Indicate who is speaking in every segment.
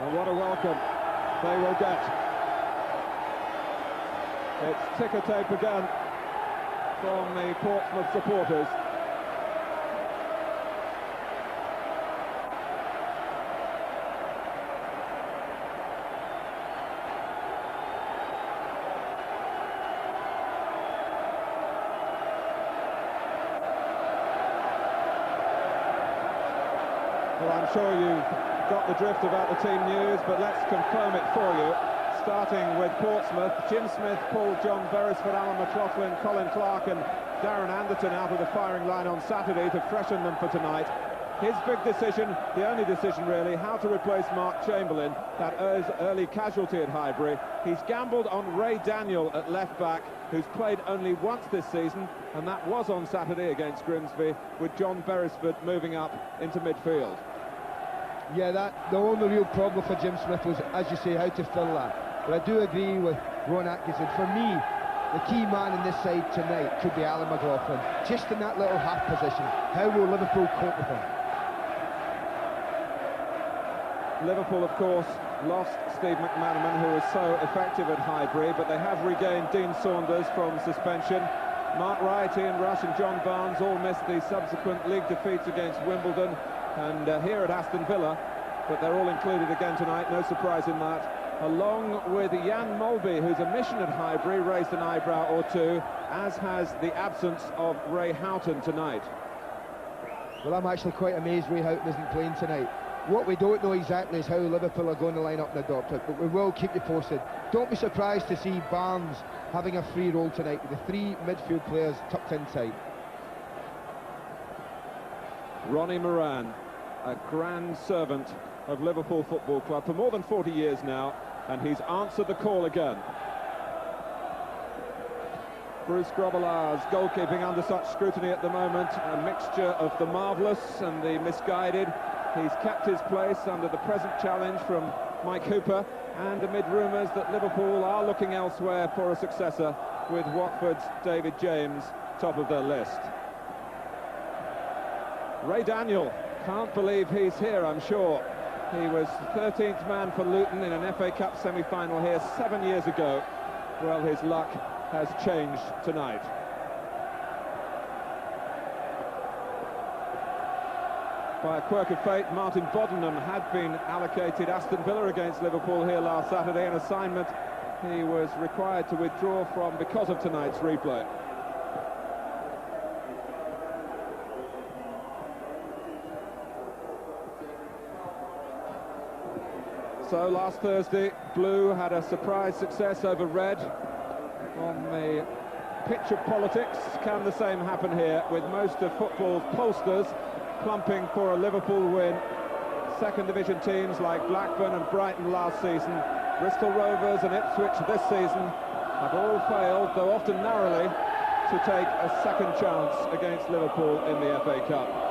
Speaker 1: And what a welcome they will get. It's ticker tape again from the Portsmouth supporters. Well, I'm sure you've got the drift about the team news, but let's confirm it for you. Starting with Portsmouth, Jim Smith pulled John Beresford, Alan McLaughlin, Colin Clark and Darren Anderton out of the firing line on Saturday to freshen them for tonight. His big decision, the only decision really, how to replace Mark Chamberlain, that early casualty at Highbury. He's gambled on Ray Daniel at left-back, who's played only once this season, and that was on Saturday against Grimsby, with John Beresford moving up into midfield.
Speaker 2: Yeah, the only real problem for Jim Smith was, as you say, how to fill that. But I do agree with Ron Atkinson. For me, the key man in this side tonight could be Alan McLaughlin. Just in that little half position, how will Liverpool cope with him?
Speaker 1: Liverpool, of course, lost Steve McManaman, who was so effective at Highbury, but they have regained Dean Saunders from suspension. Mark Wright, Ian Rush and John Barnes all missed the subsequent league defeats against Wimbledon and here at Aston Villa, but they're all included again tonight, no surprise in that. Along with Jan Mulby, whose omission at Highbury raised an eyebrow or two, as has the absence of Ray Houghton tonight.
Speaker 2: Well, I'm actually quite amazed Ray Houghton isn't playing tonight. What we don't know exactly is how Liverpool are going to line up in the Doctor, but we will keep you posted. Don't be surprised to see Barnes having a free role tonight with the three midfield players tucked in tight.
Speaker 1: Ronnie Moran, a grand servant of Liverpool Football Club for more than 40 years now, and he's answered the call again. Bruce Grobbelaar's goalkeeping under such scrutiny at the moment, a mixture of the marvellous and the misguided. He's kept his place under the present challenge from Mike Hooper, and amid rumours that Liverpool are looking elsewhere for a successor, with Watford's David James top of their list. Ray Daniel, can't believe he's here, I'm sure. He was 13th man for Luton in an FA Cup semi-final here 7 years ago. Well, his luck has changed tonight. By a quirk of fate, Martin Bodenham had been allocated Aston Villa against Liverpool here last Saturday, an assignment he was required to withdraw from because of tonight's replay. So last Thursday, Blue had a surprise success over Red on the pitch of politics. Can the same happen here, with most of football's pollsters plumping for a Liverpool win? Second division teams like Blackburn and Brighton last season, Bristol Rovers and Ipswich this season have all failed, though often narrowly, to take a second chance against Liverpool in the FA Cup.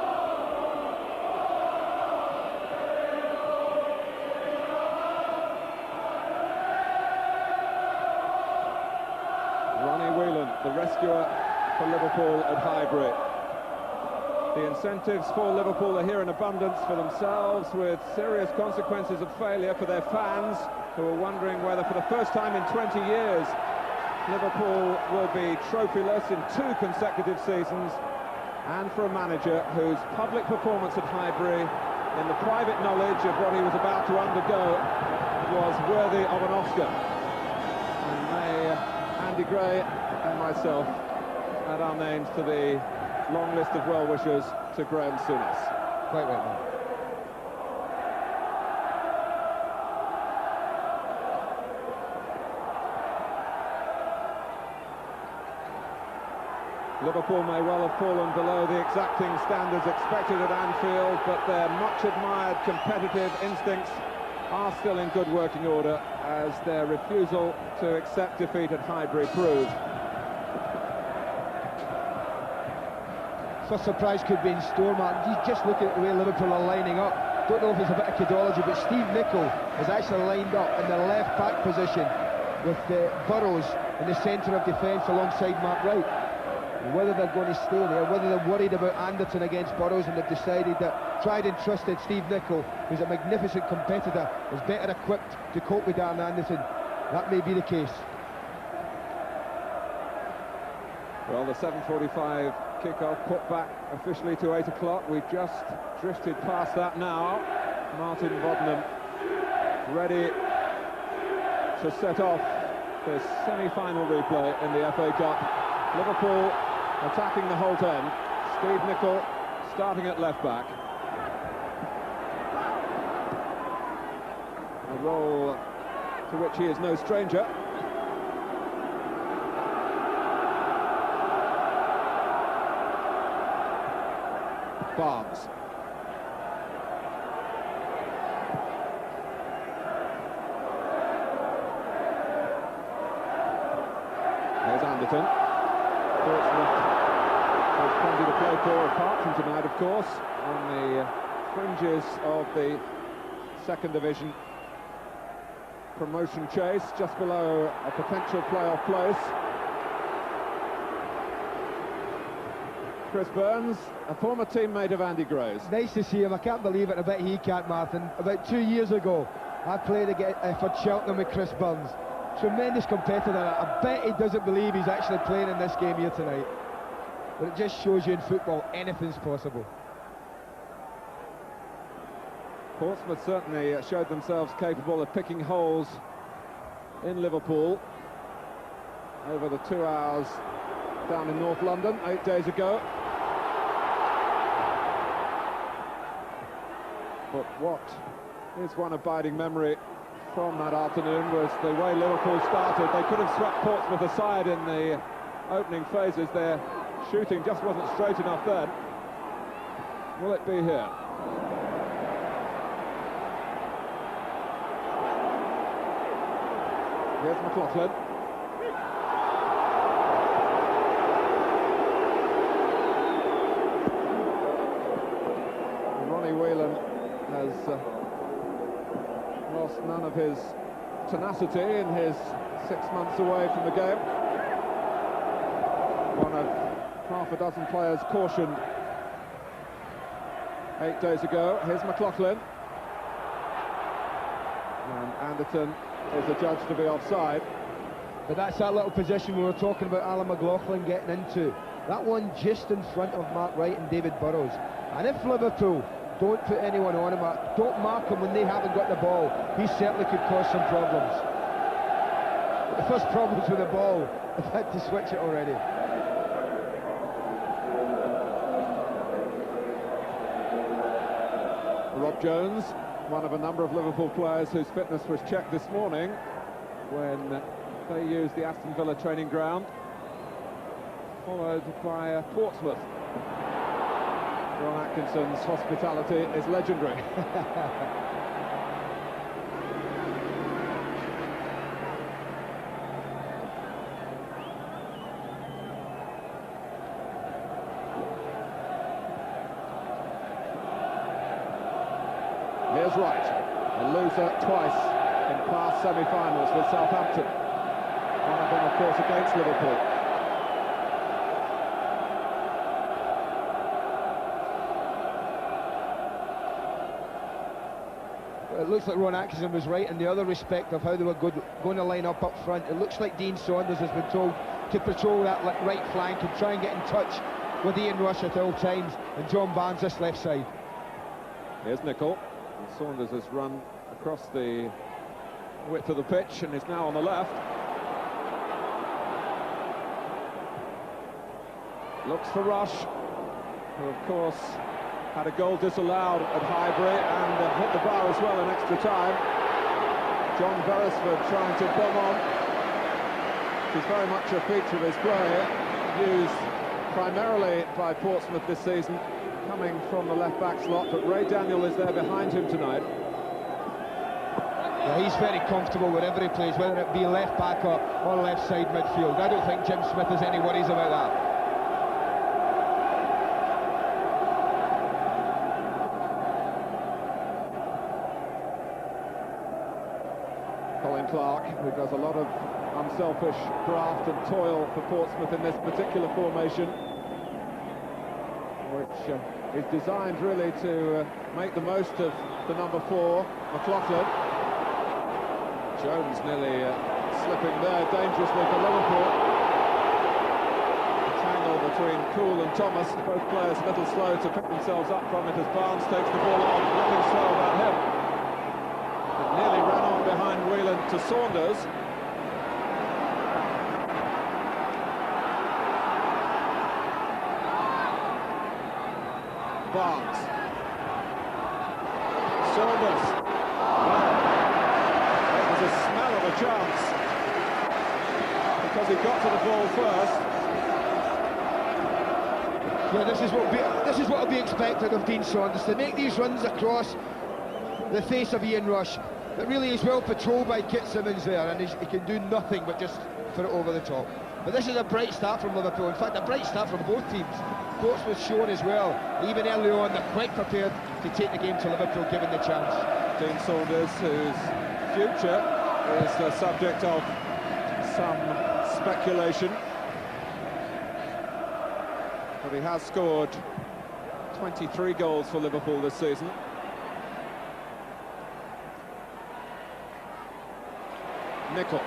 Speaker 1: The rescuer for Liverpool at Highbury. The incentives for Liverpool are here in abundance for themselves, with serious consequences of failure for their fans, who are wondering whether for the first time in 20 years Liverpool will be trophyless in 2 consecutive seasons, and for a manager whose public performance at Highbury, in the private knowledge of what he was about to undergo, was worthy of an Oscar. And may Andy Gray and myself add our names to the long list of well-wishers to Graham Souness.
Speaker 2: Quite right, man.
Speaker 1: Liverpool may well have fallen below the exacting standards expected at Anfield, but their much-admired competitive instincts are still in good working order, as their refusal to accept defeat at Highbury proved.
Speaker 2: First surprise could be in store, Martin. You just look at the way Liverpool are lining up. Don't know if it's a bit of codology, but Steve Nicol is actually lined up in the left-back position with Burrows in the centre of defence alongside Mark Wright. Whether they're going to stay there, whether they're worried about Anderton against Burrows and they've decided that tried and trusted Steve Nicol, who's a magnificent competitor, is better equipped to cope with Darren Anderton. That may be the case.
Speaker 1: Well, the 7:45 kick-off put back officially to 8 o'clock. We've just drifted past that now. Martin Boddenham ready to set off this semi-final replay in the FA Cup. Liverpool attacking the Holt end. Steve Nicol starting at left-back. A role to which he is no stranger. Barnes. There's Anderton. Portsmouth has plenty to play for apart from tonight, of course, on the fringes of the second division promotion chase, just below a potential playoff place. Chris Burns, a former teammate of Andy Gray's.
Speaker 2: Nice to see him. I can't believe it. I bet he can't, Martin. About 2 years ago, I played for Cheltenham with Chris Burns. Tremendous competitor. I bet he doesn't believe he's actually playing in this game here tonight. But it just shows you in football, anything's possible.
Speaker 1: Portsmouth certainly showed themselves capable of picking holes in Liverpool over the 2 hours down in North London 8 days ago. But what is one abiding memory from that afternoon was the way Liverpool started. They could have swept Portsmouth aside in the opening phases. Their shooting just wasn't straight enough then. Will it be here? Here's McLaughlin. Ronnie Whelan has lost none of his tenacity in his 6 months away from the game. One of half a dozen players cautioned 8 days ago. Here's McLaughlin. And Anderton is adjudged to be offside.
Speaker 2: But that's that little position we were talking about Alan McLaughlin getting into. That one just in front of Mark Wright and David Burrows. And if Liverpool don't put anyone on him, don't mark him when they haven't got the ball, he certainly could cause some problems. But the first problems with the ball, they've had to switch it already.
Speaker 1: Rob Jones, one of a number of Liverpool players whose fitness was checked this morning when they used the Aston Villa training ground, followed by Portsmouth. Ron Atkinson's hospitality is legendary. Here's Wright, a loser twice in past semi-finals with Southampton. One of them, of course, against Liverpool.
Speaker 2: It looks like Ron Atkinson was right in the other respect of how they were going to line up front. It looks like Dean Saunders has been told to patrol that right flank and try and get in touch with Ian Rush at all times, and John Barnes this left side.
Speaker 1: Here's Nicol. Saunders has run across the width of the pitch and is now on the left. Looks for Rush, who of course had a goal disallowed at Highbury and hit the bar as well in extra time. John Beresford trying to bomb on, which is very much a feature of his play, used primarily by Portsmouth this season, coming from the left-back slot, but Ray Daniel is there behind him tonight.
Speaker 2: Yeah, he's very comfortable wherever he plays, whether it be left-back or left-side midfield. I don't think Jim Smith has any worries about that.
Speaker 1: Colin Clark, who does a lot of unselfish graft and toil for Portsmouth in this particular formation, which is designed really to make the most of the number 4, McLaughlin. Jones nearly slipping there dangerously for Liverpool. The tangle between Cool and Thomas, both players a little slow to pick themselves up from it as Barnes takes the ball on, nothing slow about him. It nearly ran on behind Whelan to Saunders. Barnes. Saunders. It was a smell of a chance because he got to the ball first.
Speaker 2: Yeah, this is what will be expected of Dean Saunders, to make these runs across the face of Ian Rush. But really he's well patrolled by Kit Simmons there, and he can do nothing but just put it over the top. But this is a bright start from Liverpool. In fact, a bright start from both teams. Portsmouth shown as well, even early on, they're quite prepared to take the game to Liverpool given the chance.
Speaker 1: Dean Saunders, whose future is the subject of some speculation, but he has scored 23 goals for Liverpool this season. Nicol.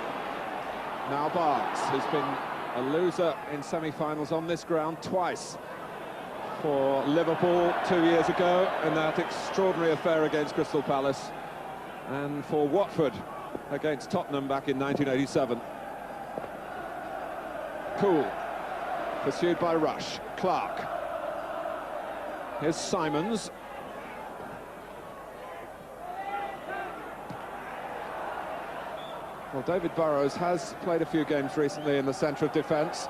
Speaker 1: Now Barnes, who's been a loser in semi-finals on this ground twice. For Liverpool 2 years ago in that extraordinary affair against Crystal Palace, and for Watford against Tottenham back in 1987. Cool, pursued by Rush. Clark. Here's Simons. Well, David Burrows has played a few games recently in the centre of defence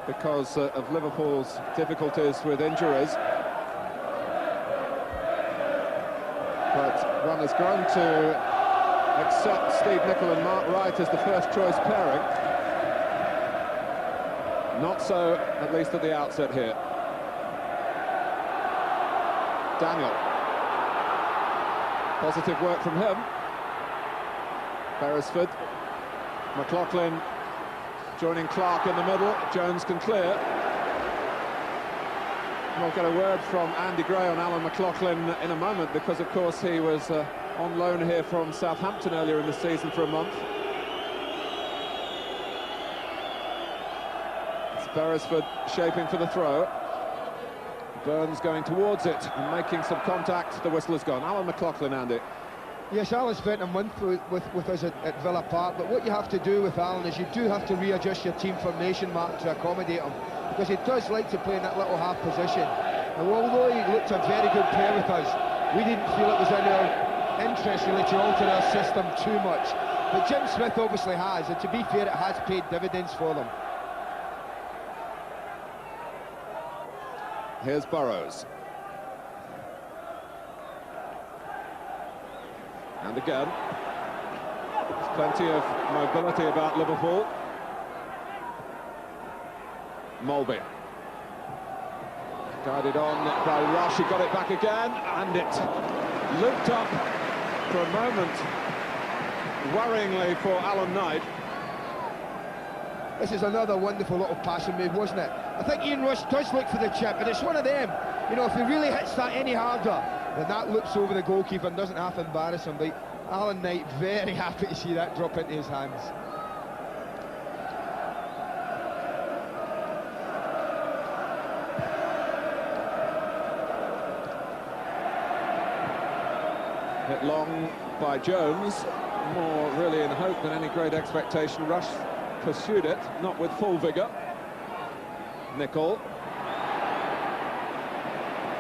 Speaker 1: because of Liverpool's difficulties with injuries. But one has grown to accept Steve Nicol and Mark Wright as the first choice pairing. Not so, at least at the outset here. Daniel. Positive work from him. Beresford. McLaughlin joining Clark in the middle. Jones can clear. We'll get a word from Andy Gray on Alan McLaughlin in a moment, because of course he was on loan here from Southampton earlier in the season for a month. It's Beresford shaping for the throw. Burns going towards it and making some contact. The whistle has gone. Alan McLaughlin, Andy.
Speaker 2: Yes, Alan spent a month with us at Villa Park, but what you have to do with Alan is you do have to readjust your team formation, Mark, to accommodate him, because he does like to play in that little half position. And although he looked a very good player with us, we didn't feel it was in our interest really to alter our system too much. But Jim Smith obviously has, and to be fair, it has paid dividends for them.
Speaker 1: Here's Burrows. And again, there's plenty of mobility about Liverpool. Mulby. Guided on by Rush, he got it back again, and it looped up for a moment, worryingly for Alan Knight.
Speaker 2: This is another wonderful little passing move, wasn't it? I think Ian Rush does look for the chip, but it's one of them. You know, if he really hits that any harder, then that loops over the goalkeeper and doesn't half embarrass him. But Alan Knight very happy to see that drop into his hands.
Speaker 1: Hit long by Jones, more really in hope than any great expectation. Rush pursued it, not with full vigour. Nicol.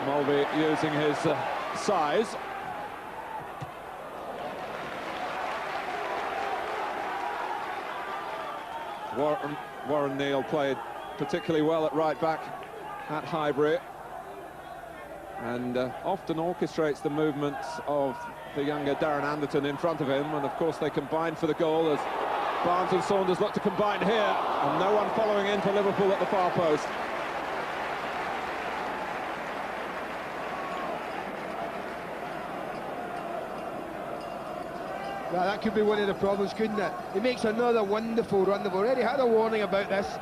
Speaker 1: Mulvey using his size. Warren Neal played particularly well at right back at Highbury, and often orchestrates the movements of the younger Darren Anderton in front of him, and of course they combined for the goal as Barnes and Saunders look to combine here, and no one following in for Liverpool at the far post.
Speaker 2: Yeah, that could be one of the problems, couldn't it? He makes another wonderful run. They've already had a warning about this.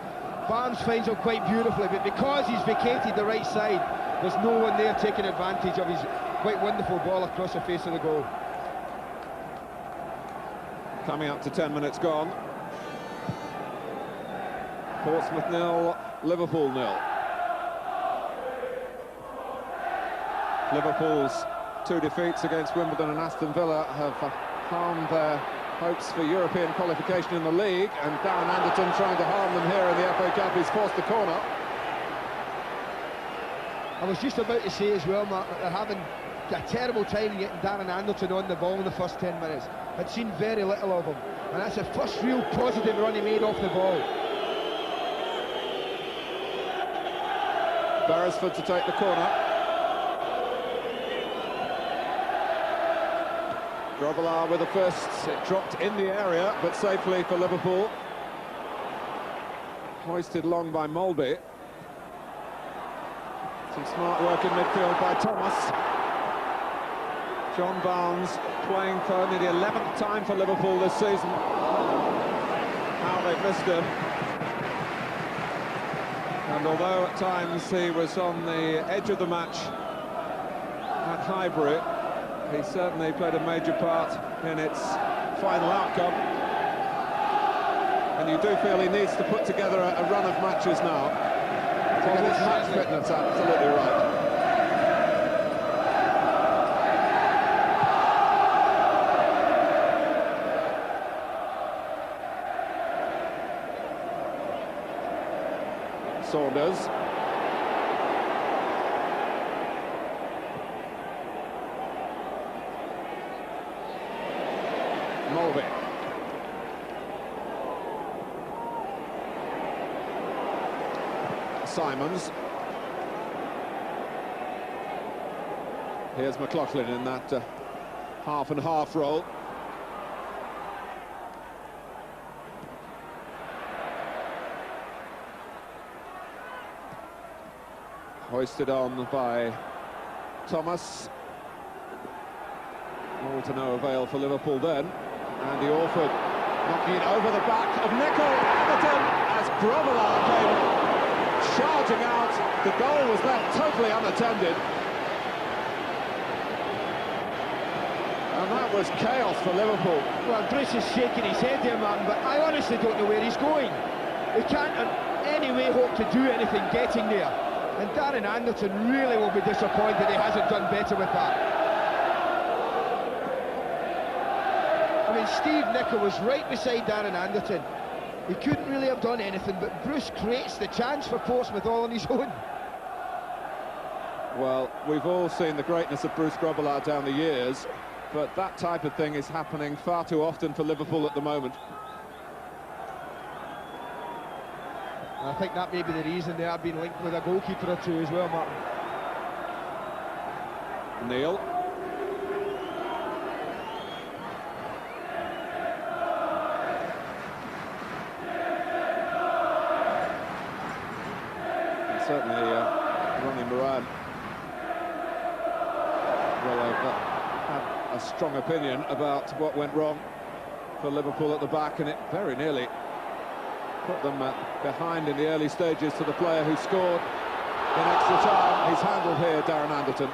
Speaker 2: Barnes finds him quite beautifully, but because he's vacated the right side, there's no one there taking advantage of his quite wonderful ball across the face of the goal.
Speaker 1: Coming up to 10 minutes gone. Portsmouth 0, Liverpool 0. Liverpool's 2 defeats against Wimbledon and Aston Villa have harmed their hopes for European qualification in the league, and Darren Anderton trying to harm them here in the FA Cup. He's forced the corner.
Speaker 2: I was just about to say as well, Mark, that they're having a terrible time getting Darren Anderton on the ball in the first 10 minutes. I'd seen very little of him, and that's the first real positive run he made off the ball.
Speaker 1: Beresford to take the corner. Grobbelaar with the fists. It dropped in the area, but safely for Liverpool. Hoisted long by Molby. Some smart work in midfield by Thomas. John Barnes playing for only the 11th time for Liverpool this season. How they've missed him. And although at times he was on the edge of the match at Highbury, he certainly played a major part in its final outcome. And you do feel he needs to put together a run of matches now. For his match fitness, absolutely right. Saunders. Mulvey. Simons. Here's McLaughlin in that half and half role. Hoisted on by Thomas. All to no avail for Liverpool then. Andy Orford knocking it over the back of Nicol Everton as Grobbelaar came charging out. The goal was left totally unattended. And that was chaos for Liverpool.
Speaker 2: Well, Bruce is shaking his head there, Martin, but I honestly don't know where he's going. He can't in any way hope to do anything getting there. And Darren Anderton really will be disappointed he hasn't done better with that. I mean, Steve Nicol was right beside Darren Anderton. He couldn't really have done anything, but Bruce creates the chance for Portsmouth all on his own.
Speaker 1: Well, we've all seen the greatness of Bruce Grobbelaar down the years, but that type of thing is happening far too often for Liverpool at the moment.
Speaker 2: I think that may be the reason they have been linked with a goalkeeper or two as well, Martin.
Speaker 1: Neil. And certainly Ronnie Moran will have a strong opinion about what went wrong for Liverpool at the back, and it very nearly put them behind in the early stages to the player who scored in extra time. He's handled here, Darren Anderton.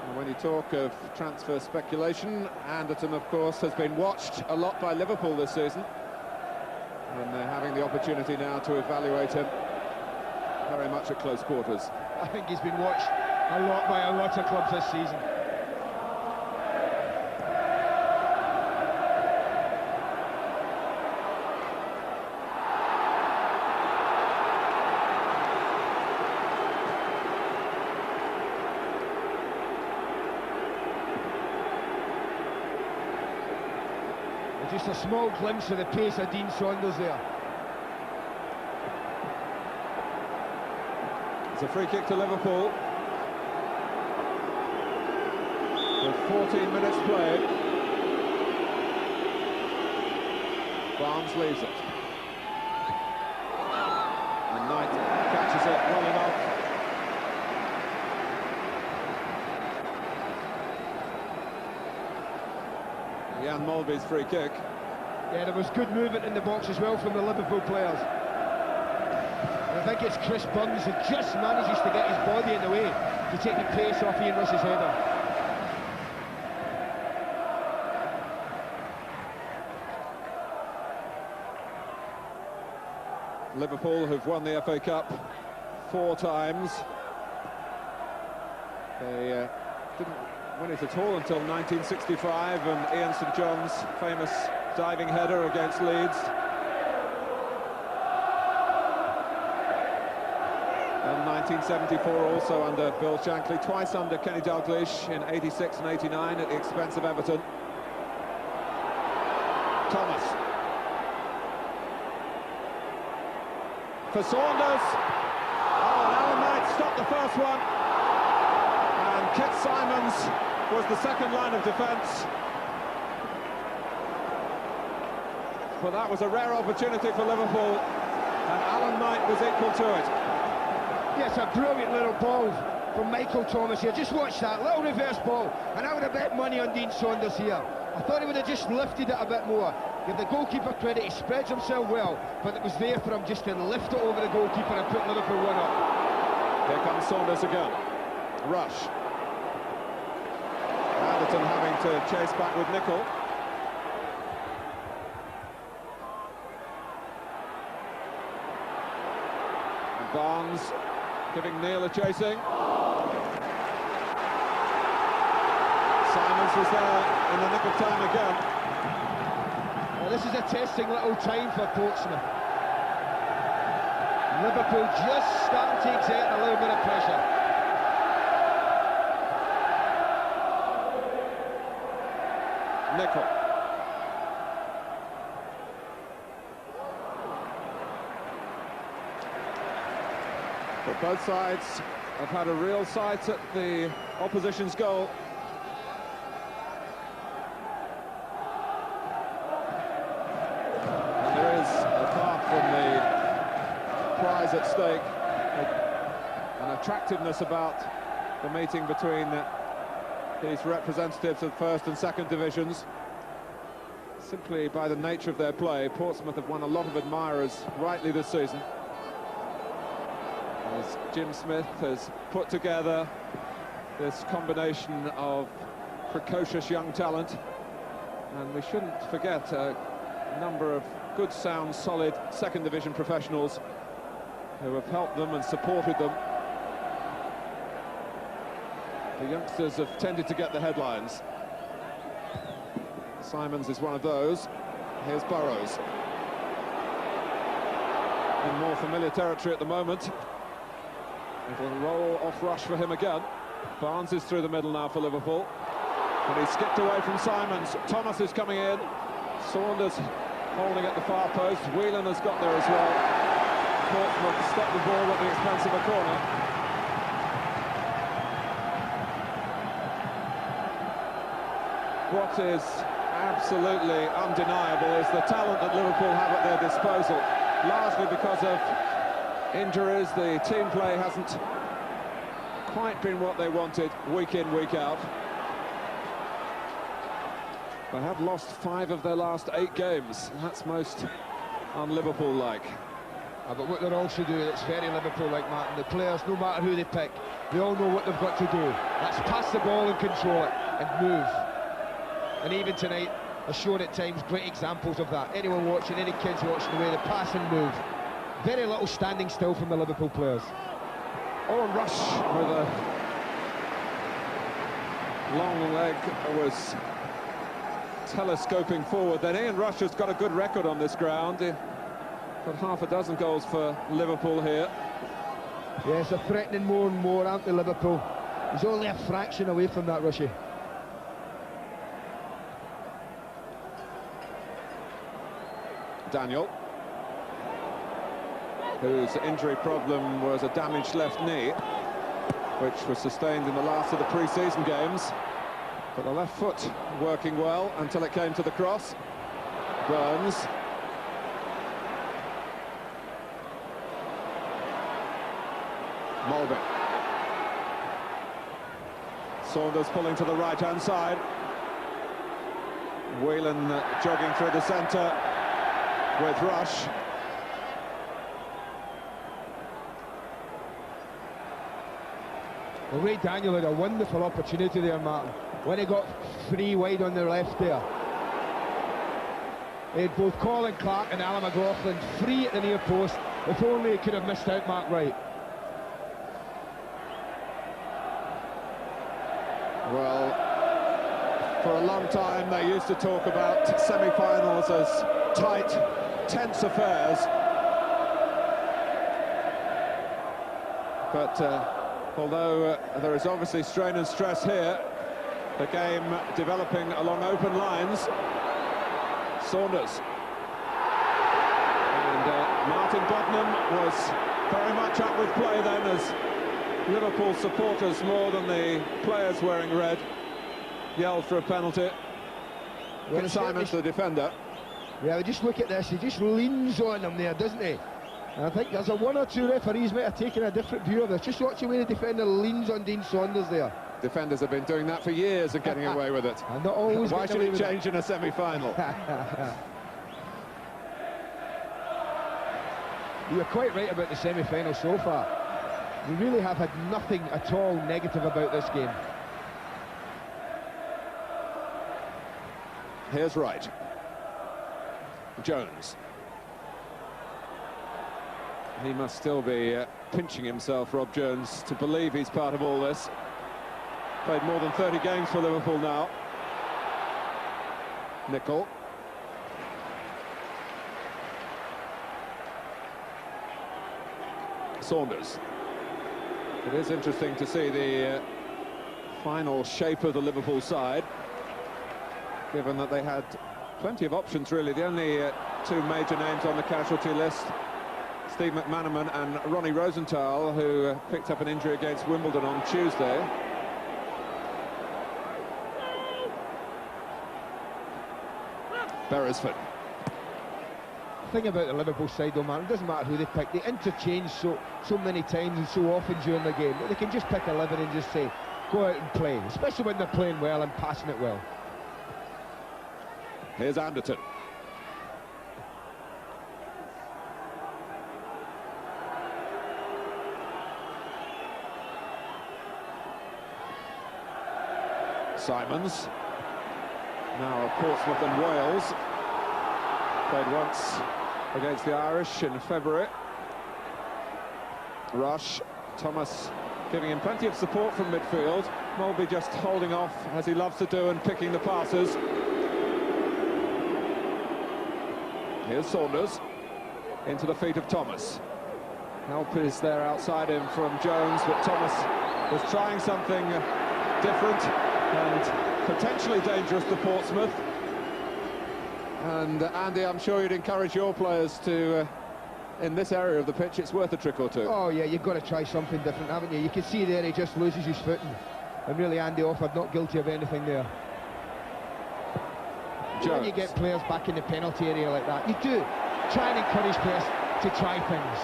Speaker 1: And when you talk of transfer speculation, Anderton, of course, has been watched a lot by Liverpool this season. And they're having the opportunity now to evaluate him very much at close quarters.
Speaker 2: I think he's been watched a lot by a lot of clubs this season. Just a small glimpse of the pace of Dean Saunders there.
Speaker 1: It's a free kick to Liverpool. With 14 minutes played. Barnes leaves it. And Knight catches it well enough. Jan Molby's free kick.
Speaker 2: Yeah, there was good movement in the box as well from the Liverpool players. And I think it's Chris Burns who just manages to get his body in the way to take the pace off Ian Rush's header.
Speaker 1: Liverpool have won the FA Cup 4 times. They didn't win it at all until 1965 and Ian St John's famous diving header against Leeds. And 1974 also under Bill Shankly, twice under Kenny Dalglish in 86 and 89 at the expense of Everton. Thomas. For Saunders. Oh, and Alan Knight stopped the first one. And Kit Simons was the second line of defence. But that was a rare opportunity for Liverpool, and Alan Knight was equal to it.
Speaker 2: Yes, a brilliant little ball from Michael Thomas here. Just watch that, little reverse ball. And I would have bet money on Dean Saunders here. I thought he would have just lifted it a bit more. Give the goalkeeper credit, he spreads himself well, but it was there for him just to lift it over the goalkeeper and put Liverpool 1 up.
Speaker 1: Here comes Saunders again. Rush. Anderton having to chase back with Nicol. And Barnes giving Neil a chasing. Simons was there in the nick of time again.
Speaker 2: Well, this is a testing little time for Portsmouth. Liverpool just starting to exert a little bit of pressure.
Speaker 1: Nicol. But both sides have had a real sight at the opposition's goal. And there is, apart from the prize at stake, an attractiveness about the meeting between these representatives of first and second divisions. Simply by the nature of their play, Portsmouth have won a lot of admirers rightly this season, as Jim Smith has put together this combination of precocious young talent. And we shouldn't forget a number of good, sound, solid second division professionals who have helped them and supported them. The youngsters have tended to get the headlines. Simons is one of those. Here's Burrows. In more familiar territory at the moment. It'll roll off rush for him again. Barnes is through the middle now for Liverpool. And he skipped away from Simons. Thomas is coming in. Saunders holding at the far post. Whelan has got there as well. Portsmouth stopped the ball at the expense of a corner. What is absolutely undeniable is the talent that Liverpool have at their disposal. Largely because of injuries, the team play hasn't quite been what they wanted week in, week out. They have lost 5 of their last 8 games. That's most un-Liverpool-like.
Speaker 2: But what they're also doing, it's very Liverpool-like, Martin. The players, no matter who they pick, they all know what they've got to do. That's pass the ball and control it and move. And even tonight, has shown at times great examples of that. Anyone watching, any kids watching, the way they pass and move. Very little standing still from the Liverpool players.
Speaker 1: Oh, Rush with a long leg was telescoping forward. Then Ian Rush has got a good record on this ground. Got half a dozen goals for Liverpool here.
Speaker 2: Yes, they're threatening more and more, aren't they, Liverpool? He's only a fraction away from that, Rushy.
Speaker 1: Daniel, whose injury problem was a damaged left knee, which was sustained in the last of the pre-season games. But the left foot working well until it came to the cross. Burns. Mulvey. Saunders pulling to the right-hand side. Whelan jogging through the centre with Rush.
Speaker 2: Well, Ray Daniel had a wonderful opportunity there, Martin, when he got free wide on the left there. He had both Colin Clark and Alan McLaughlin free at the near post. If only he could have missed out Mark Wright.
Speaker 1: Well, for a long time they used to talk about semi-finals as tight, tense affairs. But although there is obviously strain and stress here, the game developing along open lines. Saunders. And Martin Bodnam was very much up with play then, as Liverpool supporters, more than the players wearing red, yelled for a penalty. Well, Simon to the defender.
Speaker 2: Yeah, just look at this, he just leans on him there, doesn't he? And I think there's a one or two referees might have taken a different view of this. Just watch the way the defender leans on Dean Saunders there.
Speaker 1: Defenders have been doing that for years and getting away with it.
Speaker 2: And not always.
Speaker 1: Why should it change in a semi-final?
Speaker 2: You're quite right about the semi-final so far. We really have had nothing at all negative about this game.
Speaker 1: Here's Wright. Jones. He must still be pinching himself, Rob Jones, to believe he's part of all this. Played more than 30 games for Liverpool now. Nicol. Saunders. It is interesting to see the final shape of the Liverpool side, given that they had plenty of options, really. The only two major names on the casualty list, Steve McManaman and Ronnie Rosenthal, who picked up an injury against Wimbledon on Tuesday. Beresford.
Speaker 2: The thing about the Liverpool side, though, man, it doesn't matter who they pick. They interchange so many times and so often during the game that they can just pick 11 and just say, go out and play, especially when they're playing well and passing it well.
Speaker 1: Here's Anderton. Simons. Now Portsmouth and Wales. Played once against the Irish in February. Rush. Thomas giving him plenty of support from midfield. Mulby just holding off, as he loves to do, and picking the passes. Here's Saunders. Into the feet of Thomas. Help is there outside him from Jones, but Thomas was trying something different and potentially dangerous to Portsmouth. And Andy, I'm sure you'd encourage your players to, in this area of the pitch, it's worth a trick or two.
Speaker 2: Oh yeah, you've got to try something different, haven't you? You can see there he just loses his footing. And really Andy Offord not guilty of anything there. When you get players back in the penalty area like that, you do try and encourage players to try things.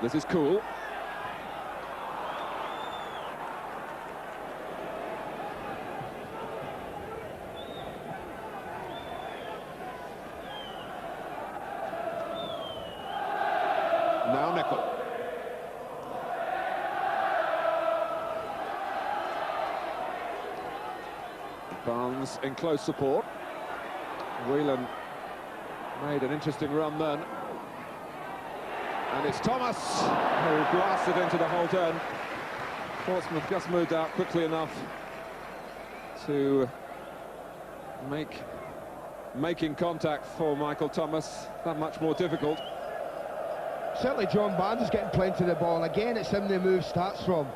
Speaker 1: This is cool. Now Nicol. Barnes in close support. Whelan made an interesting run then. And it's Thomas who blasted into the Holt end. Portsmouth just moved out quickly enough to making contact for Michael Thomas that much more difficult.
Speaker 2: Certainly John Barnes is getting plenty of the ball, and again it's him the move starts from.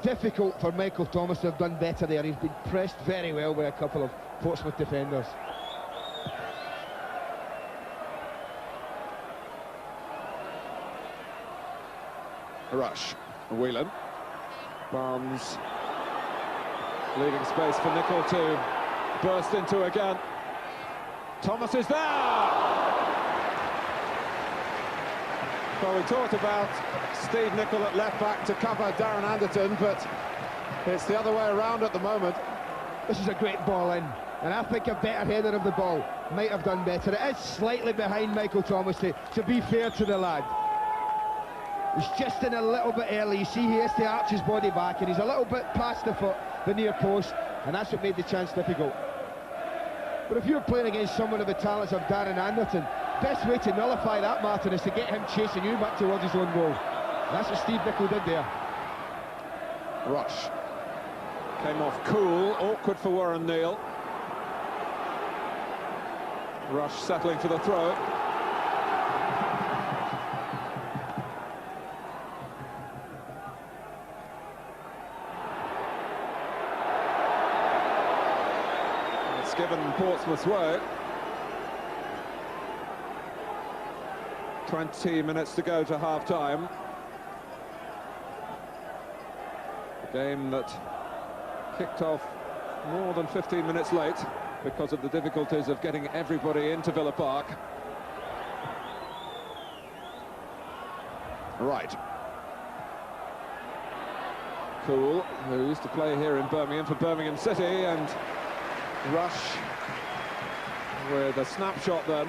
Speaker 2: Difficult for Michael Thomas to have done better there. He's been pressed very well by a couple of Portsmouth defenders.
Speaker 1: Rush. Whelan. Barnes leaving space for Nicol to burst into again. Thomas is there! Well, we talked about Steve Nicol at left-back to cover Darren Anderton, but it's the other way around at the moment.
Speaker 2: This is a great ball in, and I think a better header of the ball might have done better. It is slightly behind Michael Thomas, to be fair to the lad. He's just in a little bit early. You see he has to arch his body back, and he's a little bit past the near post, and that's what made the chance difficult. But if you're playing against someone of the talents of Darren Anderton, best way to nullify that, Martin, is to get him chasing you back towards his own goal. And that's what Steve Nicol did there.
Speaker 1: Rush came off cool, awkward for Warren Neal. Rush settling for the throw. It's given Portsmouth's way. 20 minutes to go to half-time. A game that kicked off more than 15 minutes late because of the difficulties of getting everybody into Villa Park. Right. Cool, who used to play here in Birmingham for Birmingham City, and Rush with a snapshot then.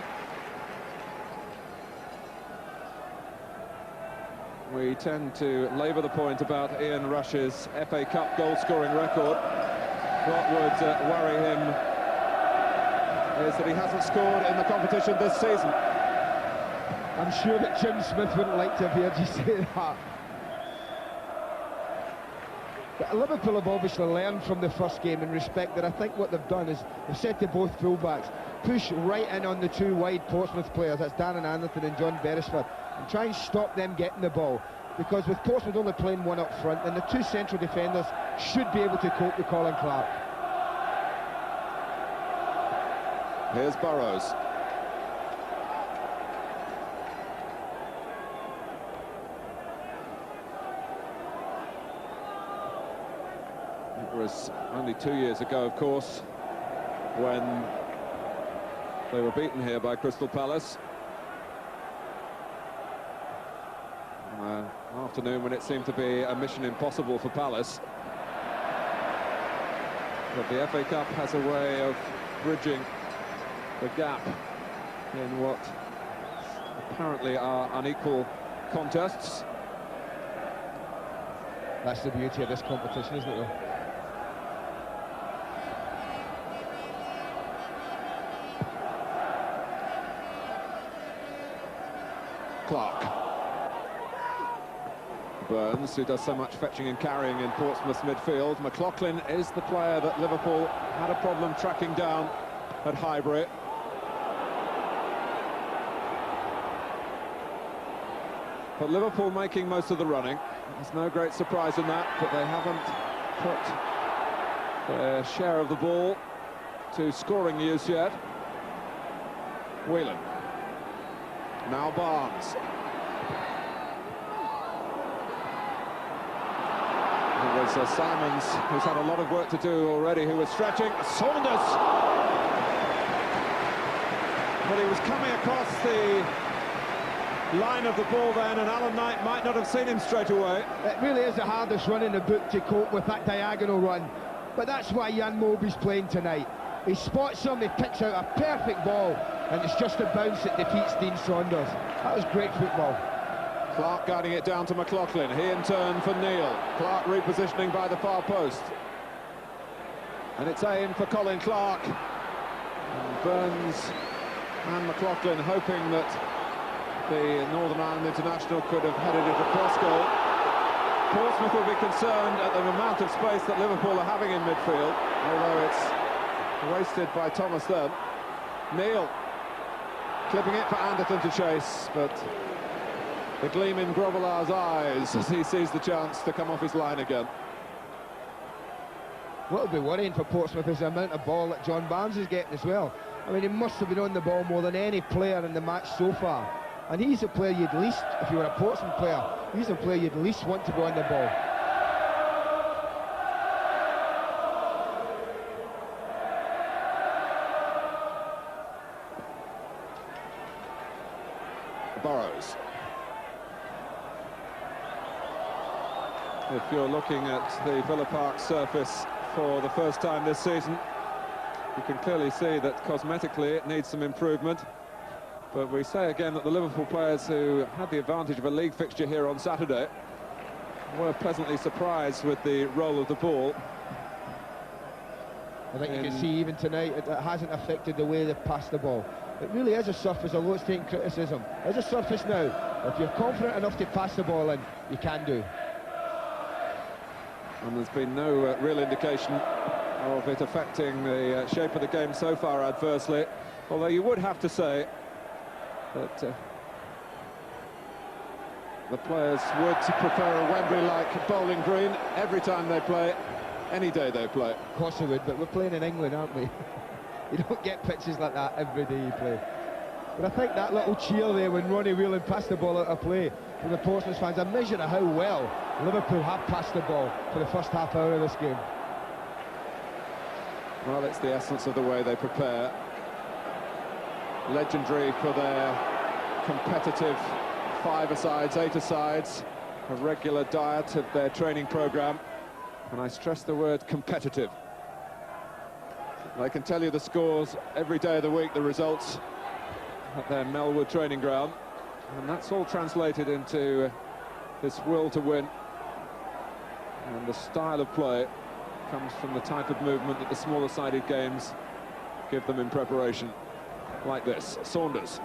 Speaker 1: We tend to labour the point about Ian Rush's FA Cup goal-scoring record. What would worry him is that he hasn't scored in the competition this season.
Speaker 2: I'm sure that Jim Smith wouldn't like to have heard you say that. But Liverpool have obviously learned from the first game in respect that I think what they've done is they've said to both fullbacks, push right in on the two wide Portsmouth players, that's Darren Anderton and John Beresford, and try and stop them getting the ball, because with Portsmouth only playing one up front, then the two central defenders should be able to cope with Colin Clark.
Speaker 1: Here's Burrows. It was only 2 years ago, of course, when they were beaten here by Crystal Palace. An afternoon when it seemed to be a mission impossible for Palace. But the FA Cup has a way of bridging the gap in what apparently are unequal contests.
Speaker 2: That's the beauty of this competition, isn't it, though?
Speaker 1: Clark. Burns, who does so much fetching and carrying in Portsmouth's midfield. McLaughlin is the player that Liverpool had a problem tracking down at Highbury. But Liverpool making most of the running. There's no great surprise in that, but they haven't put their share of the ball to scoring use yet. Whelan. Now Barnes. It was Simons, who's had a lot of work to do already, who was stretching. Saunders! But he was coming across the line of the ball then, and Alan Knight might not have seen him straight away.
Speaker 2: It really is the hardest run in the book to cope with that diagonal run. But that's why Jan Moby's playing tonight. He spots him, he picks out a perfect ball, and it's just a bounce that defeats Dean Saunders. That was great football.
Speaker 1: Clark guiding it down to McLaughlin. He in turn for Neal. Clark repositioning by the far post. And it's aimed for Colin Clark. And Burns and McLaughlin hoping that the Northern Ireland international could have headed it across goal. Portsmouth will be concerned at the amount of space that Liverpool are having in midfield, although it's wasted by Thomas then. Neal clipping it for Anderton to chase, but the gleam in Grovelar's eyes as he sees the chance to come off his line again.
Speaker 2: What'll be worrying for Portsmouth is the amount of ball that John Barnes is getting as well. I mean, he must have been on the ball more than any player in the match so far. And he's the player you'd least, if you were a Portsmouth player, he's the player you'd least want to be on the ball.
Speaker 1: Burrows. If you're looking at the Villa Park surface for the first time this season, you can clearly see that cosmetically it needs some improvement. But we say again that the Liverpool players who had the advantage of a league fixture here on Saturday were pleasantly surprised with the roll of the ball.
Speaker 2: I think you can see even tonight it hasn't affected the way they've passed the ball. It really is a surface, although it's taking criticism. It's a surface now. If you're confident enough to pass the ball in, you can do.
Speaker 1: And there's been no real indication of it affecting the shape of the game so far adversely. Although you would have to say that the players would prefer a Wembley-like bowling green every time they play, any day they play.
Speaker 2: Of course they would, but we're playing in England, aren't we? You don't get pitches like that every day you play. But I think that little cheer there when Ronnie Whelan passed the ball out of play from the Portsmouth fans, a measure of how well Liverpool have passed the ball for the first half hour of this game.
Speaker 1: Well, it's the essence of the way they prepare. Legendary for their competitive 5-a-sides, 8-a-sides, a regular diet of their training programme. And I stress the word competitive. They can tell you the scores every day of the week, the results at their Melwood training ground. And that's all translated into this will to win. And the style of play comes from the type of movement that the smaller-sided games give them in preparation. Like this, Saunders.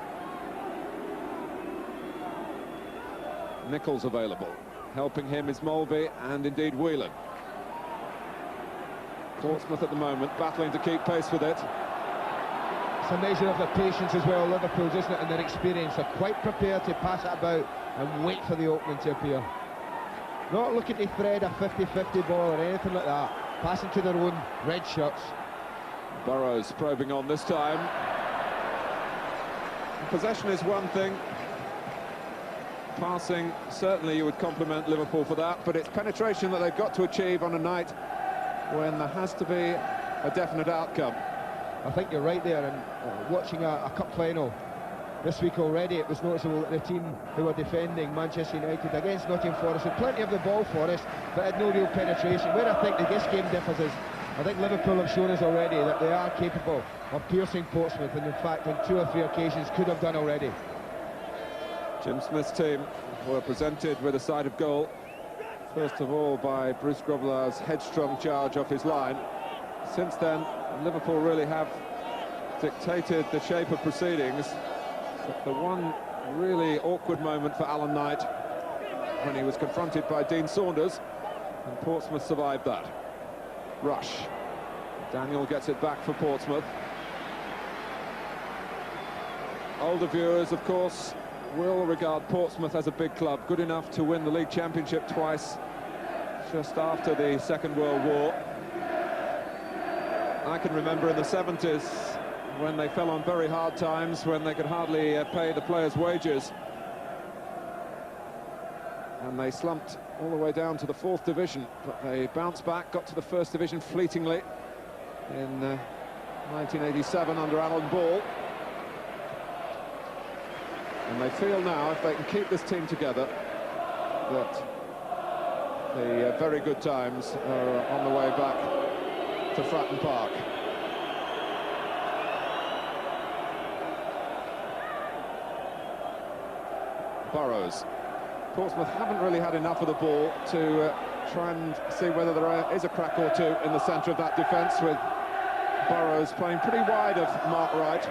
Speaker 1: Nichols available. Helping him is Mulvey and indeed Whelan. Portsmouth at the moment battling to keep pace with it.
Speaker 2: It's a measure of their patience as well, Liverpool's, isn't it, and their experience. They're quite prepared to pass it about and wait for the opening to appear. Not looking to thread a 50-50 ball or anything like that. Passing to their own red shirts.
Speaker 1: Burrows probing on this time. Possession is one thing. Passing, certainly you would compliment Liverpool for that, but it's penetration that they've got to achieve on a night when there has to be a definite outcome.
Speaker 2: I think you're right there, and watching a cup final this week already, it was noticeable that the team who were defending Manchester United against Nottingham Forest had plenty of the ball for us, but had no real penetration. Where I think this game differs is, I think Liverpool have shown us already that they are capable of piercing Portsmouth, and in fact on 2 or 3 occasions could have done already.
Speaker 1: Jim Smith's team were presented with a side of goal, first of all by Bruce Grobbelaar's headstrong charge off his line. Since then, Liverpool really have dictated the shape of proceedings. But the one really awkward moment for Alan Knight when he was confronted by Dean Saunders, and Portsmouth survived that. Rush. Daniel gets it back for Portsmouth. Older viewers, of course, will regard Portsmouth as a big club, good enough to win the League Championship twice just after the Second World War. I can remember in the 70s when they fell on very hard times, when they could hardly pay the players' wages. And they slumped all the way down to the 4th division, but they bounced back, got to the 1st division fleetingly in 1987 under Alan Ball. And they feel now, if they can keep this team together, that the very good times are on the way back to Fratton Park. Burrows. Portsmouth haven't really had enough of the ball to try and see whether there is a crack or two in the centre of that defence, with Burrows playing pretty wide of Mark Wright.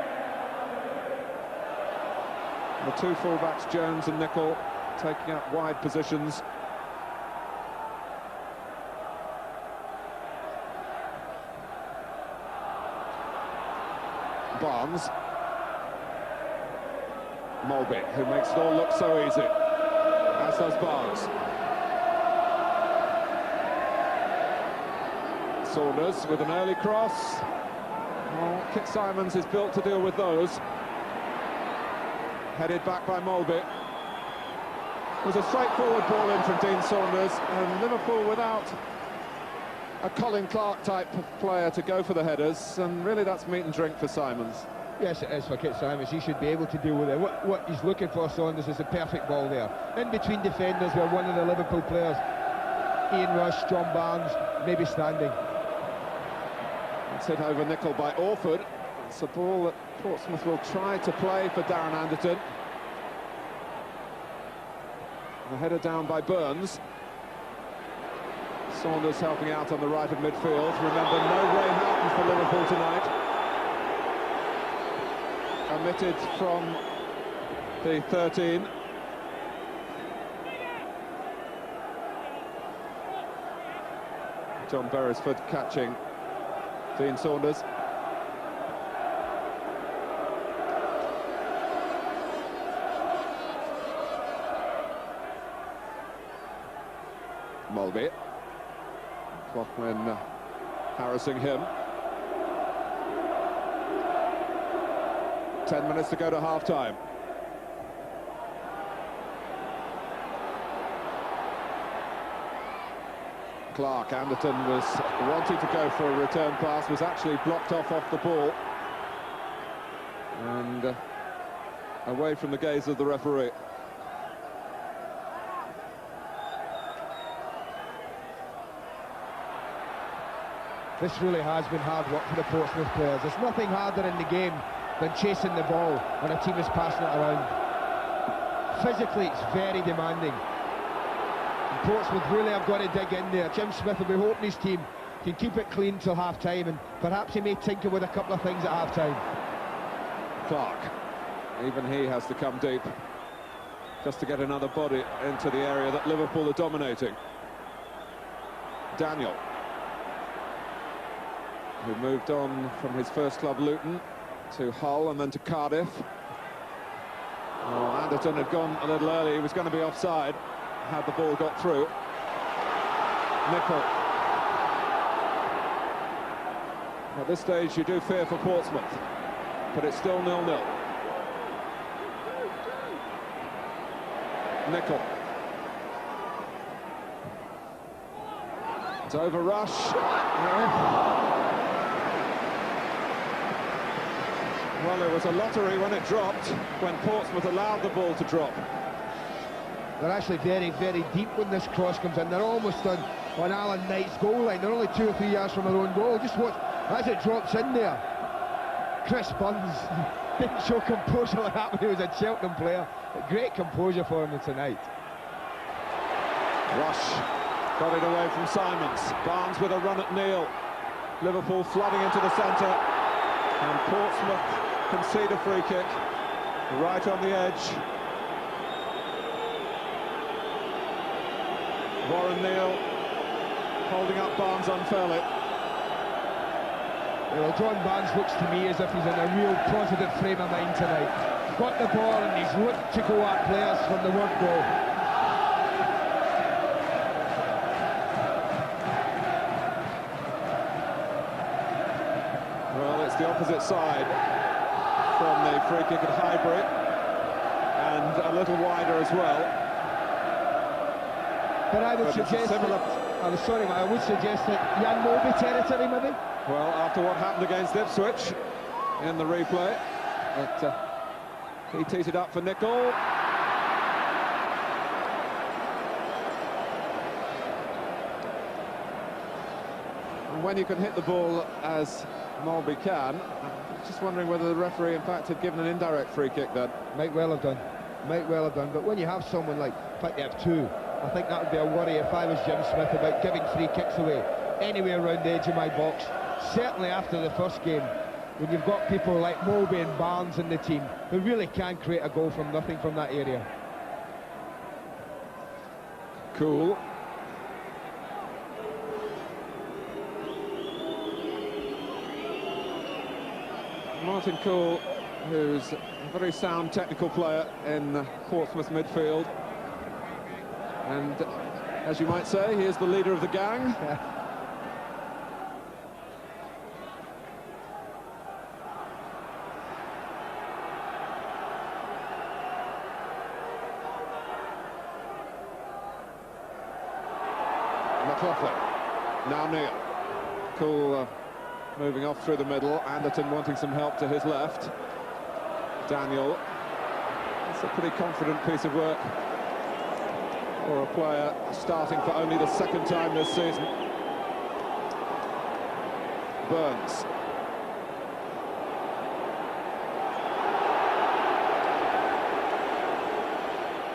Speaker 1: The 2 fullbacks, Jones and Nicholl, taking up wide positions. Barnes. Mulvey, who makes it all look so easy, as does Barnes. Saunders with an early cross. Well, Kit Symons is built to deal with those. Headed back by Mulvey. It was a straightforward ball in from Dean Saunders, and Liverpool without a Colin Clark type of player to go for the headers, and really that's meat and drink for Symons.
Speaker 2: Yes, it is for Kit Symons. He should be able to deal with it. What he's looking for, Saunders, is a perfect ball there. In between defenders where one of the Liverpool players Ian Rush, John Barnes, maybe standing.
Speaker 1: It's hit over Nicol by Orford. It's a ball that Portsmouth will try to play for Darren Anderton. The header down by Burns. Saunders helping out on the right of midfield. Remember, no Ray Houghton for Liverpool tonight. Omitted from the 13. John Beresford catching Dean Saunders. Mulvey. Cloughlin harassing him. 10 minutes to go to half-time. Clark, Anderton was wanting to go for a return pass, was actually blocked off the ball. And away from the gaze of the referee.
Speaker 2: This really has been hard work for the Portsmouth players. There's nothing harder in the game than chasing the ball when a team is passing it around. Physically, it's very demanding. And Portsmouth really have got to dig in there. Jim Smith will be hoping his team can keep it clean till half-time, and perhaps he may tinker with a couple of things at half-time.
Speaker 1: Clark, even he has to come deep just to get another body into the area that Liverpool are dominating. Daniel, who moved on from his first club Luton to Hull and then to Cardiff. Oh, Anderton had gone a little early, he was going to be offside had the ball got through. Nicol. At this stage you do fear for Portsmouth, but it's still 0-0. Nicol. It's over Rush. Well, it was a lottery when it dropped, when Portsmouth allowed the ball to drop.
Speaker 2: They're actually very, very deep when this cross comes in. They're almost on Alan Knight's goal line. They're only 2 or 3 yards from their own goal. Just watch as it drops in there. Chris Burns didn't show composure like that when he was a Cheltenham player. Great composure for him tonight.
Speaker 1: Rush got it away from Simons. Barnes with a run at Neil. Liverpool flooding into the centre. And Portsmouth concede a free kick right on the edge. Warren Neal holding up Barnes unfairly.
Speaker 2: Well, John Barnes looks to me as if he's in a real positive frame of mind tonight. Got the ball and he's looked to go at players from the word go.
Speaker 1: Well, it's the opposite side from the free kick at Highbury, and a little wider as well.
Speaker 2: But I would suggest
Speaker 1: similar...
Speaker 2: I'm sorry, I would suggest that Jan Mulvey territory, maybe?
Speaker 1: Well, after what happened against Ipswich in the replay, but he teed it up for Nicol. And when you can hit the ball as Mulvey can, I'm just wondering whether the referee in fact had given an indirect free kick then.
Speaker 2: Might well have done, but when you have someone like, in fact you have two, I think that would be a worry if I was Jim Smith about giving free kicks away anywhere around the edge of my box. Certainly after the first game, when you've got people like Mulvey and Barnes in the team who really can create a goal from nothing from that area.
Speaker 1: Cool. Martin Cool, who's a very sound technical player in Portsmouth midfield. And, as you might say, he is the leader of the gang. McLaughlin, now Neil. Cool moving off through the middle. Anderton wanting some help to his left. Daniel. It's a pretty confident piece of work. for a player starting for only the second time this season. Burns.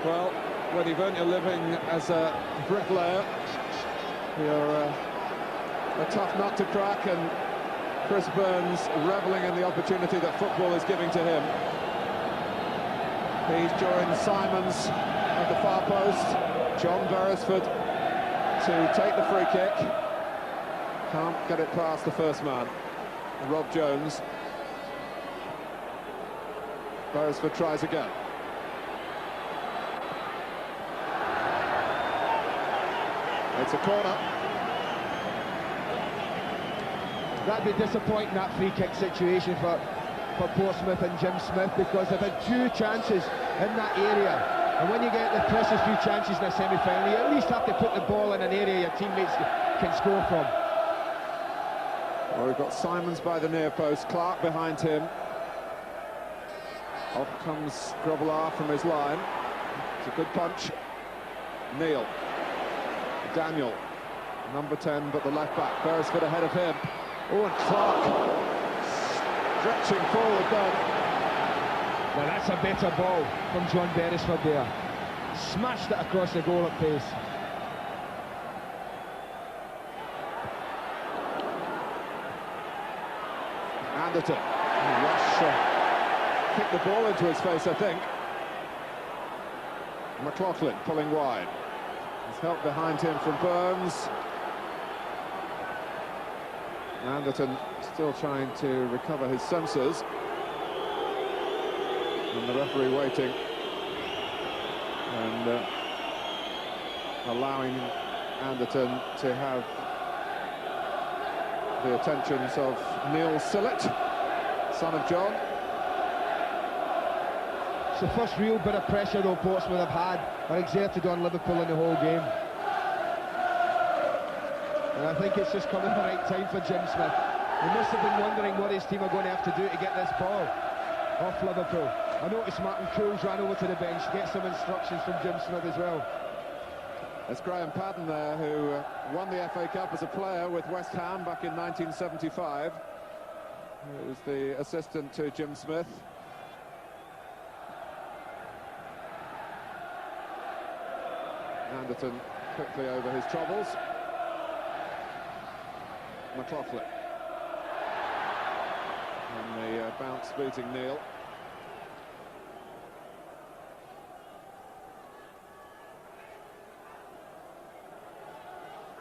Speaker 1: Well, when you've earned your living as a bricklayer, you're a tough nut to crack, and Chris Burns revelling in the opportunity that football is giving to him. He's joined Simons at the far post, John Beresford to take the free kick. Can't get it past the first man, Rob Jones. Beresford tries again. It's a corner.
Speaker 2: That'd be disappointing, that free kick situation for Portsmouth and Jim Smith, because they've had few chances in that area, and when you get the precious few chances in a semi-final, you at least have to put the ball in an area your teammates can score from.
Speaker 1: Well, we've got Simons by the near post, Clark behind him. Off comes Grobbelaar from his line. It's a good punch. Neil. Daniel, number 10, but the left back. Beresford ahead of him. Oh, and Clark stretching forward then.
Speaker 2: Now that's a better ball from John Beresford there. Smashed it across the goal at pace.
Speaker 1: Anderton. Rush kicked the ball into his face, I think. McLaughlin pulling wide. There's help behind him from Burns. Anderton still trying to recover his senses. And the referee waiting. And allowing Anderton to have the attentions of Neil Sillett, son of John.
Speaker 2: It's the first real bit of pressure though Portsmouth have had or exerted on Liverpool in the whole game. And I think it's just come at the right time for Jim Smith. He must have been wondering what his team are going to have to do to get this ball off Liverpool. I noticed Martin Cools ran over to the bench to get some instructions from Jim Smith as well.
Speaker 1: There's Graham Padden there, who won the FA Cup as a player with West Ham back in 1975. He was the assistant to Jim Smith. Anderton quickly over his troubles. McLaughlin. And the bounce beating Neil.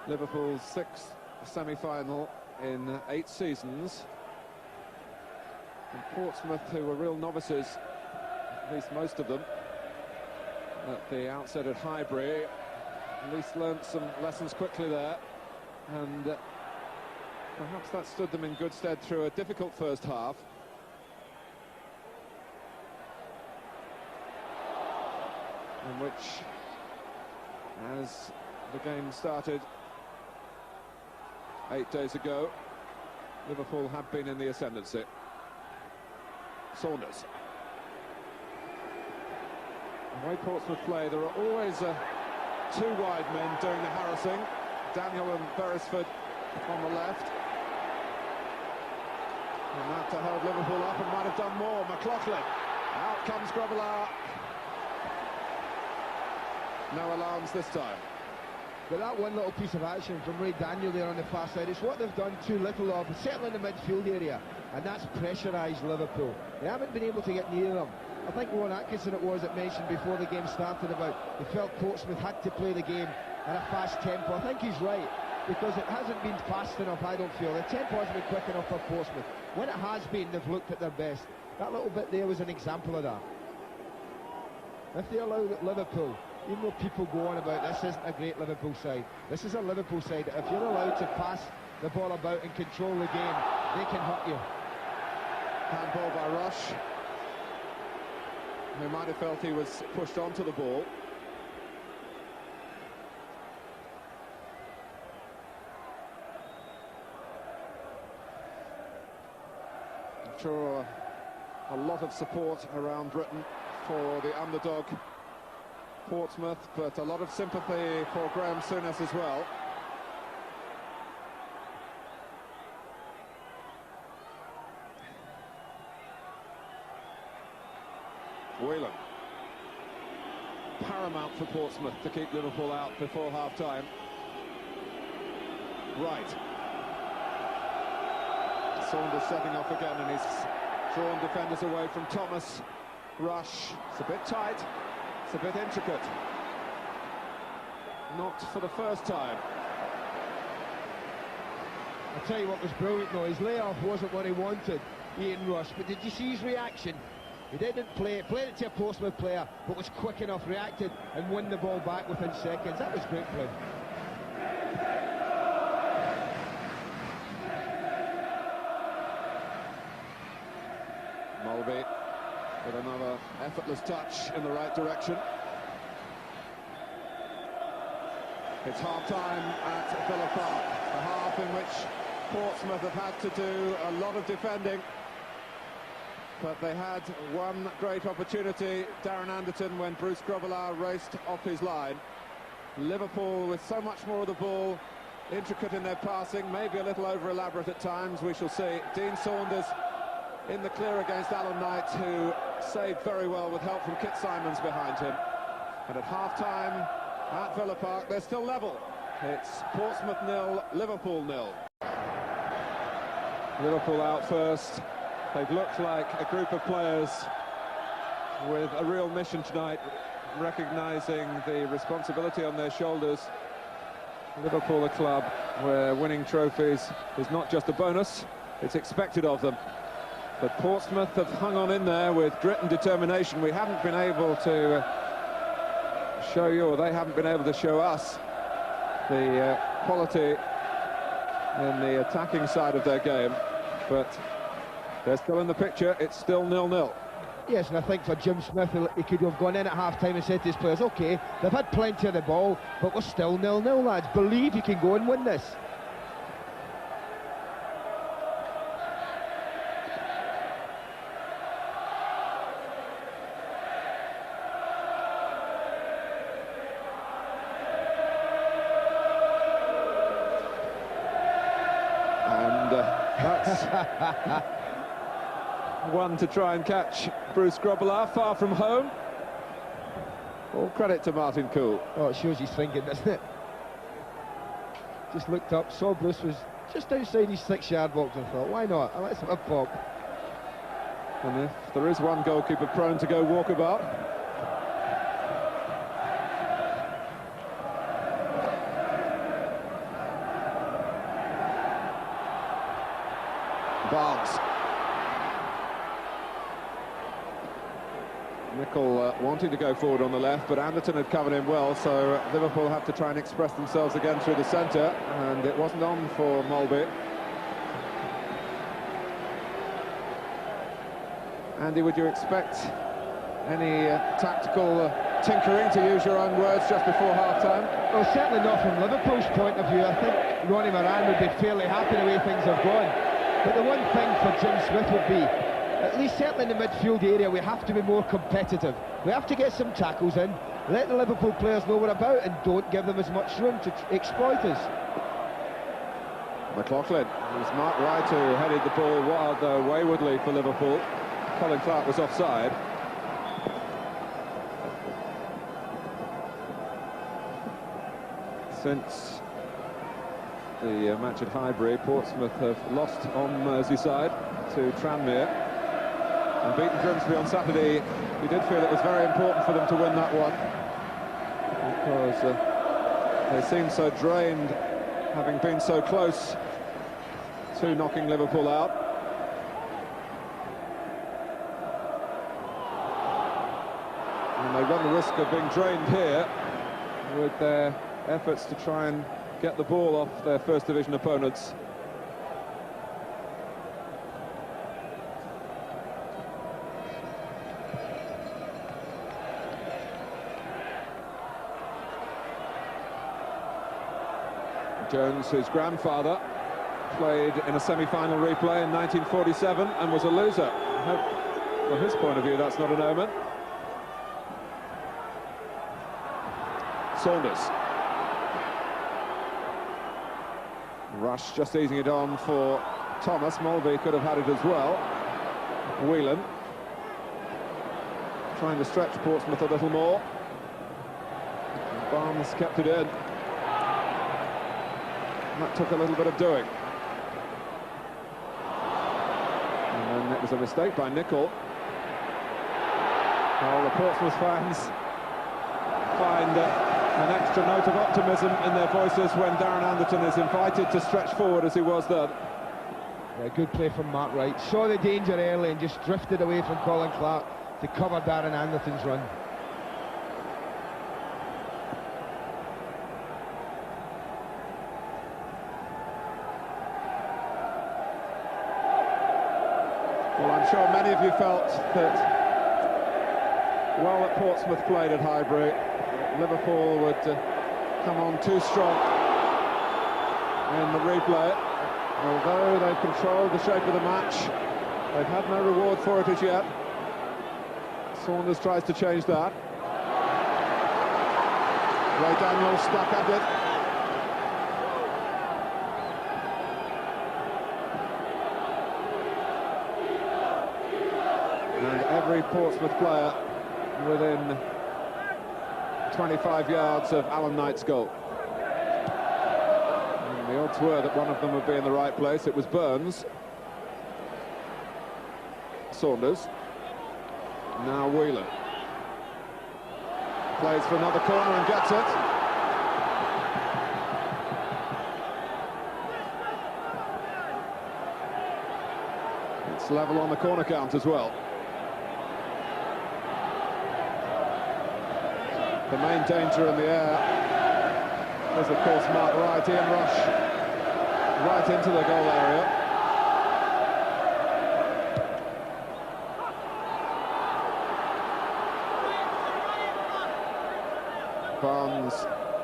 Speaker 1: Liverpool's 6th semi-final in 8 seasons. And Portsmouth, who were real novices, at least most of them, at the outset at Highbury, at least learnt some lessons quickly there, and perhaps that stood them in good stead through a difficult first half. In which, as the game started 8 days ago, Liverpool had been in the ascendancy. Saunders. The way Portsmouth play, there are always 2 wide men doing the harassing. Daniel and Beresford on the left. And that to hold Liverpool up and might have done more. McLaughlin. Out comes Grobbelaar. No alarms this time.
Speaker 2: But that one little piece of action from Ray Daniel there on the far side is what they've done too little of, certainly in the midfield area, and that's pressurised Liverpool. They haven't been able to get near them. I think Ron Atkinson it was that mentioned before the game started about he felt Portsmouth had to play the game at a fast tempo. I think he's right, because it hasn't been fast enough, I don't feel. The tempo hasn't been quick enough for Portsmouth. When it has been, they've looked at their best. That little bit there was an example of that. If they allow Liverpool, even though people go on about this isn't a great Liverpool side, this is a Liverpool side that if you're allowed to pass the ball about and control the game, they can hurt you.
Speaker 1: Handball by Rush, who might have felt he was pushed onto the ball. I'm sure a lot of support around Britain for the underdog Portsmouth, but a lot of sympathy for Graham Souness as well. Whelan. Paramount for Portsmouth to keep Liverpool out before half-time. Right. Saunders setting off again, and he's drawn defenders away from Thomas. Rush. It's a bit tight. It's a bit intricate. Not for the first time.
Speaker 2: I'll tell you what was brilliant though, his layoff wasn't what he wanted, Ian Rush, but did you see his reaction? He didn't played it to a Portsmouth player, but was quick enough, reacted and won the ball back within seconds. That was great play.
Speaker 1: Mulvey with another effortless touch in the right direction. It's half-time at Villa Park, a half in which Portsmouth have had to do a lot of defending, but they had one great opportunity, Darren Anderton, when Bruce Grobbelaar raced off his line. Liverpool with so much more of the ball, intricate in their passing, maybe a little over-elaborate at times, we shall see. Dean Saunders in the clear against Alan Knight, who saved very well with help from Kit Simons behind him. And at half-time at Villa Park, they're still level. It's Portsmouth 0, Liverpool 0. Liverpool out first. They've looked like a group of players with a real mission tonight, recognising the responsibility on their shoulders. Liverpool, a club where winning trophies is not just a bonus, it's expected of them. But Portsmouth have hung on in there with grit and determination. We haven't been able to show you, or they haven't been able to show us, the quality in the attacking side of their game. But they're still in the picture. It's still 0-0.
Speaker 2: Yes, and I think for Jim Smith, he could have gone in at half-time and said to his players, OK, they've had plenty of the ball, but we're still 0-0, lads. Believe you can go and win this.
Speaker 1: That's one to try and catch Bruce Grobbelaar, far from home. All credit to Martin Cool.
Speaker 2: Oh, it shows he's thinking, doesn't it? Just looked up, saw Bruce was just outside his 6-yard box and thought, why not? Let's have a pop.
Speaker 1: And if there is one goalkeeper prone to go walkabout, Barnes. Nicol wanting to go forward on the left, but Anderton had covered him well, so Liverpool have to try and express themselves again through the centre, and it wasn't on for Mulvey. Andy, would you expect any tactical tinkering, to use your own words, just before half-time?
Speaker 2: Well, certainly not from Liverpool's point of view. I think Ronnie Moran would be fairly happy the way things have gone. But the one thing for Jim Smith would be, at least certainly in the midfield area, we have to be more competitive. We have to get some tackles in, let the Liverpool players know what we're about, and don't give them as much room to exploit us.
Speaker 1: McLaughlin, it was Mark Wright who headed the ball waywardly for Liverpool. Colin Clark was offside. Since the match at Highbury, Portsmouth have lost on Merseyside to Tranmere and beaten Grimsby on Saturday. We did feel it was very important for them to win that one, because they seemed so drained, having been so close to knocking Liverpool out. And they run the risk of being drained here with their efforts to try and get the ball off their first division opponents. Jones, whose grandfather played in a semi-final replay in 1947 and was a loser. I hope, from his point of view, that's not an omen. Saunders. Rush just easing it on for Thomas. Mulvey could have had it as well. Whelan trying to stretch Portsmouth a little more. Barnes kept it in. And that took a little bit of doing. And then it was a mistake by Nicol. Well, the Portsmouth fans find an extra note of optimism in their voices when Darren Anderton is invited to stretch forward as he was then.
Speaker 2: Yeah, good play from Mark Wright. Saw the danger early and just drifted away from Colin Clark to cover Darren Anderton's run.
Speaker 1: Well, I'm sure many of you felt that well that Portsmouth played at Highbury, Liverpool would come on too strong in the replay. Although they've controlled the shape of the match, they've had no reward for it as yet. Saunders tries to change that. Ray Daniels stuck at it. And every Portsmouth player within 25 yards of Alan Knight's goal. And the odds were that one of them would be in the right place. It was Burns. Saunders. Now Whelan. Plays for another corner and gets it. It's level on the corner count as well. The main danger in the air is, of course, Mark Wright. Ian Rush right into the goal area. Barnes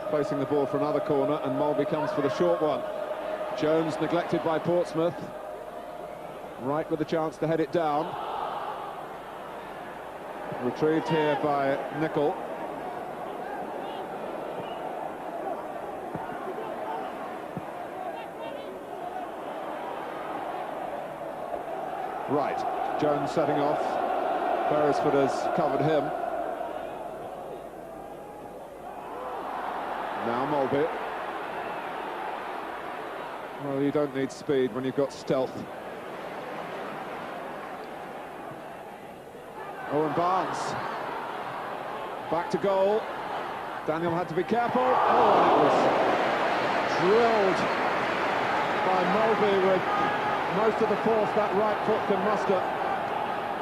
Speaker 1: placing the ball for another corner, and Mulvey comes for the short one. Jones neglected by Portsmouth. Wright with a chance to head it down. Retrieved here by Nicol. Right, Jones setting off. Beresford has covered him. Now Mulvey. Well, you don't need speed when you've got stealth. Owen Barnes. Back to goal. Daniel had to be careful. Oh, and it was drilled by Mulvey with most of the force that right foot can muster.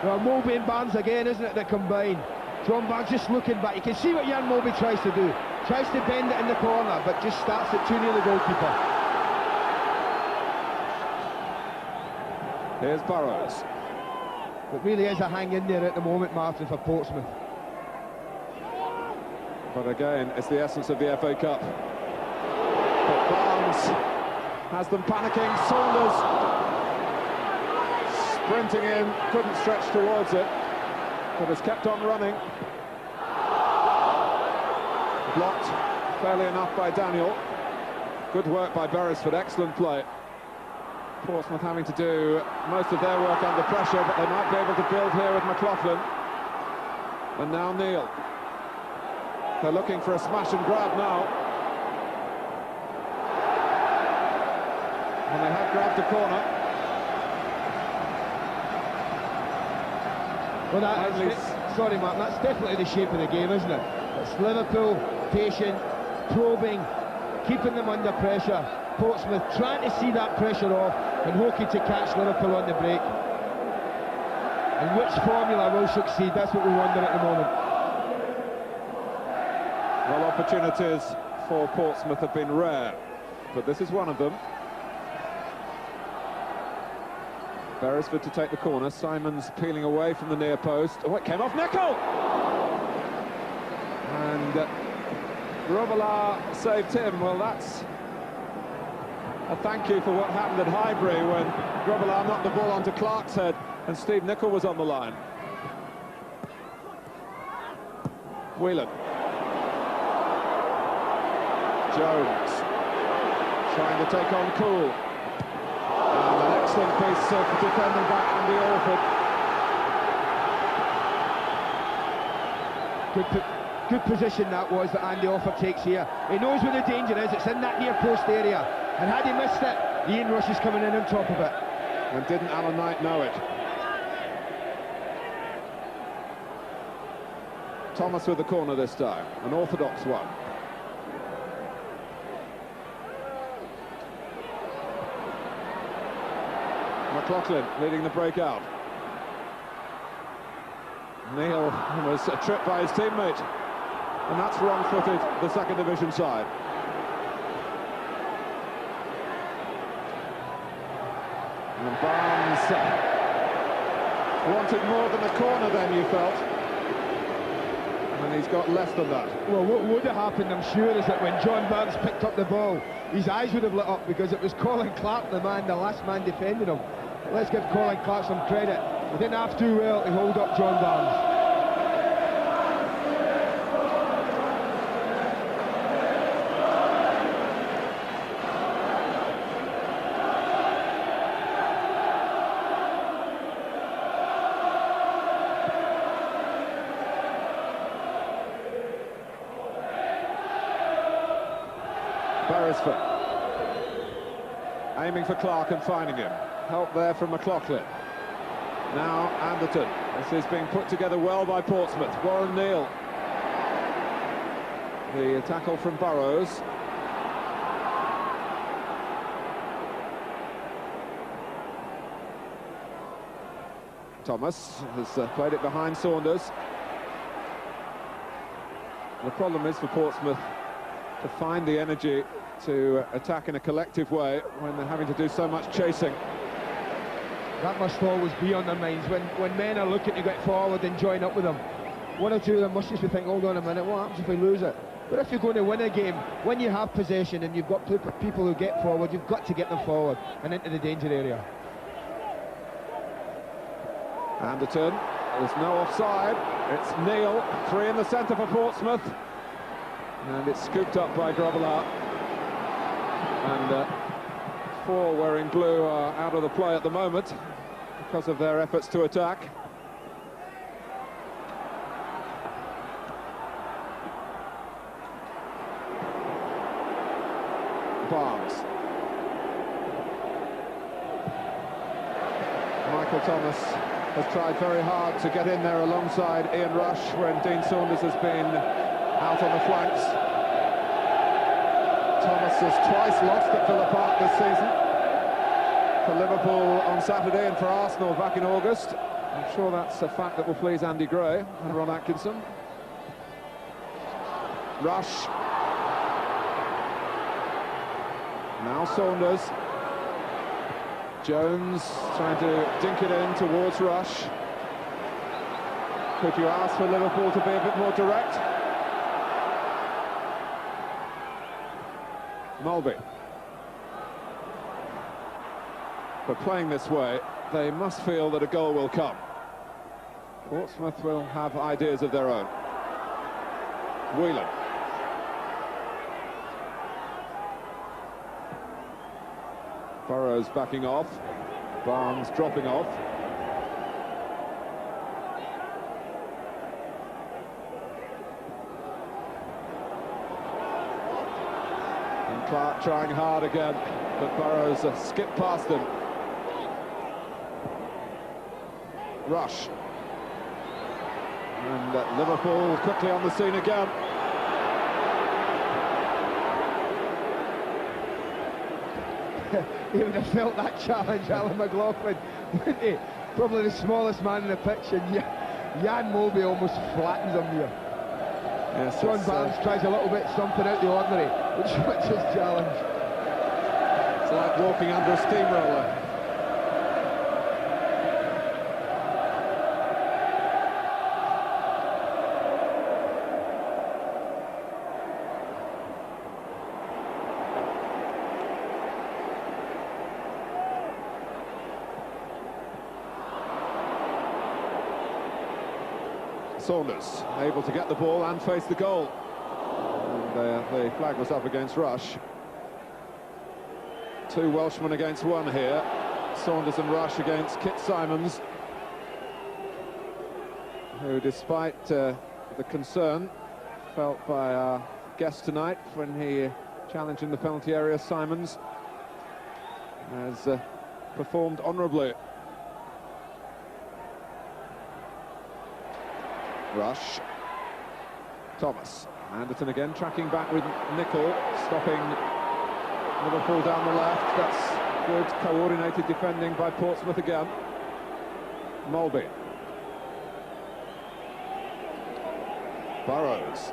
Speaker 2: Well, Mulvey and Barnes again, isn't it, they combine. John Barnes just looking back. You can see what Jan Mulvey tries to do. Tries to bend it in the corner, but just starts it too near the goalkeeper.
Speaker 1: Here's Burrows.
Speaker 2: It really is a hang in there at the moment, Martin, for Portsmouth.
Speaker 1: But again, it's the essence of the FA Cup. But Barnes has them panicking. Saunders sprinting in, couldn't stretch towards it, but has kept on running. Blocked fairly enough by Daniel. Good work by Beresford, excellent play. Portsmouth having to do most of their work under pressure, but they might be able to build here with McLaughlin. And now Neil. They're looking for a smash and grab now. And they have grabbed a corner.
Speaker 2: Well, sorry, Mark, that's definitely the shape of the game, isn't it? It's Liverpool, patient, probing, keeping them under pressure. Portsmouth trying to see that pressure off and hoping to catch Liverpool on the break. And which formula will succeed? That's what we wonder at the moment.
Speaker 1: Well, opportunities for Portsmouth have been rare, but this is one of them. Beresford to take the corner. Simons peeling away from the near post. Oh, it came off Nicol! And Grobbelaar saved him. Well, that's a thank you for what happened at Highbury when Grobbelaar knocked the ball onto Clark's head and Steve Nicol was on the line. Whelan. Jones trying to take on Cool. And an excellent piece of defending by Andy Orford.
Speaker 2: Good position that was that Andy Orford takes here. He knows where the danger is. It's in that near post area. And had he missed it, Ian Rush is coming in on top of it.
Speaker 1: And didn't Alan Knight know it? Thomas with the corner this time, an orthodox one. McLaughlin leading the breakout. Neil was tripped by his teammate, and that's wrong-footed the second division side. And Barnes wanted more than a corner then, you felt. And he's got less than that.
Speaker 2: Well, what would have happened, I'm sure, is that when John Barnes picked up the ball, his eyes would have lit up, because it was Colin Clark, the last man defending him. Let's give Colin Clark some credit. He didn't have to do well to hold up John Barnes.
Speaker 1: Beresford aiming for Clark and finding him. Help there from McLaughlin. Now Anderton. This is being put together well by Portsmouth. Warren Neal. The tackle from Burrows. Thomas has played it behind Saunders. The problem is for Portsmouth to find the energy to attack in a collective way when they're having to do so much chasing.
Speaker 2: That must always be on their minds when men are looking to get forward and join up with them. One or two of them must just be thinking, hold on a minute, what happens if we lose it? But if you're going to win a game, when you have possession and you've got people who get forward, you've got to get them forward and into the danger area.
Speaker 1: Anderton, there's no offside. It's Neal, 3 in the centre for Portsmouth. And it's scooped up by Grobbelaar. And 4 wearing blue are out of the play at the moment because of their efforts to attack. Barnes. Michael Thomas has tried very hard to get in there alongside Ian Rush when Dean Saunders has been out on the flanks. Thomas has twice lost at Villa Park this season. For Liverpool on Saturday and for Arsenal back in August. I'm sure that's a fact that will please Andy Gray and Ron Atkinson. Rush. Now Saunders. Jones trying to dink it in towards Rush. Could you ask for Liverpool to be a bit more direct? Mulvey. But playing this way, they must feel that a goal will come. Portsmouth will have ideas of their own. Whelan. Burrows backing off. Barnes dropping off. And Clark trying hard again, but Burrows skipped past him. Rush. And Liverpool quickly on the scene again.
Speaker 2: He would have felt that challenge, Alan McLaughlin, wouldn't he? Probably the smallest man in the pitch, and Jan Moby almost flattens him here.
Speaker 1: Yes,
Speaker 2: John Barnes tries a little bit something out the ordinary, which is his challenge.
Speaker 1: It's like walking under a steamroller. Saunders able to get the ball and face the goal. And the flag was up against Rush. Two Welshmen against one here. Saunders and Rush against Kit Symons, who, despite the concern felt by our guest tonight when he challenged in the penalty area, Symons has performed honourably. Rush. Thomas. Anderton again, tracking back with Nicol, stopping Liverpool down the left. That's good coordinated defending by Portsmouth again. Mulby. Burrows.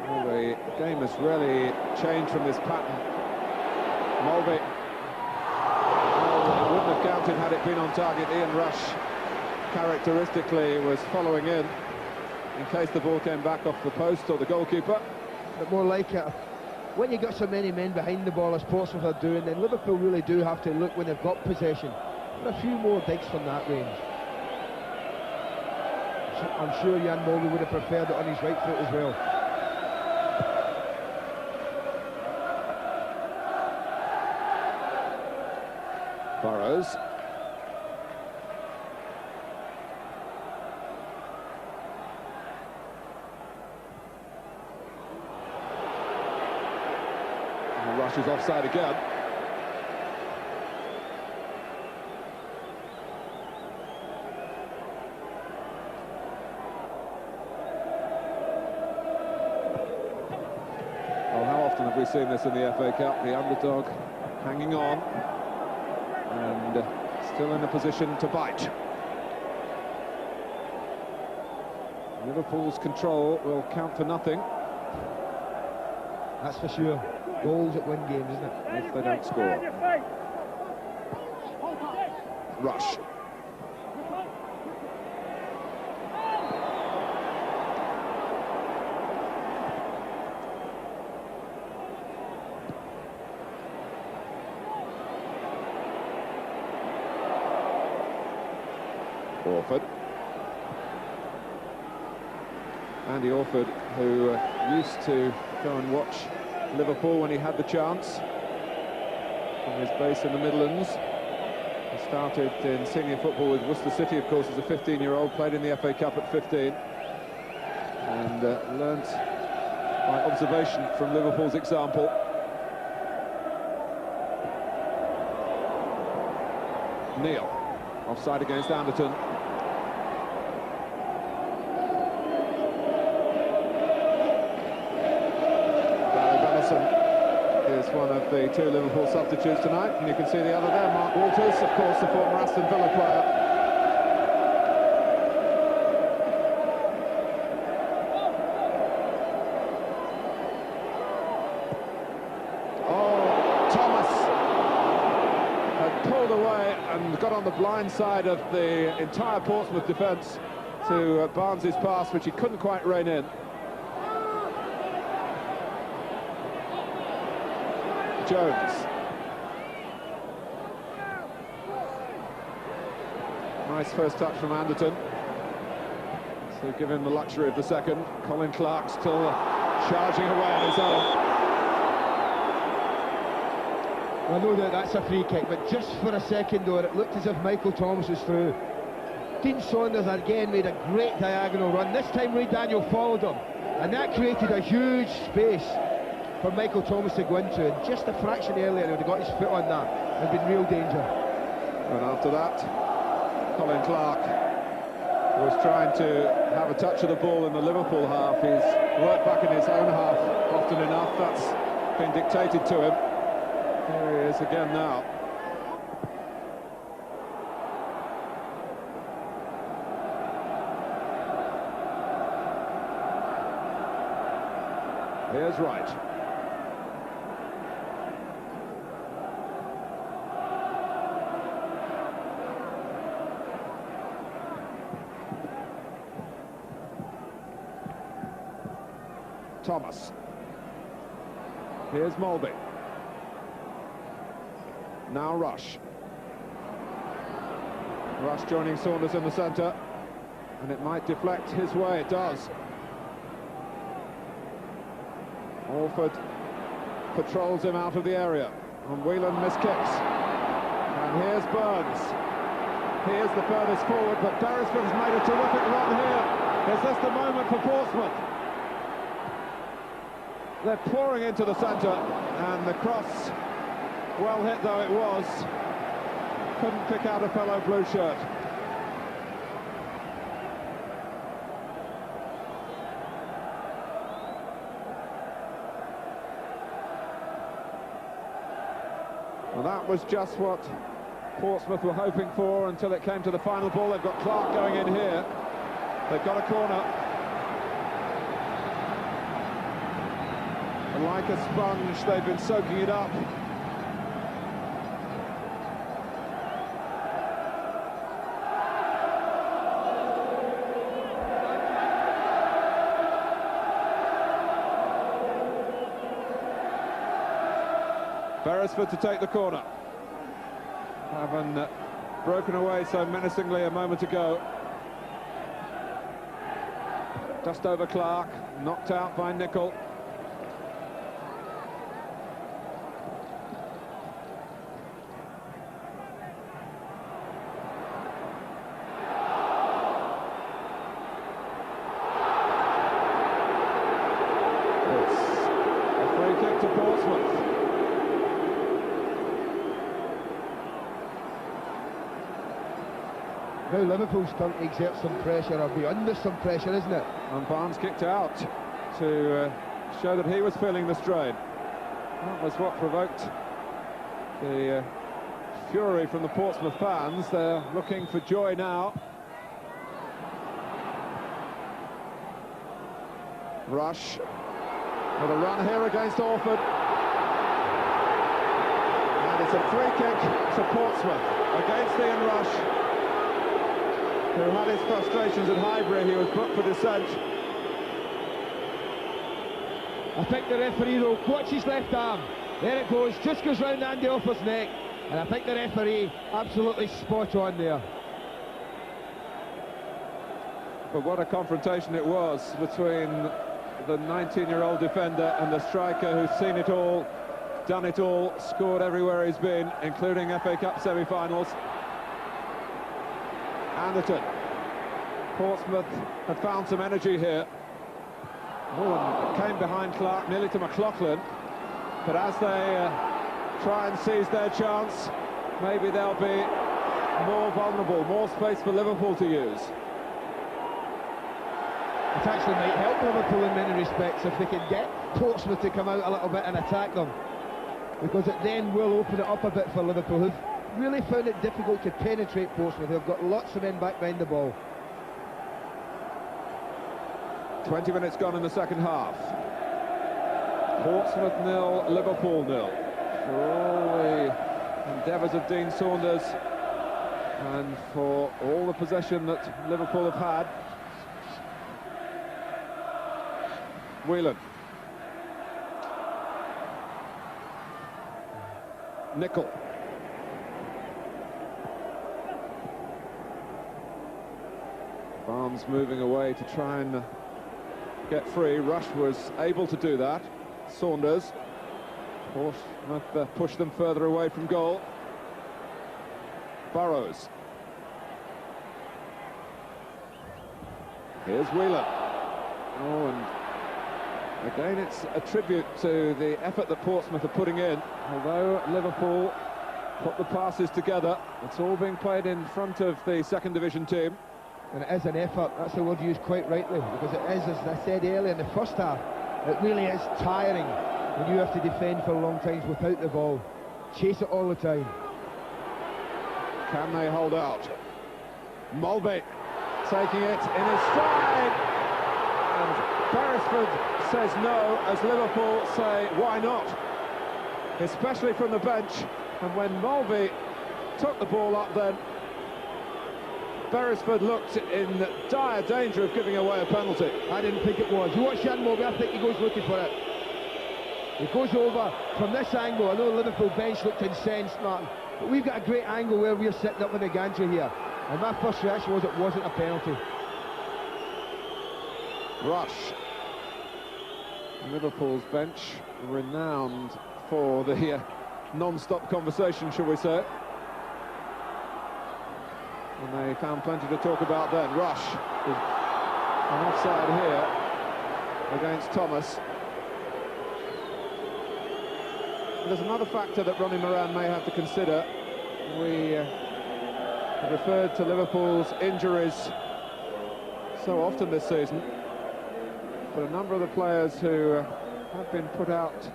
Speaker 1: Well, the game has really changed from this pattern. Mulby. Well, it wouldn't have counted had it been on target. Ian Rush characteristically was following in case the ball came back off the post or the goalkeeper.
Speaker 2: But more like it, when you got so many men behind the ball as Portsmouth are doing, then Liverpool really do have to look when they've got possession. And a few more digs from that range. I'm sure Jan Mulby would have preferred it on his right foot as well.
Speaker 1: Burrows. And Rush is offside again. Well, how often have we seen this in the FA Cup? The underdog hanging on and still in a position to bite. Liverpool's control will count for nothing.
Speaker 2: That's for sure. Goals that win games, isn't it?
Speaker 1: If they don't score. Rush. Orford. Andy Orford, who used to go and watch Liverpool when he had the chance from his base in the Midlands. He started in senior football with Worcester City, of course, as a 15-year-old, played in the FA Cup at 15, and learnt by observation from Liverpool's example. Neil, offside against Anderton. Is one of the two Liverpool substitutes tonight, and you can see the other there, Mark Walters, of course, the former Aston Villa player. Oh, Thomas had pulled away and got on the blind side of the entire Portsmouth defence to Barnes' pass, which he couldn't quite rein in. Jones. Nice first touch from Anderton to give him the luxury of the second. Colin Clark still charging away on his own.
Speaker 2: I know that that's a free kick, but just for a second though, it looked as if Michael Thomas was through. Dean Saunders again made a great diagonal run. This time Ray Daniel followed him, and that created a huge space for Michael Thomas to go into, and just a fraction earlier he would have got his foot on that and been real danger. And
Speaker 1: after that, Colin Clark was trying to have a touch of the ball in the Liverpool half. He's worked back in his own half often enough. That's been dictated to him. Here he is again now. Here's Wright. Thomas. Here's Mulby. Now Rush. Rush joining Saunders in the centre. and it might deflect his way. It does. Alford patrols him out of the area, and Whelan miskicks. And here's Burns. Here's the furthest forward, but Beresford's made a terrific run here. Is this the moment for Portsmouth? They're pouring into the centre, and the cross, well hit though it was, couldn't pick out a fellow blue shirt. Well, that was just what Portsmouth were hoping for until it came to the final ball. They've got Clark going in here. They've got a corner. And like a sponge, they've been soaking it up. Beresford to take the corner, having broken away so menacingly a moment ago. Just over Clark, knocked out by Nicol. It's a free kick to Portsmouth.
Speaker 2: Now Liverpool's starting to exert some pressure, or be under some pressure, isn't it?
Speaker 1: And Barnes kicked out to show that he was feeling the strain. That was what provoked the fury from the Portsmouth fans. They're looking for joy now. Rush with a run here against Alford. And it's a free kick to Portsmouth against Ian Rush, who had his frustrations at Highbury. He was booked for dissent.
Speaker 2: I think the referee, though, watch his left arm. There it goes, just goes round Andy Alford's neck. And I think the referee absolutely spot on there.
Speaker 1: But what a confrontation it was between the 19-year-old defender and the striker who's seen it all, done it all, scored everywhere he's been, including FA Cup semi-finals. Anderton. Portsmouth had found some energy here. Mullen came behind Clark, nearly to McLaughlin, but as they try and seize their chance, maybe they'll be more vulnerable, more space for Liverpool to use.
Speaker 2: It actually might help Liverpool in many respects if they can get Portsmouth to come out a little bit and attack them, because it then will open it up a bit for Liverpool, who've really found it difficult to penetrate Portsmouth. They've got lots of men back behind the ball.
Speaker 1: 20 minutes gone in the second half. Portsmouth 0, Liverpool 0. For all the endeavours of Dean Saunders and for all the possession that Liverpool have had. Whelan. Nicol. Barnes moving away to try and get free. Rush was able to do that. Saunders pushed them further away from goal. Burrows. Here's Whelan. Oh, and again it's a tribute to the effort that Portsmouth are putting in. Although Liverpool put the passes together, it's all being played in front of the second division team.
Speaker 2: And it is an effort, that's the word used quite rightly, because it is, as I said earlier, in the first half, it really is tiring when you have to defend for long times without the ball. Chase it all the time.
Speaker 1: Can they hold out? Mulvey taking it in his stride, and Beresford says no, as Liverpool say why not, especially from the bench. And when Mulvey took the ball up, then Beresford looked in dire danger of giving away a penalty.
Speaker 2: I didn't think it was. You watch Jan Mulvey, I think he goes looking for it. He goes over from this angle. I know the Liverpool bench looked incensed, Martin, but we've got a great angle where we're sitting up in the gantry here. And my first reaction was it wasn't a penalty.
Speaker 1: Rush. Liverpool's bench, renowned for the non-stop conversation, shall we say. And they found plenty to talk about then. Rush, an offside here against Thomas. There's another factor that Ronnie Moran may have to consider. We have referred to Liverpool's injuries so often this season, but a number of the players who have been put out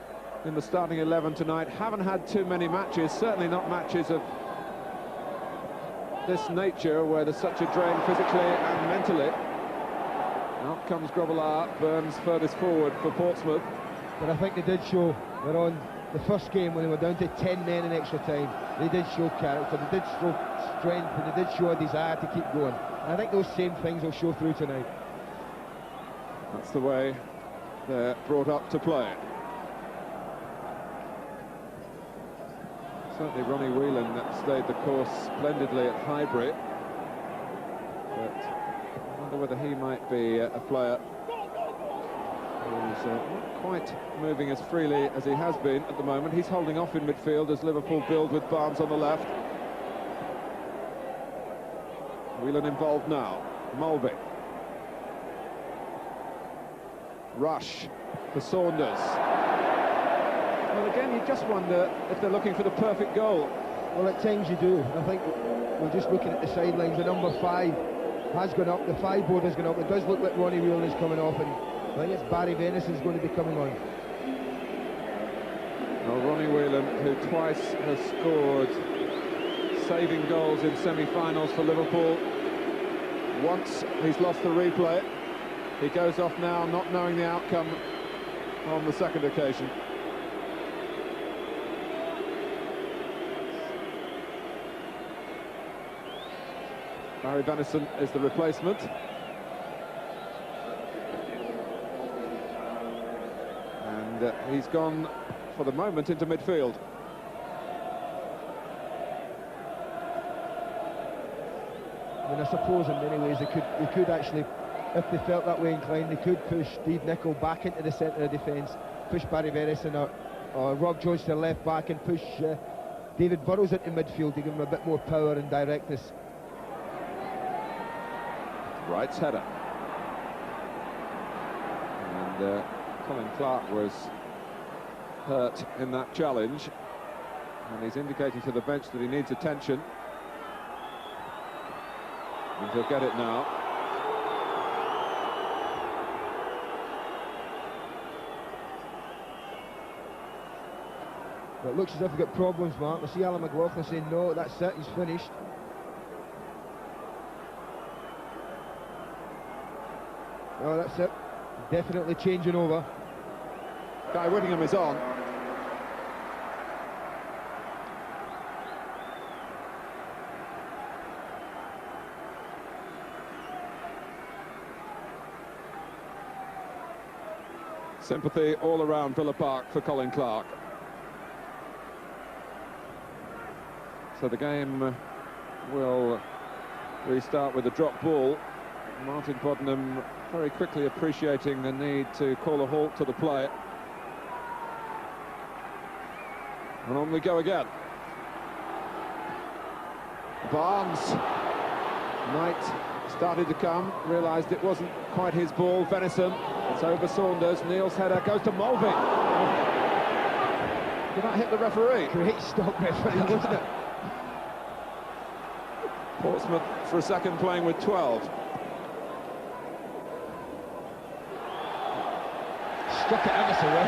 Speaker 1: in the starting 11 tonight haven't had too many matches, certainly not matches of this nature where there's such a drain physically and mentally. Out comes Grobbelaar, Burns furthest forward for Portsmouth.
Speaker 2: But I think they did show that on the first game when they were down to 10 men in extra time, they did show character, they did show strength, and they did show a desire to keep going. And I think those same things will show through tonight.
Speaker 1: That's the way they're brought up to play. Certainly Ronnie Whelan stayed the course splendidly at Highbury, but I wonder whether he might be a player who's not quite moving as freely as he has been at the moment. He's holding off in midfield as Liverpool build with Barnes on the left. Whelan involved now. Mulvey. Rush for Saunders. Well, again, you just wonder if they're looking for the perfect goal.
Speaker 2: Well, at times you do. I think we're just looking at the sidelines. The number 5 has gone up, the 5 board has gone up. It does look like Ronnie Whelan is coming off, and I think it's Barry Venison's going to be coming on.
Speaker 1: Well, Ronnie Whelan, who twice has scored saving goals in semi-finals for Liverpool. Once he's lost the replay. He goes off now, not knowing the outcome on the second occasion. Barry Venison is the replacement. And he's gone, for the moment, into midfield.
Speaker 2: I mean, I suppose in many ways they could actually, if they felt that way inclined, they could push Steve Nicol back into the centre of defence, push Barry Venison or Rob Jones to left back, and push David Burrows into midfield to give him a bit more power and directness.
Speaker 1: Wright's header. And Colin Clark was hurt in that challenge, and he's indicating to the bench that he needs attention. And he'll get it now.
Speaker 2: But it looks as if we've got problems, Mark. I see Alan McLaughlin saying no, that's it, he's finished. Oh, that's it. Definitely changing over.
Speaker 1: Guy Whittingham is on. Sympathy all around Villa Park for Colin Clark. So the game will restart with a drop ball. Martin Poddenham very quickly appreciating the need to call a halt to the play. And on we go again. Barnes. Knight started to come, realised it wasn't quite his ball. Venison, it's over Saunders. Neil's header goes to Mulvey. Did that hit the referee?
Speaker 2: Great stop referee, wasn't it?
Speaker 1: Portsmouth for a second playing with 12.
Speaker 2: Struck it ever so well.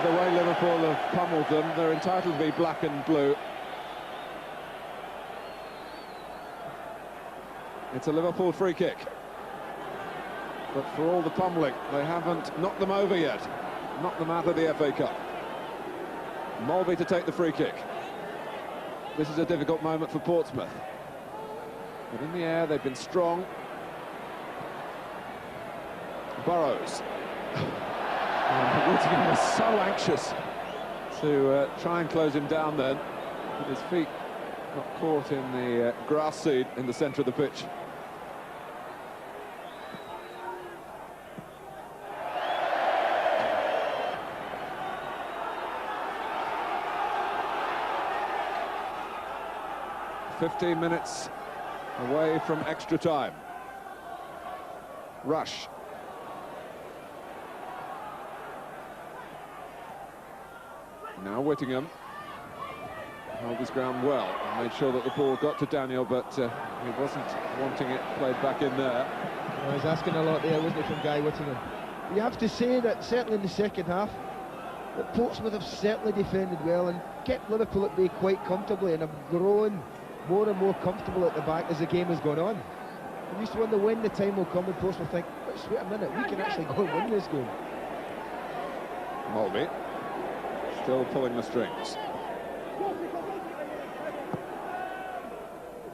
Speaker 1: The way Liverpool have pummeled them, they're entitled to be black and blue. It's a Liverpool free kick. But for all the pummelling, they haven't knocked them over yet. Knocked them out of the FA Cup. Mulvey to take the free kick. This is a difficult moment for Portsmouth. But in the air, they've been strong. Burrows. Whittingham was so anxious to try and close him down then, but his feet got caught in the grass seed in the centre of the pitch. 15 minutes away from extra time. Rush. Now Whittingham held his ground well and made sure that the ball got to Daniel, but he wasn't wanting it played back in there.
Speaker 2: Well, he's asking a lot there, wasn't he, from Guy Whittingham? You have to say that certainly in the second half that Portsmouth have certainly defended well and kept Liverpool at bay quite comfortably, and have grown more and more comfortable at the back as the game has gone on. And just wonder when the time will come when Portsmouth think, let's wait a minute, we can actually go and win this game.
Speaker 1: Mulvey still pulling the strings.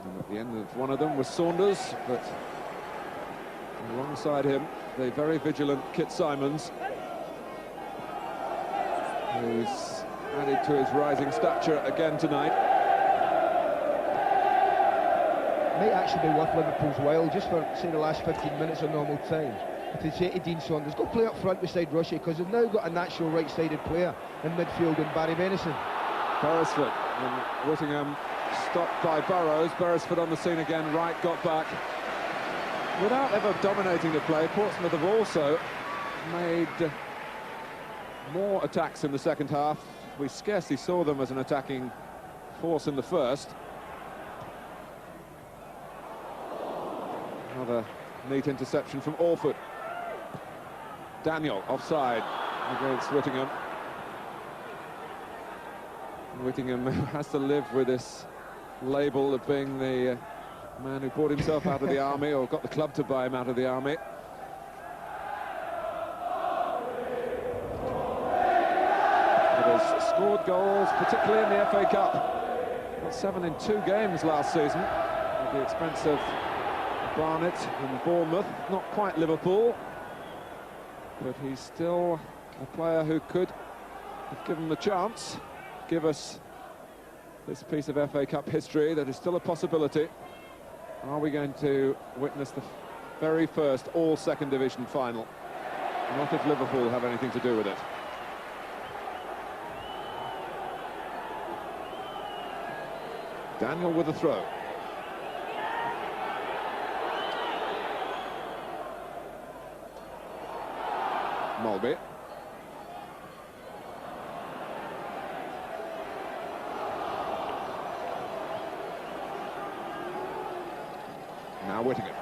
Speaker 1: And at the end of one of them was Saunders, but alongside him, the very vigilant Kit Simons, who's added to his rising stature again tonight.
Speaker 2: Might actually be worth Liverpool's while, just for, say, the last 15 minutes of normal time, if they say to Dean Saunders, go play up front beside Rushy, because they've now got a natural right-sided player in midfield in Barry Benison.
Speaker 1: Beresford, and Whittingham stopped by Burrows. Beresford on the scene again, Wright got back. Without ever dominating the play, Portsmouth have also made more attacks in the second half. We scarcely saw them as an attacking force in the first. Another neat interception from Orford. Daniel offside against Whittingham. Whittingham has to live with this label of being the man who bought himself out of the army, or got the club to buy him out of the army. But has scored goals, particularly in the FA Cup. Got 7 in 2 games last season, at the expense of Barnet and Bournemouth. Not quite Liverpool, but he's still a player who could, if given the chance, give us this piece of FA Cup history that is still a possibility. Are we going to witness the very first all-second division final? Not if Liverpool have anything to do with it. Daniel with a throw. Mulvey. Now Whittingham.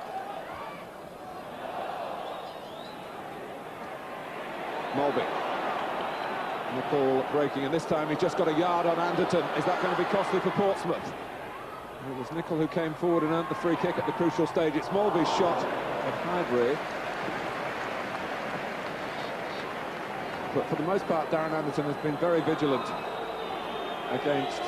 Speaker 1: Mulvey. Nicol breaking, and this time he's just got a yard on Anderton. Is that going to be costly for Portsmouth? It was Nicol who came forward and earned the free kick at the crucial stage. It's Mulvey's shot at Highbury. But for the most part, Darren Anderton has been very vigilant against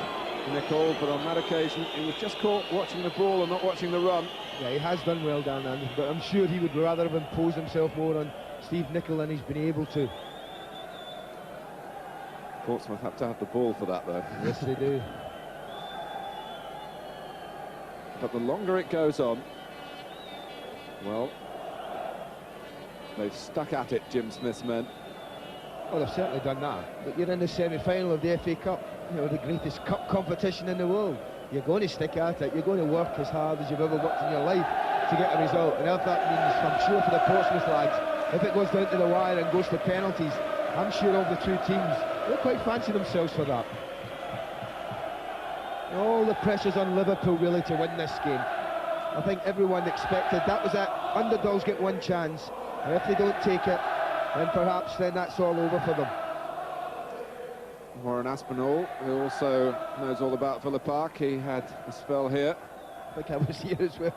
Speaker 1: Nicol, but on that occasion he was just caught watching the ball and not watching the run.
Speaker 2: Yeah, he has done well, Darren Anderton, but I'm sure he would rather have imposed himself more on Steve Nicol than he's been able to.
Speaker 1: Portsmouth have to have the ball for that, though.
Speaker 2: Yes, they do.
Speaker 1: But the longer it goes on, well, they've stuck at it, Jim Smith's men.
Speaker 2: Well, they've certainly done that. But you're in the semi-final of the FA Cup, you know, the greatest cup competition in the world. You're going to stick at it. You're going to work as hard as you've ever worked in your life to get a result. And if that means, I'm sure for the Portsmouth lads, if it goes down to the wire and goes to penalties, I'm sure of the two teams, they'll quite fancy themselves for that. All the pressure's on Liverpool really to win this game. I think everyone expected that was it. Underdogs get one chance, and if they don't take it, then perhaps then that's all over for them.
Speaker 1: Warren Aspinall, who also knows all about Villa Park, he had a spell here.
Speaker 2: I think I was here as well.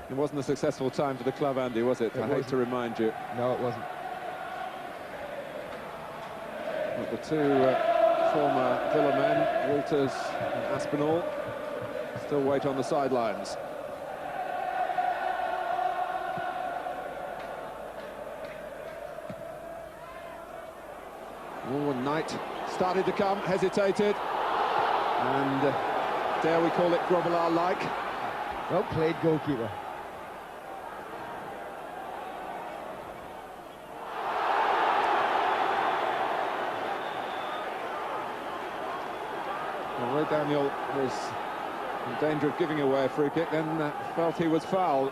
Speaker 1: It wasn't a successful time for the club, Andy, was it? I hate to remind you.
Speaker 2: No, it wasn't.
Speaker 1: But the two former Villa men, Walters and Aspinall, still wait on the sidelines. Oh, and Knight started to come, hesitated, and dare we call it Grobbelaar-like.
Speaker 2: Well played, goalkeeper.
Speaker 1: Well, Ray Daniel was in danger of giving away a free kick, then felt he was fouled.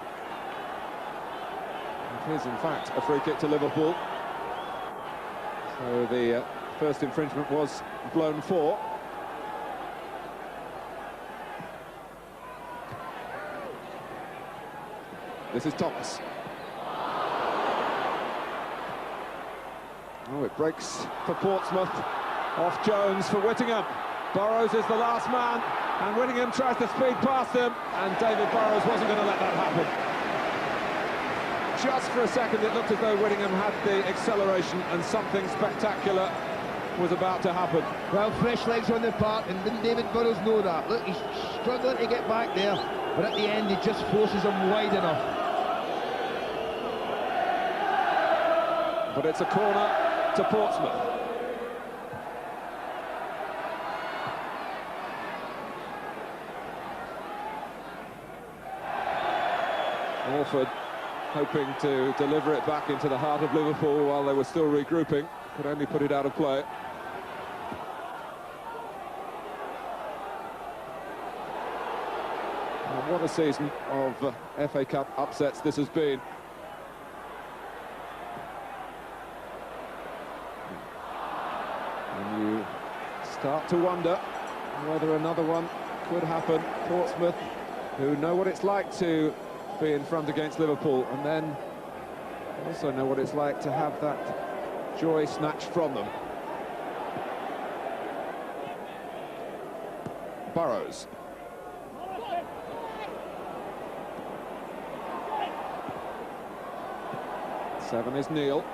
Speaker 1: It is, in fact, a free kick to Liverpool. So the first infringement was blown for. This is Thomas. Oh, it breaks for Portsmouth. Off Jones for Whittingham. Burrows is the last man, and Whittingham tries to speed past him, and David Burrows wasn't going to let that happen. Just for a second it looked as though Whittingham had the acceleration and something spectacular was about to happen.
Speaker 2: Well, fresh legs on the park, and didn't David Burrows know that? Look, he's struggling to get back there, but at the end he just forces him wide enough.
Speaker 1: But it's a corner to Portsmouth. Alford hoping to deliver it back into the heart of Liverpool while they were still regrouping, could only put it out of play. And what a season of FA Cup upsets this has been. And you start to wonder whether another one could happen. Portsmouth, who know what it's like to be in front against Liverpool, and then also know what it's like to have that joy snatched from them. Burrows. Seven is Neil.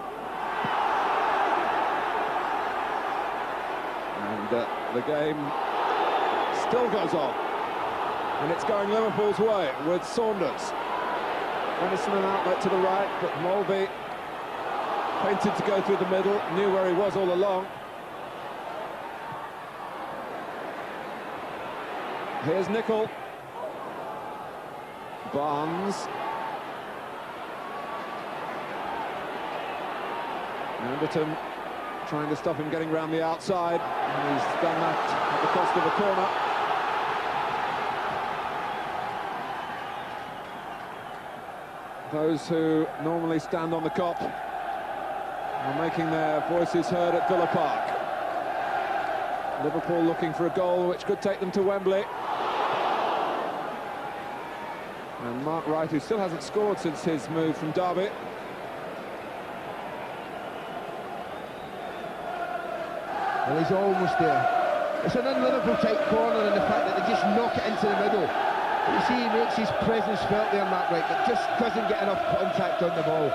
Speaker 1: And the game still goes on. And it's going Liverpool's way with Saunders. Innocent an outlet to the right, but Mulvey painted to go through the middle, knew where he was all along. Here's Nicol. Barnes. Anderton trying to stop him getting round the outside, and he's done that at the cost of a corner. Those who normally stand on the Kop are making their voices heard at Villa Park. Liverpool looking for a goal which could take them to Wembley. And Mark Wright, who still hasn't scored since his move from Derby.
Speaker 2: Well, he's almost there. It's an un-Liverpool type corner in the fact that they just knock it into the middle. You see, he makes his presence felt there, Mark Wright, but just doesn't get enough contact on the ball.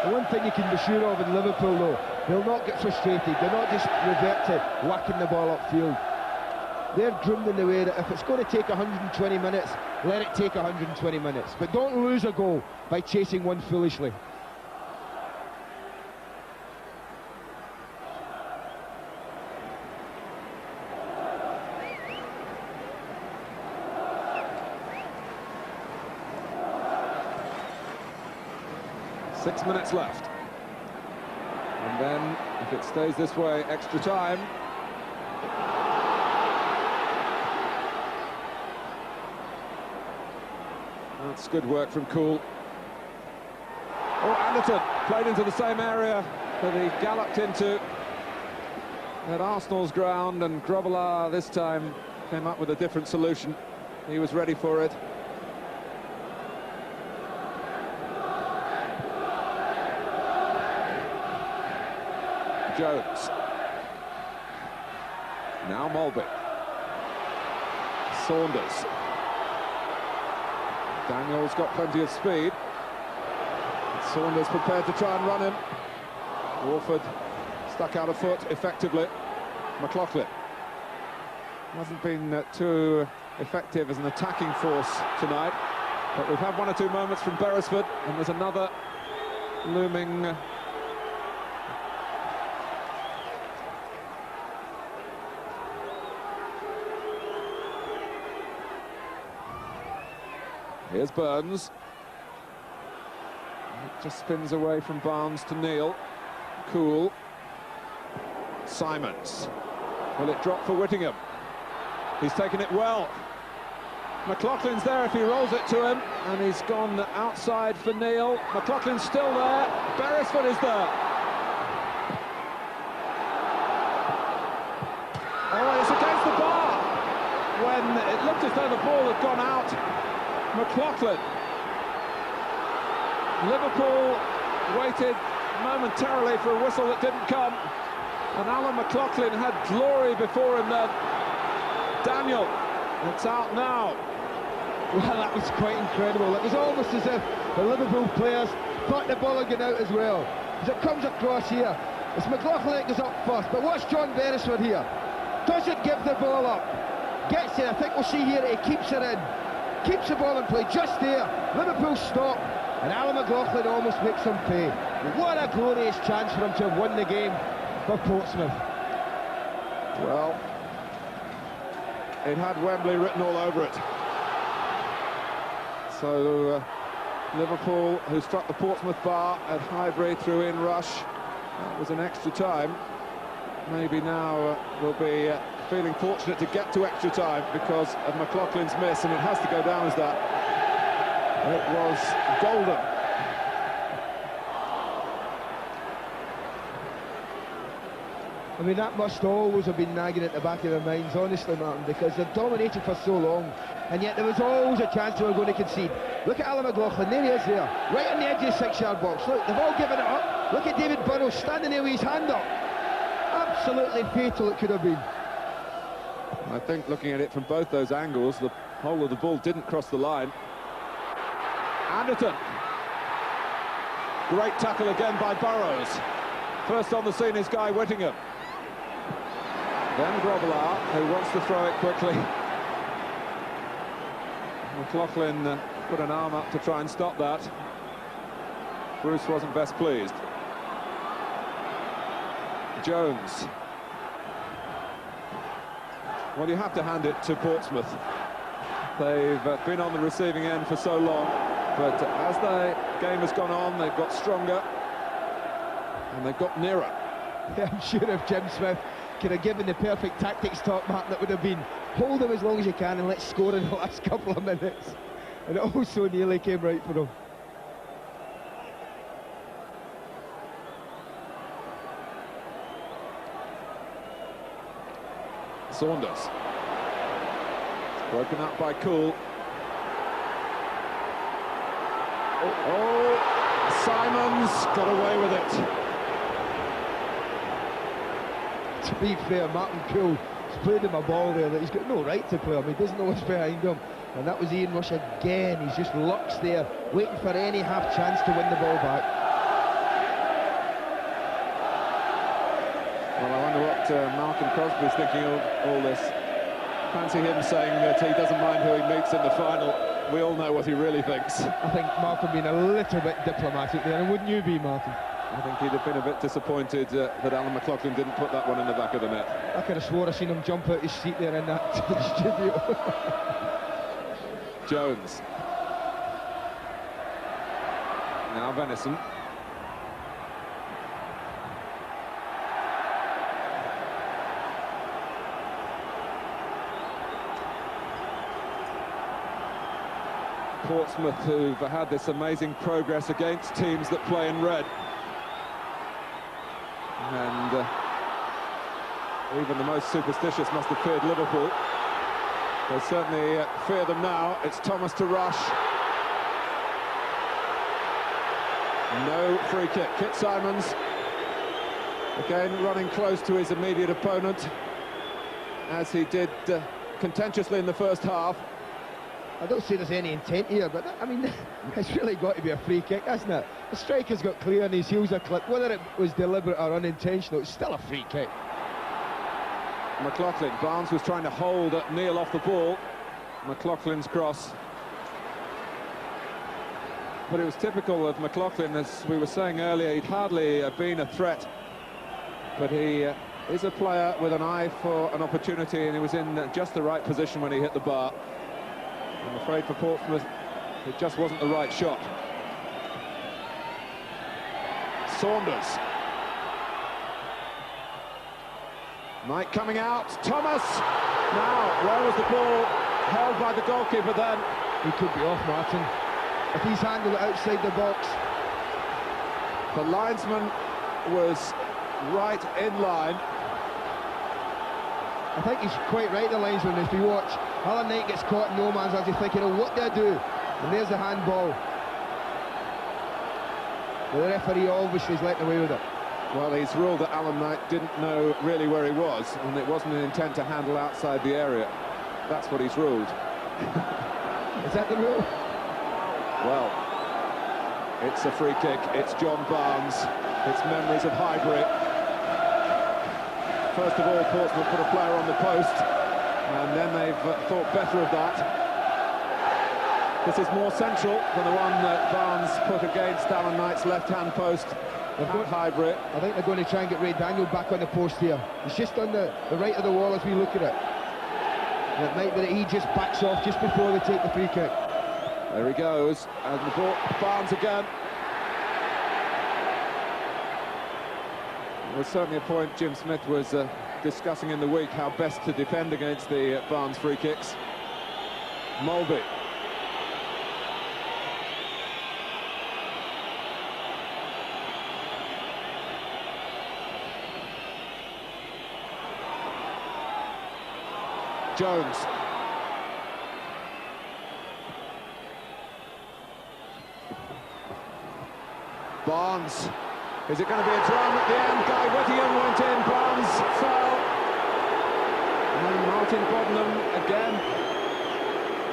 Speaker 2: The one thing you can be sure of in Liverpool, though, they'll not get frustrated. They're not just revert to whacking the ball upfield. They're drummed in the way that if it's going to take 120 minutes, let it take 120 minutes. But don't lose a goal by chasing one foolishly.
Speaker 1: Six minutes left. And then, if it stays this way, extra time. That's good work from Cool. Oh, Anderton played into the same area that he galloped into at Arsenal's ground, and Grobbelaar this time came up with a different solution. He was ready for it. Jones. Now Mulvey. Saunders. Daniel's got plenty of speed. Saunders prepared to try and run him. Warford stuck out a foot effectively. McLaughlin hasn't been too effective as an attacking force tonight, but we've had one or two moments from Beresford, and there's another looming. Here's Burns. It just spins away from Barnes to Neil. Cool. Simons. Will it drop for Whittingham? He's taken it well. McLaughlin's there if he rolls it to him, and he's gone outside for Neil. McLaughlin's still there. Beresford is there. Oh, it's against the bar. When it looked as though the ball had gone out, McLaughlin. Liverpool waited momentarily for a whistle that didn't come, and Alan McLaughlin had glory before him then. Daniel, it's out now.
Speaker 2: Well, that was quite incredible. It was almost as if the Liverpool players thought the ball had gone out as well. As it comes across here, it's McLaughlin that goes up first, but watch John Beresford here. Doesn't give the ball up. Gets it, I think we'll see here that he keeps it in. Keeps the ball in play just there. Liverpool stop, and Alan McLaughlin almost makes them pay. What a glorious chance for him to have won the game for Portsmouth.
Speaker 1: Well, it had Wembley written all over it. So Liverpool, who struck the Portsmouth bar at Highbury, threw in Rush. That was an extra time. Maybe now we'll be feeling fortunate to get to extra time because of McLaughlin's miss, and it has to go down as that. It was golden.
Speaker 2: I mean, that must always have been nagging at the back of their minds, honestly, Martin, because they've dominated for so long, and yet there was always a chance they were going to concede. Look at Alan McLaughlin, there he is there, right on the edge of the 6-yard box. Look, they've all given it up. Look at David Burrows standing there with his hand up. Absolutely fatal it could have been.
Speaker 1: I think looking at it from both those angles, the whole of the ball didn't cross the line. Anderton. Great tackle again by Burrows. First on the scene is Guy Whittingham. Then Grobbelaar, who wants to throw it quickly. McLaughlin put an arm up to try and stop that. Bruce wasn't best pleased. Jones. Well, you have to hand it to Portsmouth. They've been on the receiving end for so long, but as the game has gone on, they've got stronger and they've got nearer.
Speaker 2: Yeah, I'm sure if Jim Smith could have given the perfect tactics talk, Mark, that would have been hold them as long as you can and let's score in the last couple of minutes. And it also nearly came right for them.
Speaker 1: Saunders. Broken up by Cool. Oh, Simons got away with it.
Speaker 2: To be fair, Martin Cool has played him a ball there that he's got no right to play him. He doesn't know what's behind him. And that was Ian Rush again. He's just lurks there, waiting for any half chance to win the ball back.
Speaker 1: Well, I wonder what Malcolm Crosby's thinking of all this. Fancy him saying that he doesn't mind who he meets in the final. We all know what he really thinks.
Speaker 2: I think Malcolm being a little bit diplomatic there, and wouldn't you be, Martin?
Speaker 1: I think he'd have been a bit disappointed that Alan McLaughlin didn't put that one in the back of the net.
Speaker 2: I could have swore I seen him jump out his seat there in that studio.
Speaker 1: Jones. Now Venison. Portsmouth, who've had this amazing progress against teams that play in red. And even the most superstitious must have feared Liverpool. They certainly fear them now. It's Thomas to Rush. No free kick. Kit Simons, again running close to his immediate opponent, as he did contentiously in the first half.
Speaker 2: I don't say there's any intent here, but I mean, it's really got to be a free kick, hasn't it? The striker's got clear and his heels are clipped. Whether it was deliberate or unintentional, it's still a free kick.
Speaker 1: McLaughlin, Barnes was trying to hold Neil off the ball. McLaughlin's cross. But it was typical of McLaughlin, as we were saying earlier, he'd hardly been a threat. But he is a player with an eye for an opportunity, and he was in just the right position when he hit the bar. I'm afraid for Portsmouth, it just wasn't the right shot. Saunders. Knight coming out, Thomas! Now, where was the ball held by the goalkeeper then?
Speaker 2: He could be off, Martin. If he's handled it outside the box.
Speaker 1: The linesman was right in line.
Speaker 2: I think he's quite right, the linesman. If you watch, Alan Knight gets caught in no man's land, you're thinking, oh, what do I do? And there's the handball. But the referee obviously is letting away with it.
Speaker 1: Well, he's ruled that Alan Knight didn't know really where he was, and it wasn't an intent to handle outside the area. That's what he's ruled.
Speaker 2: Is that the rule?
Speaker 1: Well, it's a free kick, it's John Barnes, it's memories of Highbury. First of all, Portsmouth put a player on the post, and then they've thought better of that. This is more central than the one that Barnes put against Alan Knight's left-hand post at Highbury.
Speaker 2: I think they're going to try and get Ray Daniel back on the post here. He's just on the right of the wall as we look at it. And it might be that he just backs off just before they take the free kick.
Speaker 1: There he goes, and the ball, Barnes again. It was certainly a point Jim Smith was discussing in the week, how best to defend against the Barnes free kicks. Mulby. Jones. Barnes. Is it going to be a drama at the end? Guy Whittingham went in, Barnes fell. And Martin Boddenham again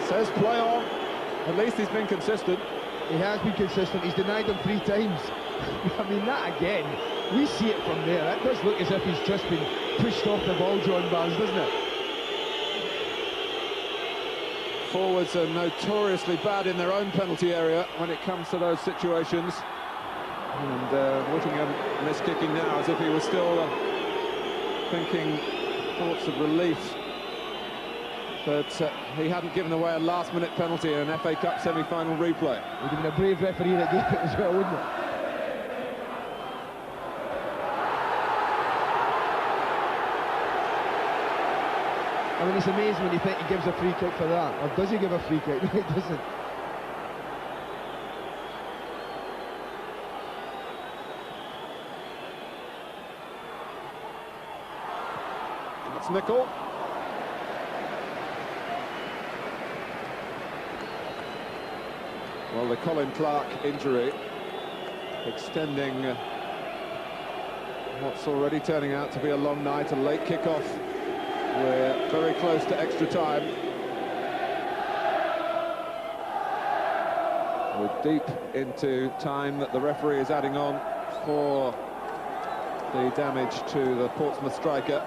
Speaker 1: says play on. At least he's been consistent.
Speaker 2: He has been consistent. He's denied them 3 times. I mean, that again, we see it from there. That does look as if he's just been pushed off the ball, John Barnes, doesn't it?
Speaker 1: Forwards are notoriously bad in their own penalty area when it comes to those situations. And Whittingham miskicking now as if he was still thinking thoughts of relief that he hadn't given away a last-minute penalty in an FA Cup semi-final replay.
Speaker 2: Would have been a brave referee that gave it as well, wouldn't it? I mean, it's amazing when you think he gives a free kick for that. Or does he give a free kick? No, he doesn't.
Speaker 1: That's Nicol. Well, the Colin Clark injury extending what's already turning out to be a long night, a late kick-off. We're very close to extra time. We're deep into time that the referee is adding on for the damage to the Portsmouth striker.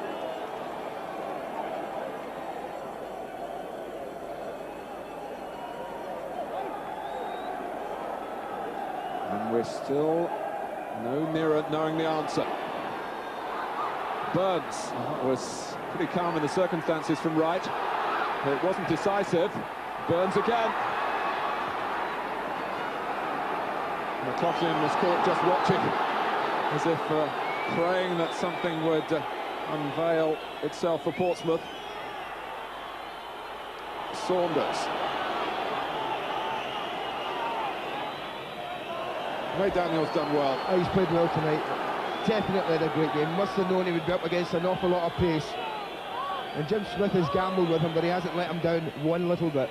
Speaker 1: And we're still no nearer knowing the answer. Burns was pretty calm in the circumstances from right. It wasn't decisive. Burns again. McLaughlin was caught just watching, as if praying that something would unveil itself for Portsmouth. Saunders. Ray Daniel's done well.
Speaker 2: Oh, he's played well tonight. Definitely had a great game. Must have known he would be up against an awful lot of pace. And Jim Smith has gambled with him, but he hasn't let him down one little bit.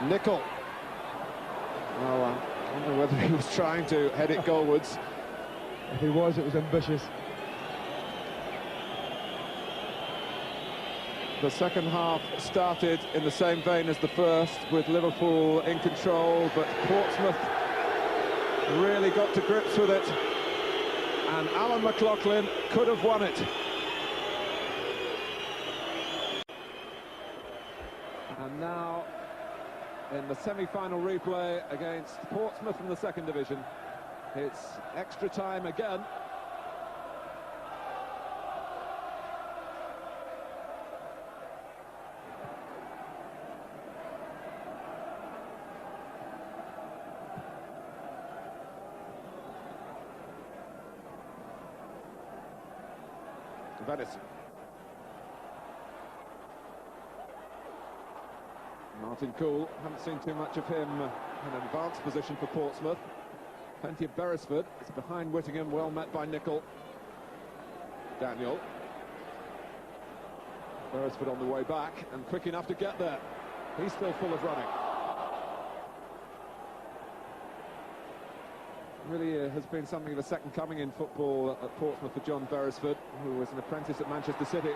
Speaker 1: Nicol. Well, I wonder whether he was trying to head it goalwards.
Speaker 2: If he was, it was ambitious.
Speaker 1: The second half started in the same vein as the first, with Liverpool in control, but Portsmouth really got to grips with it, and Alan McLaughlin could have won it. And now, in the semi-final replay against Portsmouth from the second division, it's extra time again. Venison. Martin Cool, haven't seen too much of him in an advanced position for Portsmouth. Plenty of Beresford, it's behind Whittingham, well met by Nicol. Daniel. Beresford on the way back, and quick enough to get there. He's still full of running. Really has been something of a second coming in football at Portsmouth for John Beresford, who was an apprentice at Manchester City,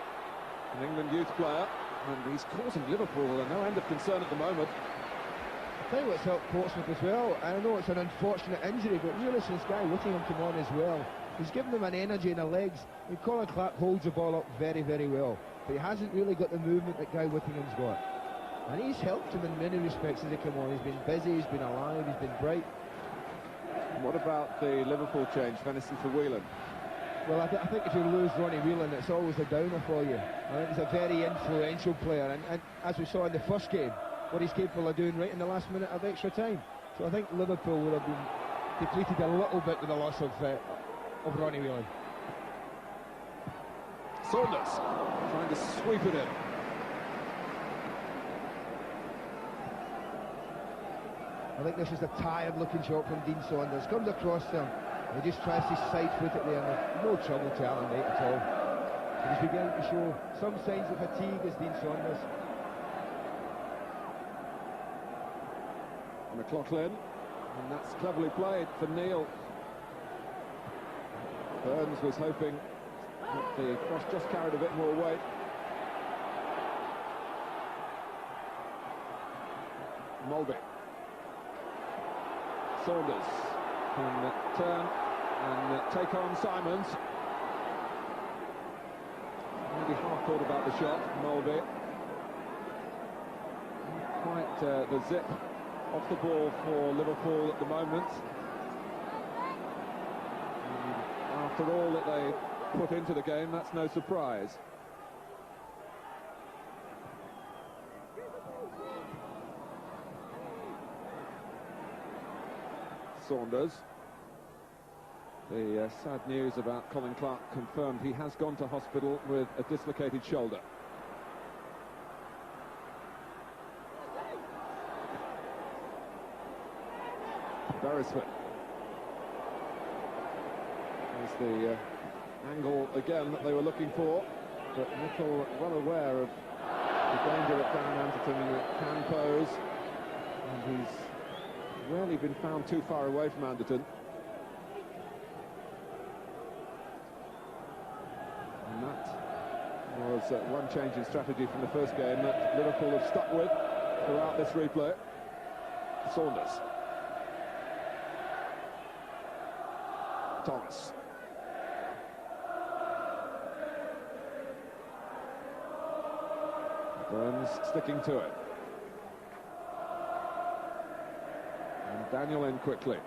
Speaker 1: an England youth player, and he's causing Liverpool no end of concern at the moment.
Speaker 2: I tell you what's helped Portsmouth as well. I know it's an unfortunate injury, but really since Guy Whittingham came on as well, he's given them an energy in the legs. And Colin Clark holds the ball up very, very well, but he hasn't really got the movement that Guy Whittingham's got. And he's helped him in many respects as he came on. He's been busy, he's been alive, he's been bright.
Speaker 1: What about the Liverpool change, Venison for Whelan?
Speaker 2: Well, I think if you lose Ronnie Whelan, it's always a downer for you. I think he's a very influential player, and as we saw in the first game, what he's capable of doing right in the last minute of extra time. So I think Liverpool would have been depleted a little bit with the loss of Ronnie Whelan.
Speaker 1: Saunders trying to sweep it in.
Speaker 2: I think this is a tired-looking shot from Dean Saunders. Comes across them, and he just tries to side-foot it there, and no trouble to Alan Knight at all. He's beginning to show some signs of fatigue as Dean Saunders.
Speaker 1: McLaughlin, and that's cleverly played for Neil. Burns was hoping that the cross just carried a bit more weight. Mulby. Saunders can turn and take on Simons. Maybe half thought about the shot, Mulby. Quite the zip off the ball for Liverpool at the moment. And after all that they put into the game, that's no surprise. Saunders. The sad news about Colin Clark confirmed he has gone to hospital with a dislocated shoulder. Beresford. There's the angle again that they were looking for, but Nicol well aware of the danger that Darren Anderton can pose, and he's rarely been found too far away from Anderton. And that was one change in strategy from the first game that Liverpool have stuck with throughout this replay. Saunders. Thomas. Burns sticking to it. And Daniel in quickly.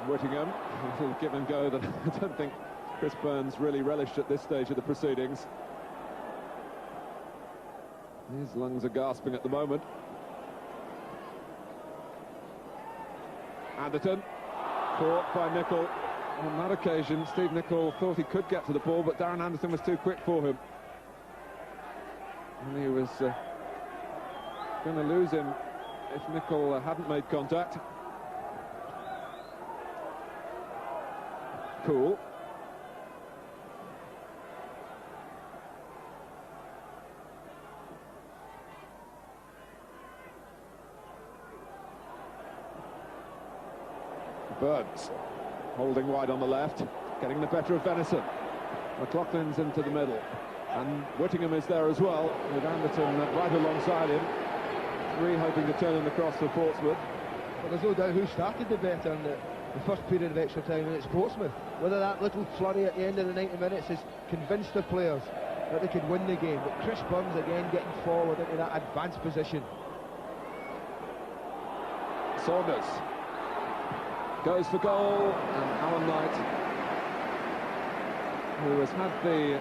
Speaker 1: Whittingham, a little give and go that I don't think Chris Burns really relished at this stage of the proceedings. His lungs are gasping at the moment. Anderton. Caught by Nicol. On that occasion, Steve Nicol thought he could get to the ball, but Darren Anderton was too quick for him. And he was going to lose him if Nicol hadn't made contact. Cool. Burns holding wide on the left, getting the better of Venison. McLaughlin's into the middle, and Whittingham is there as well, with Anderton right alongside him. Three hoping to turn in the cross for Portsmouth.
Speaker 2: Well, there's no doubt who started the better in the first period of extra time, and it's Portsmouth. Whether that little flurry at the end of the 90 minutes has convinced the players that they could win the game, but Chris Burns again getting forward into that advanced position.
Speaker 1: Saunders goes for goal, and Alan Knight, who has had the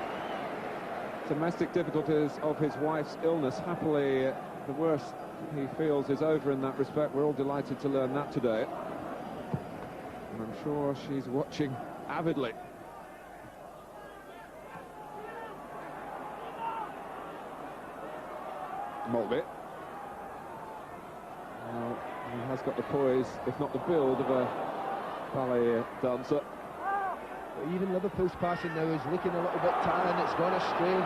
Speaker 1: domestic difficulties of his wife's illness, happily the worst he feels is over in that respect. We're all delighted to learn that today, and I'm sure she's watching avidly. Mulby. has got the poise, if not the build, of a ballet dancer.
Speaker 2: But even Liverpool's passing now is looking a little bit tired, it's gone astray.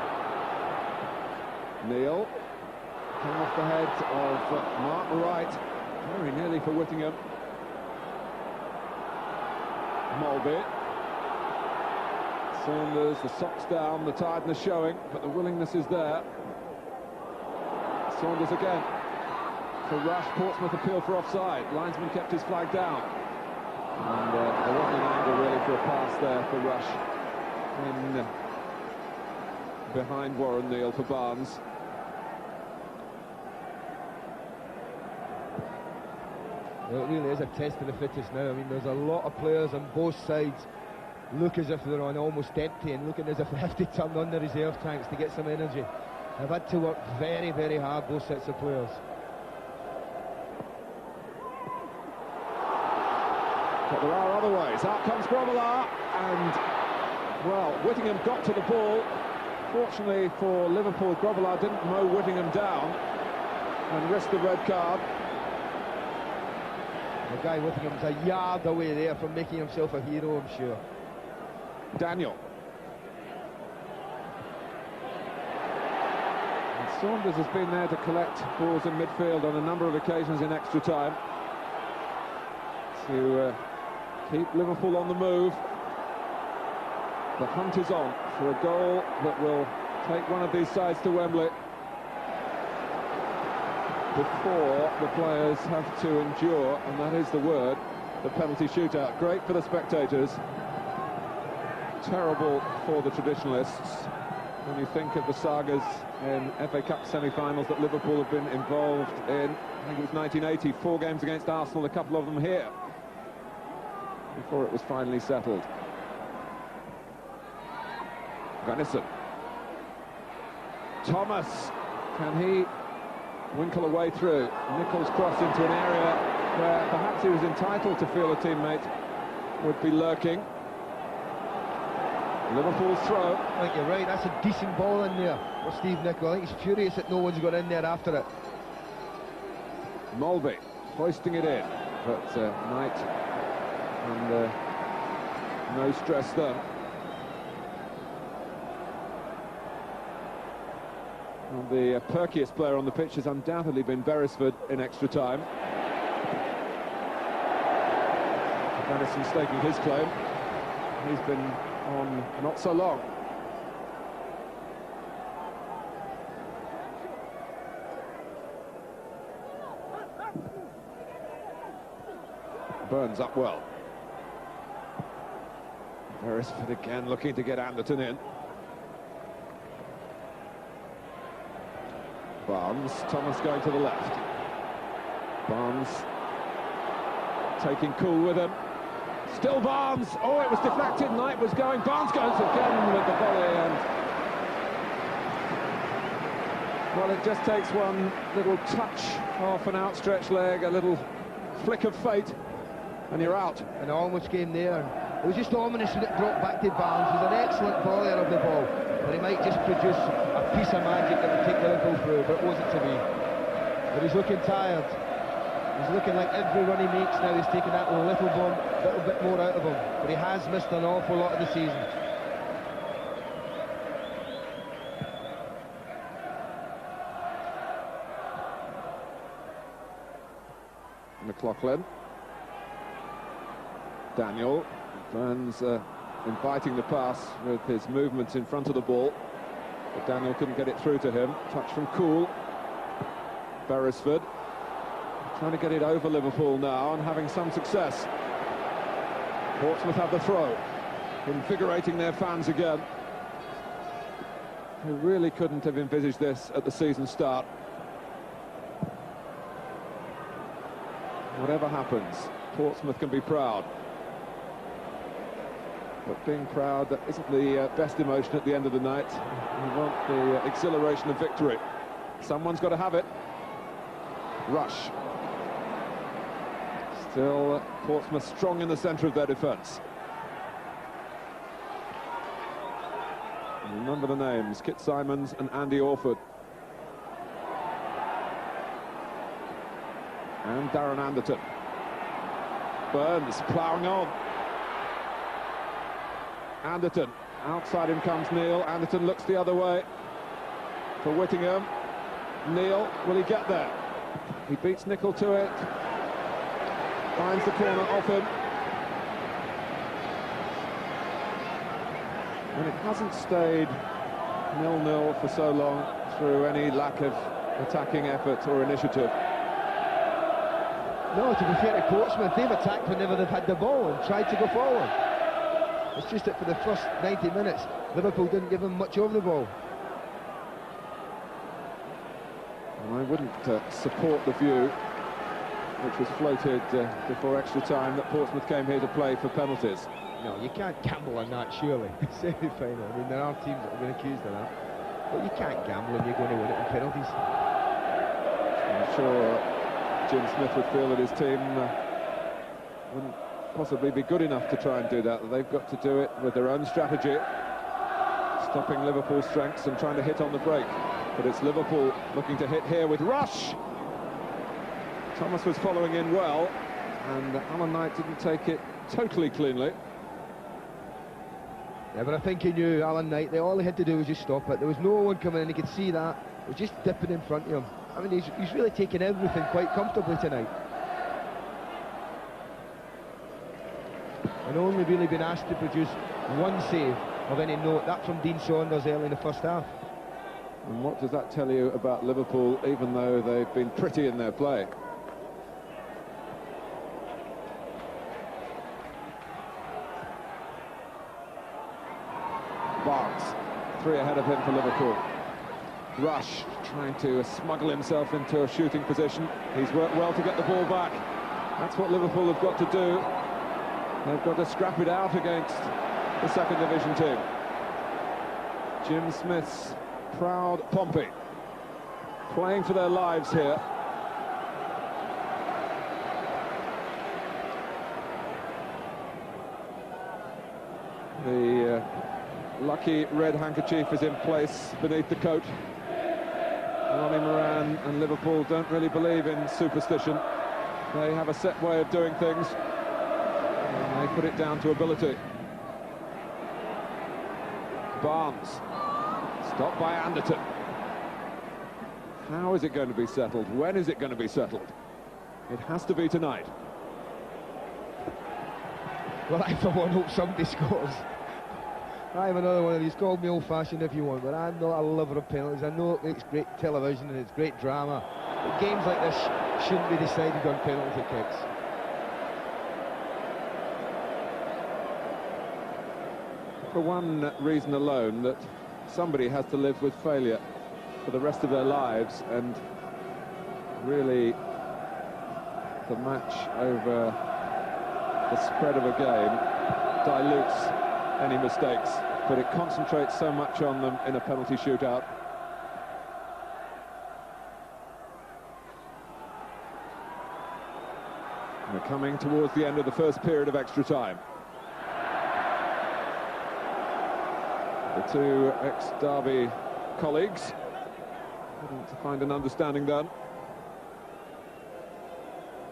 Speaker 1: Neil came off the head of Mark Wright, very nearly for Whittingham. Mulby. Saunders, the socks down, the tiredness showing, but the willingness is there. Saunders again. For Rush, Portsmouth appeal for offside. Linesman kept his flag down. And there wasn't an angle really for a pass there for Rush. In behind Warren Neal for Barnes.
Speaker 2: Well, it really is a test of the fittest now. I mean, there's a lot of players on both sides look as if they're on almost empty and looking as if they have to turn on the reserve tanks to get some energy. They've had to work very, very hard, both sets of players.
Speaker 1: But there are other ways. Out comes Grobbelaar, and, well, Whittingham got to the ball. Fortunately for Liverpool, Grobbelaar didn't mow Whittingham down and risked the red card.
Speaker 2: The guy Whittingham's a yard away there from making himself a hero, I'm sure.
Speaker 1: Daniel. And Saunders has been there to collect balls in midfield on a number of occasions in extra time to keep Liverpool on the move. The hunt is on for a goal that will take one of these sides to Wembley before the players have to endure, and that is the word, the penalty shootout. Great for the spectators, terrible for the traditionalists. When you think of the sagas in FA Cup semi-finals that Liverpool have been involved in, I think it was 1980, 4 games against Arsenal, a couple of them here, before it was finally settled. Gunnison. Thomas, can he winkle a way through? Nichols crossed into an area where perhaps he was entitled to feel a teammate would be lurking. Liverpool's throw.
Speaker 2: I think you're right, that's a decent ball in there for Steve Nicholl. I think he's furious that no one's got in there after it.
Speaker 1: Mulby hoisting it in, but Knight, and no stress there. Well, the perkiest player on the pitch has undoubtedly been Beresford in extra time. Madison staking his claim. He's been on not so long. Burns up well. Beresford again looking to get Anderton in. Barnes, Thomas going to the left. Barnes taking cool with him. Still Barnes. Oh, it was deflected. Knight was going. Barnes goes again with the volley, and well, it just takes one little touch off an outstretched leg, a little flick of fate, and you're out.
Speaker 2: And it almost came there. It was just ominous when it dropped back to Barnes. He's an excellent volleyer of the ball, but he might just produce a piece of magic that would take Liverpool through, but it wasn't to be. But he's looking tired. He's looking like every run he makes now he's taking that little bit more out of him. But he has missed an awful lot of the season.
Speaker 1: McLaughlin. Daniel. Burns inviting the pass with his movements in front of the ball. But Daniel couldn't get it through to him. Touch from Cool. Beresford trying to get it over Liverpool now and having some success. Portsmouth have the throw, invigorating their fans again, who really couldn't have envisaged this at the season start. Whatever happens, Portsmouth can be proud. But being proud, that isn't the best emotion at the end of the night. You want the exhilaration of victory. Someone's got to have it. Rush. Still Portsmouth strong in the centre of their defence. Remember the names, Kit Simons and Andy Orford. And Darren Anderton. Burns ploughing on. Anderton. Outside him comes Neil. Anderton looks the other way for Whittingham. Neil, will he get there? He beats Nicol to it. Finds the corner off him. And it hasn't stayed 0-0 for so long through any lack of attacking effort or initiative.
Speaker 2: No, to be fair to Portsmouth, they've attacked whenever they've had the ball and tried to go forward. It's just that for the first 90 minutes, Liverpool didn't give them much of the ball.
Speaker 1: I wouldn't support the view, which was floated before extra time, that Portsmouth came here to play for penalties.
Speaker 2: No, you can't gamble on that, surely. Semi-final. I mean, there are teams that have been accused of that. But you can't gamble when you're going to win it in penalties.
Speaker 1: I'm sure Jim Smith would feel that his team wouldn't possibly be good enough to try and do that. They've got to do it with their own strategy, stopping Liverpool's strengths and trying to hit on the break. But it's Liverpool looking to hit here with Rush. Thomas was following in well, and Alan Knight didn't take it totally cleanly.
Speaker 2: Yeah, but I think he knew, Alan Knight, all he had to do was just stop it. There was no one coming in, he could see that. It was just dipping in front of him. I mean, he's really taken everything quite comfortably tonight. And only really been asked to produce one save of any note, that from Dean Saunders early in the first half.
Speaker 1: And what does that tell you about Liverpool, even though they've been pretty in their play? Barnes, 3 ahead of him for Liverpool. Rush trying to smuggle himself into a shooting position. He's worked well to get the ball back. That's what Liverpool have got to do. They've got to scrap it out against the second division team. Jim Smith's proud Pompey playing for their lives here. The lucky red handkerchief is in place beneath the coat. Ronnie Moran and Liverpool don't really believe in superstition. They have a set way of doing things, and they put it down to ability. Barnes, stopped by Anderton. How is it going to be settled? When is it going to be settled? It has to be tonight.
Speaker 2: Well, I for one hope somebody scores. I have another one of these. Call me old-fashioned if you want, but I'm not a lover of penalties. I know it makes great television and it's great drama, but games like this shouldn't be decided on penalty kicks.
Speaker 1: For one reason alone, that somebody has to live with failure for the rest of their lives, and really the match over the spread of a game dilutes any mistakes, but it concentrates so much on them in a penalty shootout. We're coming towards the end of the first period of extra time. The two ex-Derby colleagues looking to find an understanding done.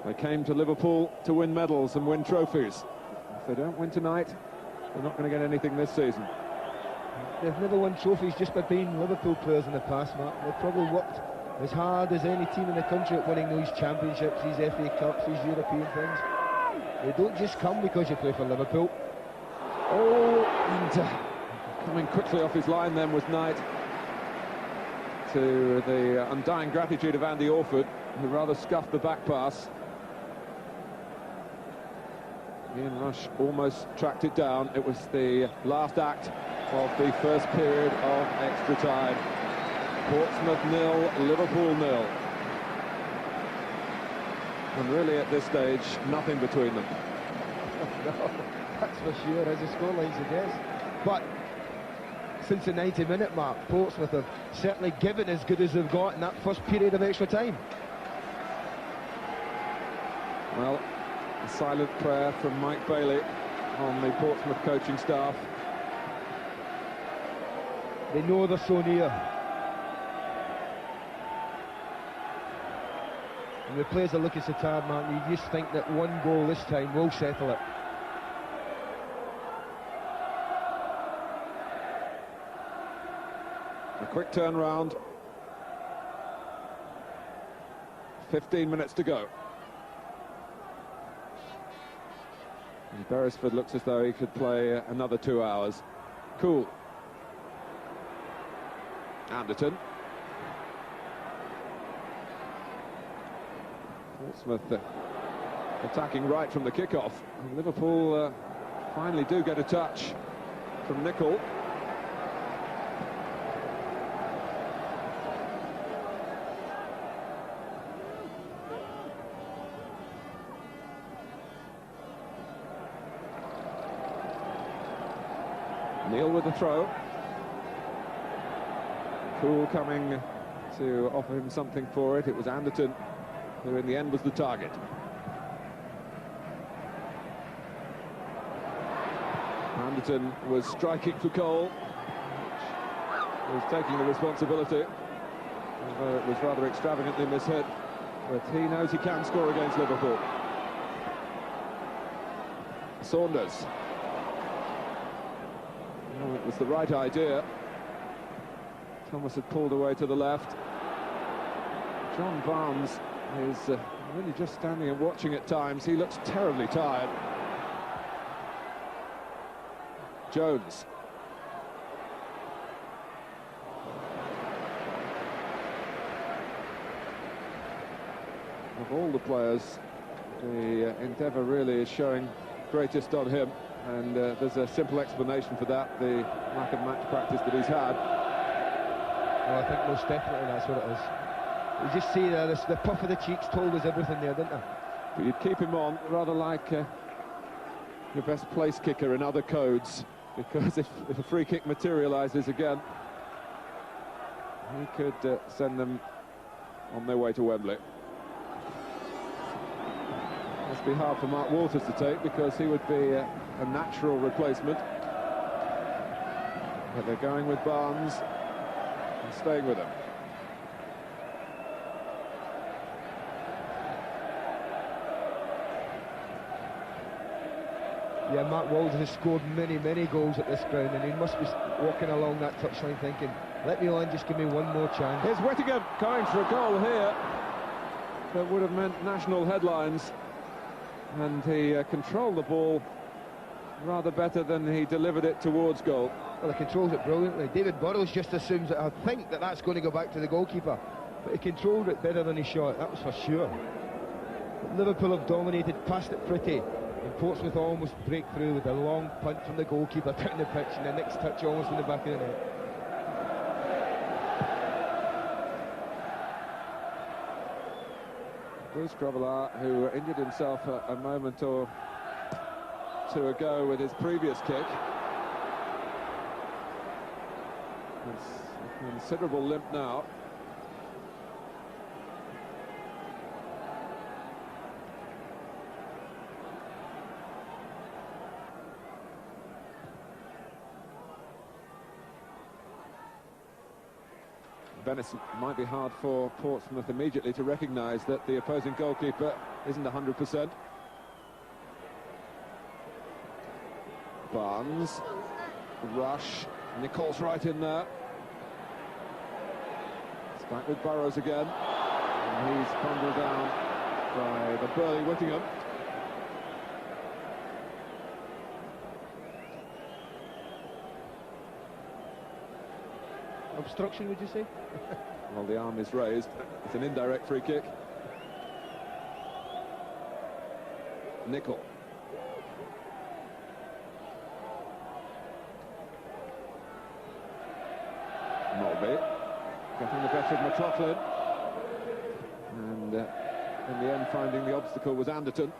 Speaker 1: They came to Liverpool to win medals and win trophies. If they don't win tonight, they're not going to get anything this season.
Speaker 2: They've never won trophies just by being Liverpool players in the past, Mark. They've probably worked as hard as any team in the country at winning these championships, these FA Cups, these European things. They don't just come because you play for Liverpool.
Speaker 1: Oh, and coming quickly off his line then was Knight, to the undying gratitude of Andy Orford, who rather scuffed the back pass. Ian Rush almost tracked it down. It was the last act of the first period of extra time. Portsmouth 0, Liverpool 0. And really at this stage, nothing between them.
Speaker 2: No, that's for sure, as the scoreline suggests. But since the 90-minute mark, Portsmouth have certainly given as good as they've got in that first period of extra time.
Speaker 1: Well, a silent prayer from Mike Bailey on the Portsmouth coaching staff.
Speaker 2: They know they're so near. when the players are looking so tired, Martin, you just think that one goal this time will settle it.
Speaker 1: A quick turnaround. 15 minutes to go. And Beresford looks as though he could play another 2 hours. Cool. Anderton. Portsmouth attacking right from the kickoff. And Liverpool finally do get a touch from Nicol. Neil with the throw. Cool coming to offer him something for it. It was Anderton who in the end was the target. Anderton was striking for goal, was taking the responsibility, although it was rather extravagantly mishit, but he knows he can score against Liverpool. Saunders. Oh, it was the right idea. Thomas had pulled away to the left. John Barnes is really just standing and watching at times. He looks terribly tired. Jones. Of all the players, the endeavour really is showing greatest on him, and there's a simple explanation for that: the lack of match practice that he's had.
Speaker 2: Well, I think most definitely that's what it is. You just see there, the puff of the cheeks told us everything there, didn't it?
Speaker 1: But you'd keep him on, rather like your best place kicker in other codes, because if a free kick materialises again, he could send them on their way to Wembley. Must be hard for Mark Walters to take, because he would be a natural replacement. But they're going with Barnes and staying with him.
Speaker 2: Yeah, Mark Walters has scored many, many goals at this ground, and he must be walking along that touchline thinking, let me on, just give me one more chance.
Speaker 1: Here's Whittaker going for a goal here that would have meant national headlines, and he controlled the ball rather better than he delivered it towards goal.
Speaker 2: Well, he controls it brilliantly. David Burrows just assumes that I think that that's going to go back to the goalkeeper, but he controlled it better than he shot, that was for sure. But Liverpool have dominated, passed it pretty, and Portsmouth almost break through with a long punt from the goalkeeper down the pitch, and the next touch almost in the back of the net.
Speaker 1: Bruce Grobbelaar, who injured himself a moment or two ago with his previous kick. It's a considerable limp now. Venice might be hard for Portsmouth immediately to recognise that the opposing goalkeeper isn't 100%. Barnes, Rush, Nicol's right in there. It's back with Burrows again, and he's bundled down by the burly Whittingham.
Speaker 2: Obstruction, would you say?
Speaker 1: Well, the arm is raised. It's an indirect free kick. Nicol. Mulvey getting the better of McLaughlin, and in the end finding the obstacle was Anderton.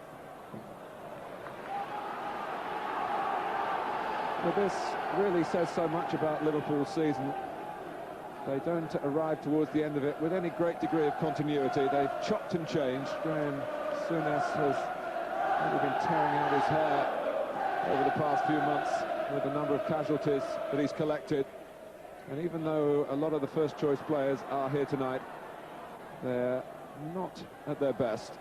Speaker 1: But this really says so much about Liverpool's season. They don't arrive towards the end of it with any great degree of continuity. They've chopped and changed. Graham Souness has really been tearing out his hair over the past few months with the number of casualties that he's collected. And even though a lot of the first-choice players are here tonight, they're not at their best.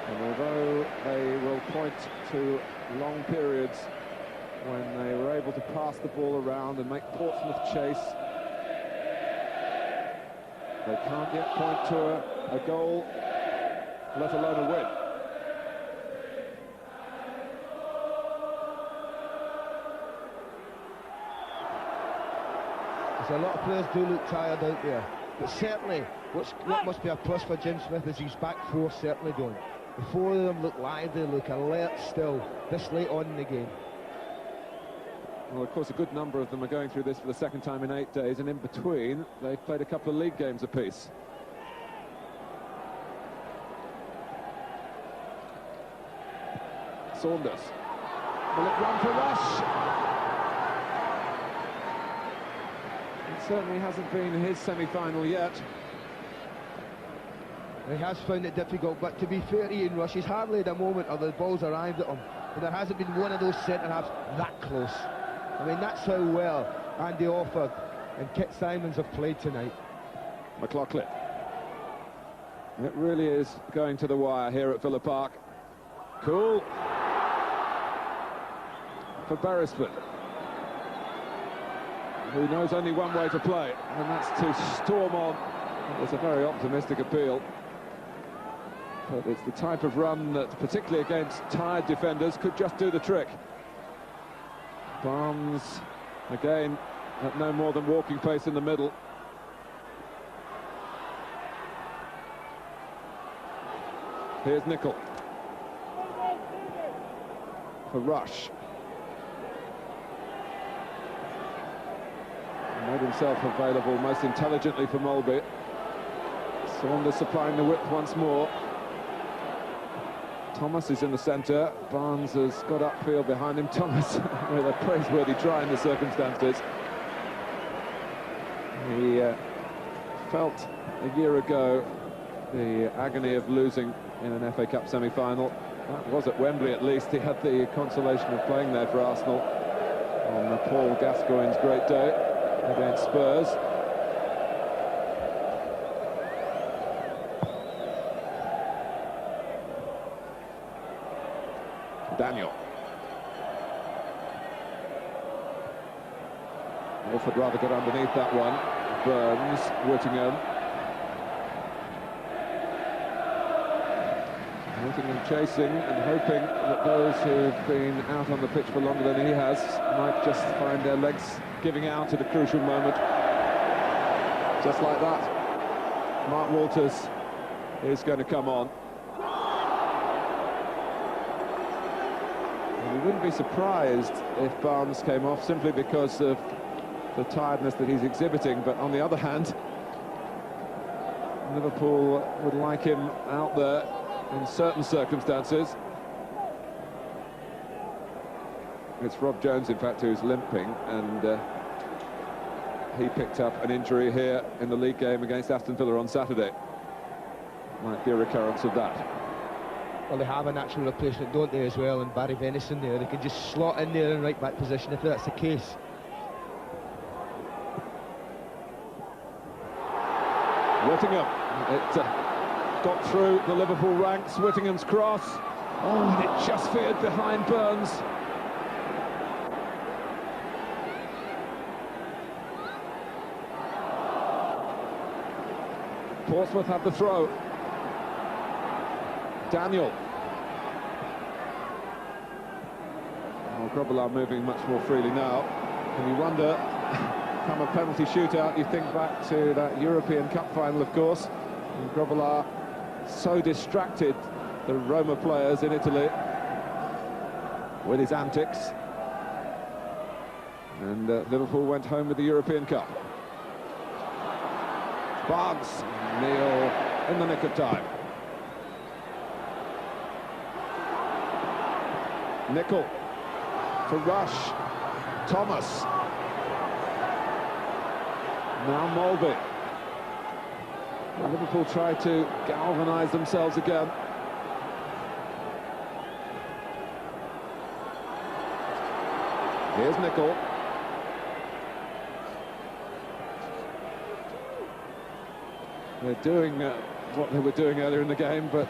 Speaker 1: And although they will point to long periods when they were able to pass the ball around and make Portsmouth chase, they can't yet point to a goal, let alone a win.
Speaker 2: There's a lot of players do look tired out there, but certainly what must be a plus for Jim Smith is his back four certainly don't. The four of them look lively, look alert still, this late on in the game.
Speaker 1: Well, of course, a good number of them are going through this for the second time in 8 days, and in between, they've played a couple of league games apiece. Saunders. Will it run for Rush? It certainly hasn't been his semi-final yet.
Speaker 2: He has found it difficult, but to be fair to Ian Rush, he's hardly had a moment or the ball's arrived at him. And there hasn't been one of those centre-halves that close. I mean, that's how well Andy Orford and Kit Simons have played tonight.
Speaker 1: McLaughlin. It really is going to the wire here at Villa Park. Cool. For Beresford, who knows only one way to play, and that's to storm on. It was a very optimistic appeal. But it's the type of run that, particularly against tired defenders, could just do the trick. Barnes, again, at no more than walking pace in the middle. Here's Nicol. For Rush. Made himself available most intelligently for Mulby. Saunders supplying the width once more. Thomas is in the centre. Barnes has got upfield behind him. Thomas with a praiseworthy try in the circumstances. He felt a year ago the agony of losing in an FA Cup semi-final. That was at Wembley at least. He had the consolation of playing there for Arsenal on Paul Gascoigne's great day against Spurs. Daniel. Wolford rather got underneath that one. Burns, Whittingham. Whittingham chasing and hoping that those who've been out on the pitch for longer than he has might just find their legs giving out at a crucial moment. Just like that, Mark Walters is going to come on. We wouldn't be surprised if Barnes came off simply because of the tiredness that he's exhibiting, but on the other hand, Liverpool would like him out there in certain circumstances. It's Rob Jones, in fact, who's limping, and he picked up an injury here in the league game against Aston Villa on Saturday. Might be a recurrence of that.
Speaker 2: Well, they have a natural replacement, don't they, as well, and Barry Venison there. They can just slot in there in right back position if that's the case.
Speaker 1: Whittingham, it got through the Liverpool ranks. Whittingham's cross, oh, and it just veered behind Burns. Portsmouth have the throw. Daniel. Oh, Grobbelaar moving much more freely now. And you wonder, come a penalty shootout, you think back to that European Cup final, of course. And Grobbelaar so distracted the Roma players in Italy with his antics. And Liverpool went home with the European Cup. Barnes, Neil in the nick of time. Nicol for Rush. Thomas. Now Mulby. Well, Liverpool try to galvanise themselves again. Here's Nicol. They're doing what they were doing earlier in the game, but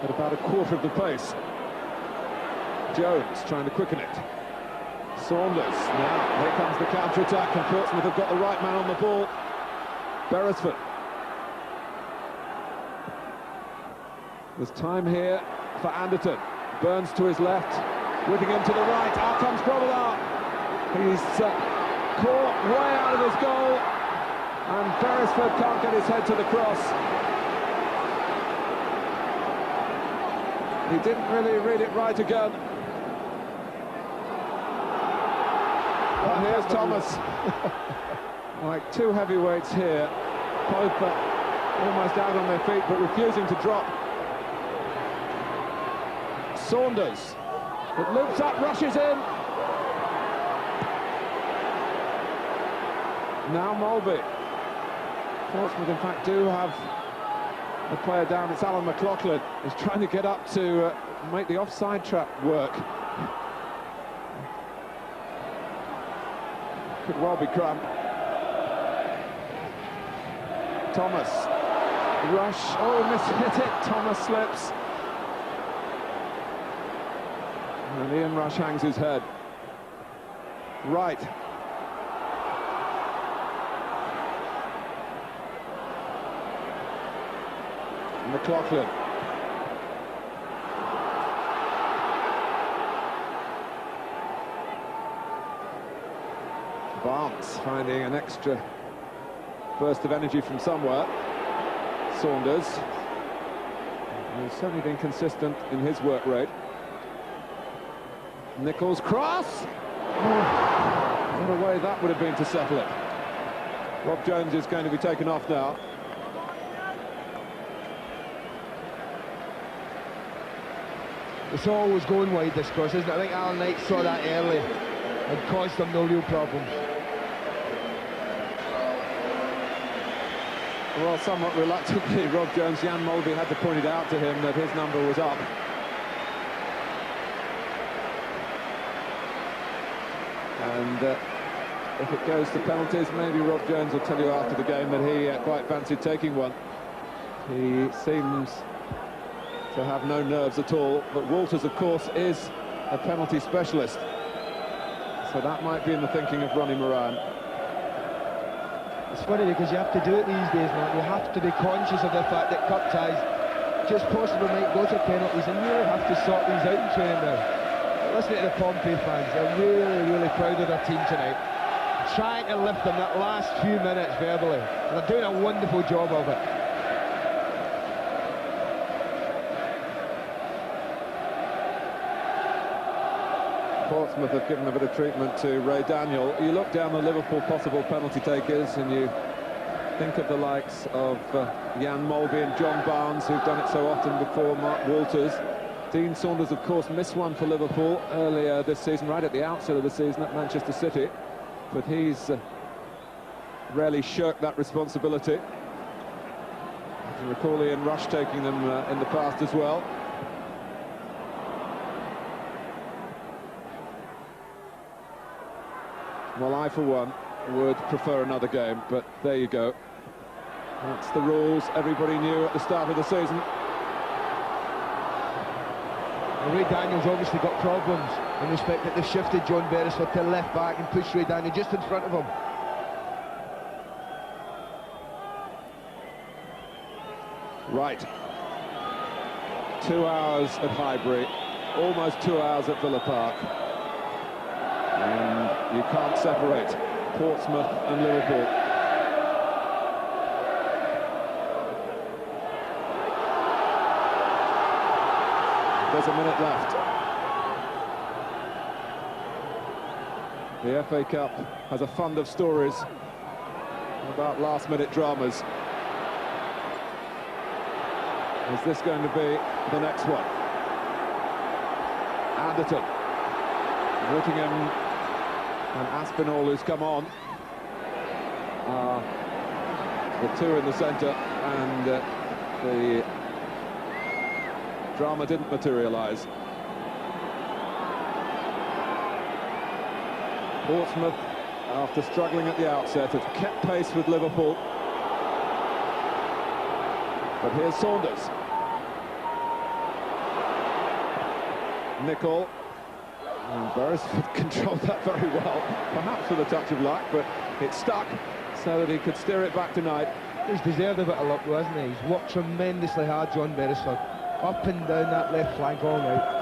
Speaker 1: at about a quarter of the pace. Jones trying to quicken it. Saunders, now here comes the counter-attack, and Portsmouth have got the right man on the ball. Beresford. There's time here for Anderton. Burns to his left, whipping him to the right. Out comes Grobbelaar. He's caught way out of his goal, and Beresford can't get his head to the cross. He didn't really read it right again. And here's Thomas. Like two heavyweights here. Both almost out on their feet, but refusing to drop. Saunders. It loops up, rushes in. Now Mulvey. Portsmouth, in fact, do have a player down. It's Alan McLaughlin. He's trying to get up to make the offside trap work. Could well be Crump. Thomas. Rush. Oh, mishit it. Thomas slips. And Ian Rush hangs his head. Right. McLaughlin. Barnes finding an extra burst of energy from somewhere. Saunders. He's certainly been consistent in his work rate. Nichols cross! Oh, what a way that would have been to settle it. Rob Jones is going to be taken off now.
Speaker 2: It's always going wide, this cross, isn't it? I think Alan Knight saw that early and caused them no real problems.
Speaker 1: Well, somewhat reluctantly, Rob Jones, Jan Mulvey had to point it out to him that his number was up. And if it goes to penalties, maybe Rob Jones will tell you after the game that he quite fancied taking one. He seems to have no nerves at all, but Walters, of course, is a penalty specialist. So that might be in the thinking of Ronnie Moran.
Speaker 2: It's funny because you have to do it these days, man. You have to be conscious of the fact that cup ties just possibly might go to penalties, and you really have to sort these out in training now. Listen to the Pompey fans, they're really, really proud of their team tonight. Trying to lift them that last few minutes verbally, and they're doing a wonderful job of it.
Speaker 1: Portsmouth have given a bit of treatment to Ray Daniel. You look down the Liverpool possible penalty takers and you think of the likes of Jan Mulvey and John Barnes, who've done it so often before, Mark Walters. Dean Saunders, of course, missed one for Liverpool earlier this season, right at the outset of the season at Manchester City. But he's rarely shirked that responsibility. I can recall Ian Rush taking them in the past as well. Well, I, for one, would prefer another game, but there you go. That's the rules everybody knew at the start of the season.
Speaker 2: Well, Ray Daniel's obviously got problems in respect that they've shifted John Beresford to left back and pushed Ray Daniel just in front of him.
Speaker 1: Right. 2 hours at Highbury, almost 2 hours at Villa Park. And you can't separate Portsmouth and Liverpool. There's a minute left. The FA Cup has a fund of stories about last-minute dramas. Is this going to be the next one? Anderton. Whittingham and Aspinall, who's come on, the two in the centre, and the drama didn't materialise. Portsmouth, after struggling at the outset, have kept pace with Liverpool. But here's Saunders. Nicol. And Beresford controlled that very well, perhaps with a touch of luck, but it stuck so that he could steer it back tonight.
Speaker 2: He's deserved a bit of luck, though, hasn't he? He's worked tremendously hard, John Beresford. Up and down that left flank all night.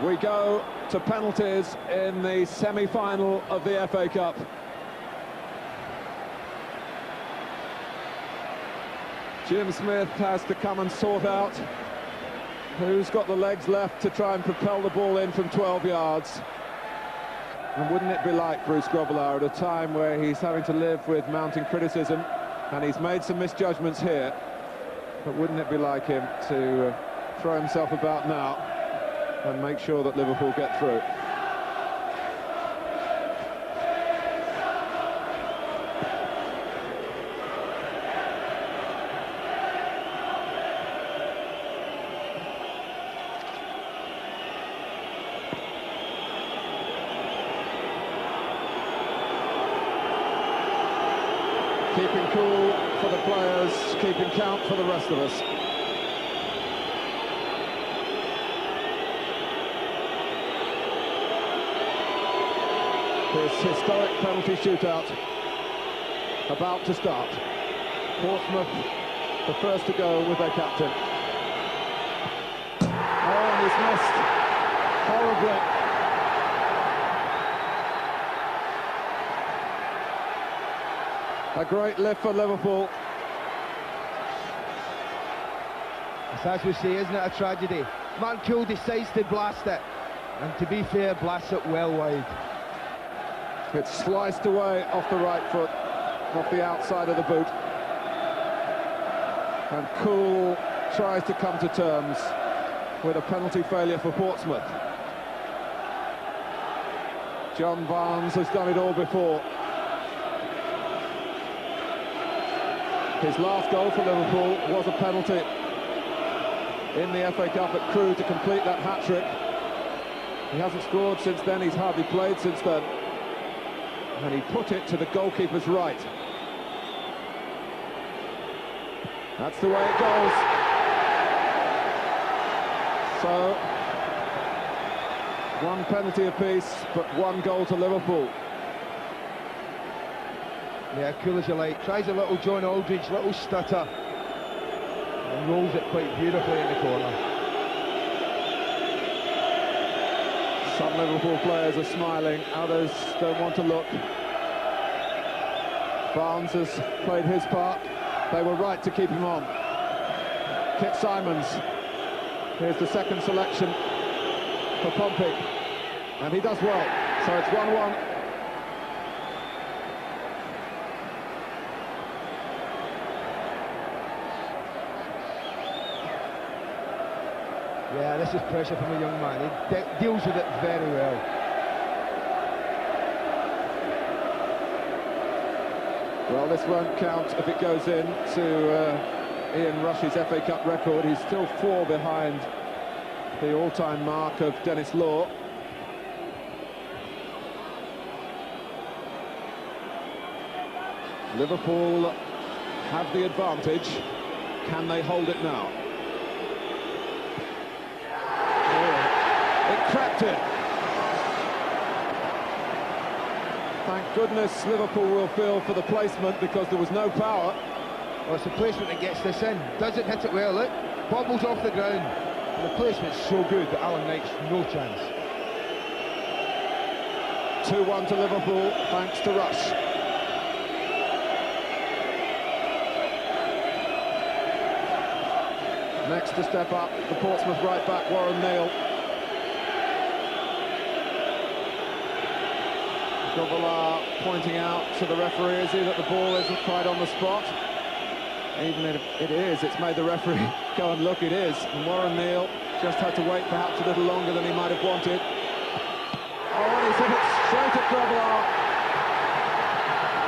Speaker 1: We go to penalties in the semi-final of the FA Cup. Jim Smith has to come and sort out who's got the legs left to try and propel the ball in from 12 yards. And wouldn't it be like Bruce Grobbelaar at a time where he's having to live with mounting criticism, and he's made some misjudgments here, but wouldn't it be like him to throw himself about now and make sure that Liverpool get through? Keeping cool for the players, keeping count for the rest of us. This historic penalty shootout about to start. Portsmouth, the first to go with their captain. Oh, and he's missed horribly. A great lift for Liverpool.
Speaker 2: It's as we say, isn't it a tragedy? Martin Kuhl decides to blast it, and to be fair, blasts it well wide.
Speaker 1: It's sliced away off the right foot, off the outside of the boot. And Kuhl tries to come to terms with a penalty failure for Portsmouth. John Barnes has done it all before. His last goal for Liverpool was a penalty in the FA Cup at Crewe to complete that hat-trick. He hasn't scored since then, he's hardly played since then. And he put it to the goalkeeper's right. That's the way it goes. So, one penalty apiece, but one goal to Liverpool.
Speaker 2: Yeah, cool as you like. Tries a little John Aldridge, little stutter, and rolls it quite beautifully in the corner.
Speaker 1: Some Liverpool players are smiling, others don't want to look. Barnes has played his part. They were right to keep him on. Kit Simons. Here's the second selection for Pompey. And he does well. So it's 1-1.
Speaker 2: Yeah, this is pressure from a young man. He deals with it very well.
Speaker 1: Well, this won't count if it goes in to Ian Rush's FA Cup record. He's still 4 behind the all-time mark of Dennis Law. Liverpool have the advantage. Can they hold it now? It crept in. Thank goodness Liverpool will feel for the placement, because there was no power.
Speaker 2: Well, it's the placement that gets this in. Doesn't hit it well, look. Bobbles off the ground. And the placement's so good that Alan Knight's no chance.
Speaker 1: 2-1 to Liverpool, thanks to Rush. Next to step up, the Portsmouth right-back, Warren Neal. Grobbelaar pointing out to the referee, is he, that the ball isn't quite on the spot? Even if it is, it's made the referee go and look. It is. And Warren Neal just had to wait perhaps a little longer than he might have wanted. Oh, and he's hit it straight at Grobbelaar.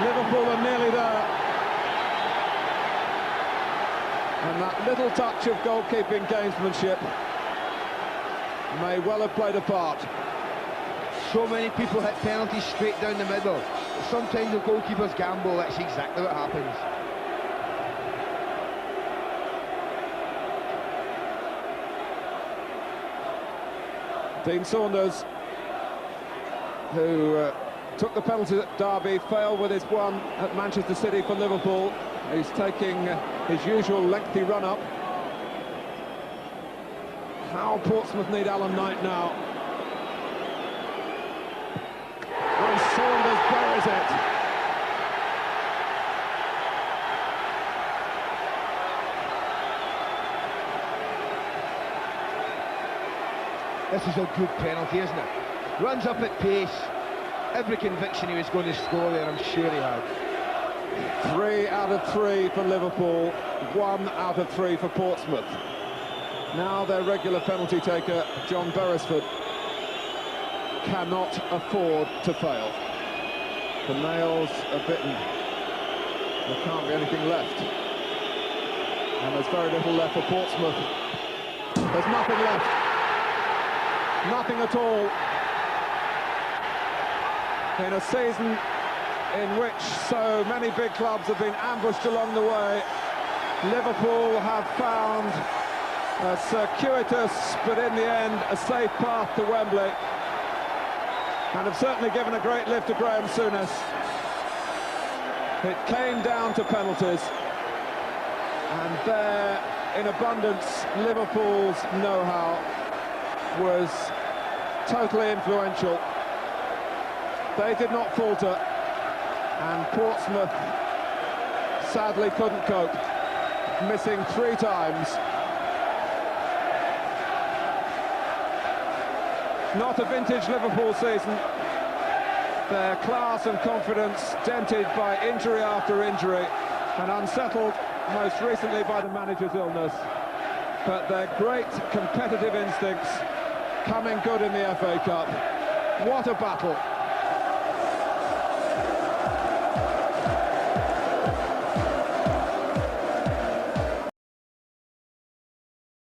Speaker 1: Liverpool are nearly there. And that little touch of goalkeeping gamesmanship may well have played a part.
Speaker 2: So many people hit penalties straight down the middle. Sometimes the goalkeepers gamble, that's exactly what happens.
Speaker 1: Dean Saunders, who took the penalty at Derby, failed with his one at Manchester City for Liverpool. He's taking his usual lengthy run-up. How Portsmouth need Alan Knight now. And Saunders buries it.
Speaker 2: This is a good penalty, isn't it? Runs up at pace. Every conviction he was going to score there, I'm sure he had.
Speaker 1: 3 out of 3 for Liverpool, 1 out of 3 for Portsmouth. Now their regular penalty taker, John Beresford, cannot afford to fail. The nails are bitten. There can't be anything left. And there's very little left for Portsmouth. There's nothing left. Nothing at all. In a season in which so many big clubs have been ambushed along the way, Liverpool have found a circuitous, but in the end, a safe path to Wembley, and have certainly given a great lift to Graham Souness. It came down to penalties, and there, in abundance, Liverpool's know-how was totally influential. They did not falter, and Portsmouth sadly couldn't cope, missing 3 times. Not a vintage Liverpool season. Their class and confidence dented by injury after injury, and unsettled most recently by the manager's illness. But their great competitive instincts coming good in the FA Cup. What a battle.